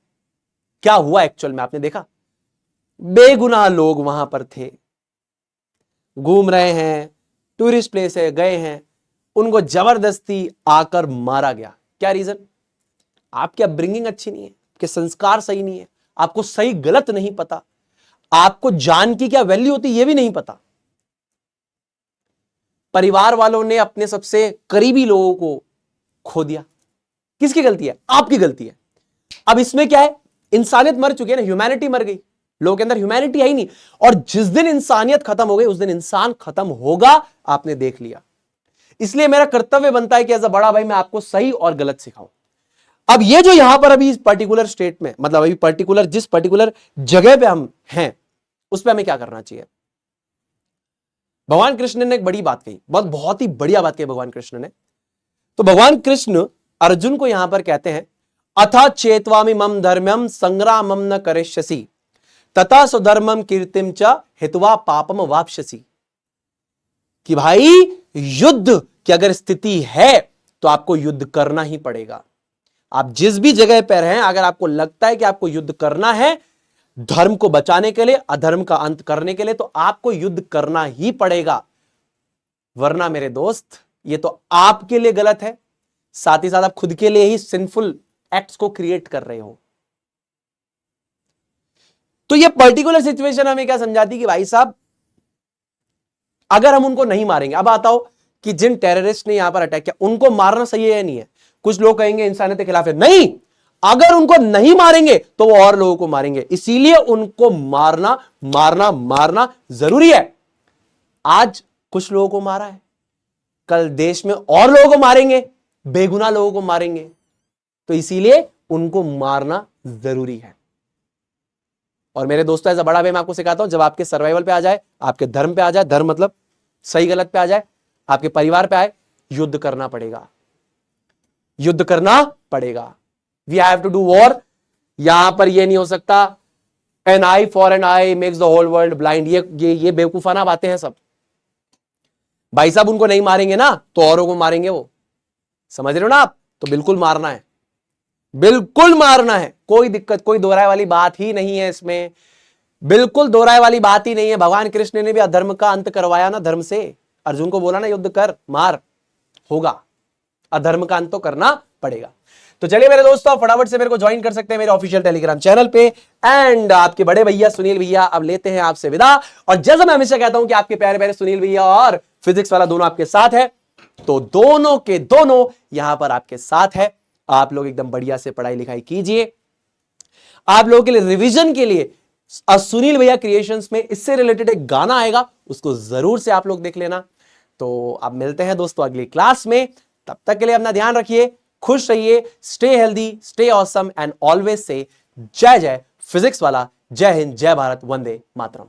Speaker 1: क्या हुआ एक्चुअल में, आपने देखा? बेगुनाह लोग वहां पर थे, घूम रहे हैं, टूरिस्ट प्लेस है, गए हैं, उनको जबरदस्ती आकर मारा गया। क्या रीजन? आपकी अपब्रिंगिंग अच्छी नहीं है, आपके संस्कार सही नहीं है, आपको सही गलत नहीं पता, आपको जान की क्या वैल्यू होती है यह भी नहीं पता। परिवार वालों ने अपने सबसे करीबी लोगों को खो दिया। किसकी गलती है? आपकी गलती है। अब इसमें क्या है, इंसानियत मर चुकी है ना, ह्यूमैनिटी मर गई, लोगों के अंदर ह्यूमैनिटी है ही नहीं। और जिस दिन इंसानियत खत्म हो गई उस दिन इंसान खत्म होगा, आपने देख लिया। इसलिए मेरा कर्तव्य बनता है कि एज अ बड़ा भाई मैं आपको सही और गलत सिखाऊं। अब ये जो यहां पर अभी इस पर्टिकुलर स्टेट में, मतलब अभी पर्टिकुलर जिस पर्टिकुलर जगह पे हम हैं, उस पर हमें क्या करना चाहिए? भगवान कृष्ण ने एक बड़ी बात कही, बहुत ही बढ़िया बात कही भगवान कृष्ण ने। तो भगवान कृष्ण अर्जुन को यहां पर कहते हैं, अथा चेतवामि मम धर्म्यम संग्रामम न करिष्यसि तथा सुधर्मम कीर्तिम च हित्वा पापम वाप्स्यसि। कि भाई युद्ध की अगर स्थिति है तो आपको युद्ध करना ही पड़ेगा। आप जिस भी जगह पर हैं, अगर आपको लगता है कि आपको युद्ध करना है धर्म को बचाने के लिए, अधर्म का अंत करने के लिए, तो आपको युद्ध करना ही पड़ेगा। वरना मेरे दोस्त ये तो आपके लिए गलत है, साथ ही साथ आप खुद के लिए ही सिंफुल एक्ट्स को क्रिएट कर रहे हो। तो ये पर्टिकुलर सिचुएशन हमें क्या समझाती कि भाई साहब अगर हम उनको नहीं मारेंगे, अब आता हो कि जिन टेररिस्ट ने यहां पर अटैक किया उनको मारना सही है या नहीं है? कुछ लोग कहेंगे इंसानियत के खिलाफ है, नहीं, अगर उनको नहीं मारेंगे तो वो और लोगों को मारेंगे, इसीलिए उनको मारना मारना मारना जरूरी है। आज कुछ लोगों को मारा है, कल देश में और लोगों को मारेंगे, बेगुनाह लोगों को मारेंगे, तो इसीलिए उनको मारना जरूरी है। और मेरे दोस्तों ऐसा बड़ा भाई मैं आपको सिखाता हूं, जब आपके सर्वाइवल पे आ जाए, आपके धर्म पे आ जाए, धर्म मतलब सही गलत पे आ जाए, आपके परिवार पे आए, युद्ध करना पड़ेगा, युद्ध करना पड़ेगा। We have to do war. यहां पर यह नहीं हो सकता an eye for an eye makes the whole world blind, ये बेवकूफाना बातें हैं सब। भाई साहब उनको नहीं मारेंगे ना तो औरों को मारेंगे वो, समझ रहे हो ना आप? तो बिल्कुल मारना है, बिल्कुल मारना है, कोई दिक्कत, कोई दोहराए वाली बात ही नहीं है इसमें, बिल्कुल दोहराए वाली बात ही नहीं है। भगवान कृष्ण ने भी अधर्म का अंत करवाया ना धर्म से, अर्जुन को बोला ना युद्ध कर, मार, होगा, अधर्म का अंत तो करना पड़ेगा। तो चलिए मेरे दोस्तों फटाफट से मेरे को ज्वाइन कर सकते हैं मेरे ऑफिशियल टेलीग्राम चैनल पे। एंड आपके बड़े भैया सुनील भैया अब लेते हैं आपसे विदा। और जैसा मैं हमेशा कहता हूं कि आपके प्यारे प्यारे सुनील भैया और फिजिक्स वाला दोनों आपके साथ है, तो दोनों के दोनों यहां पर आपके साथ है। आप लोग एकदम बढ़िया से पढ़ाई लिखाई कीजिए। आप लोगों के लिए रिवीजन के लिए सुनील भैया क्रिएशंस में इससे रिलेटेड एक गाना आएगा, उसको जरूर से आप लोग देख लेना। तो अब मिलते हैं दोस्तों अगली क्लास में, तब तक के लिए अपना ध्यान रखिए, खुश रहिए, stay healthy, stay awesome and always say जय जय फिजिक्स वाला। जय हिंद, जय भारत, वंदे मातरम।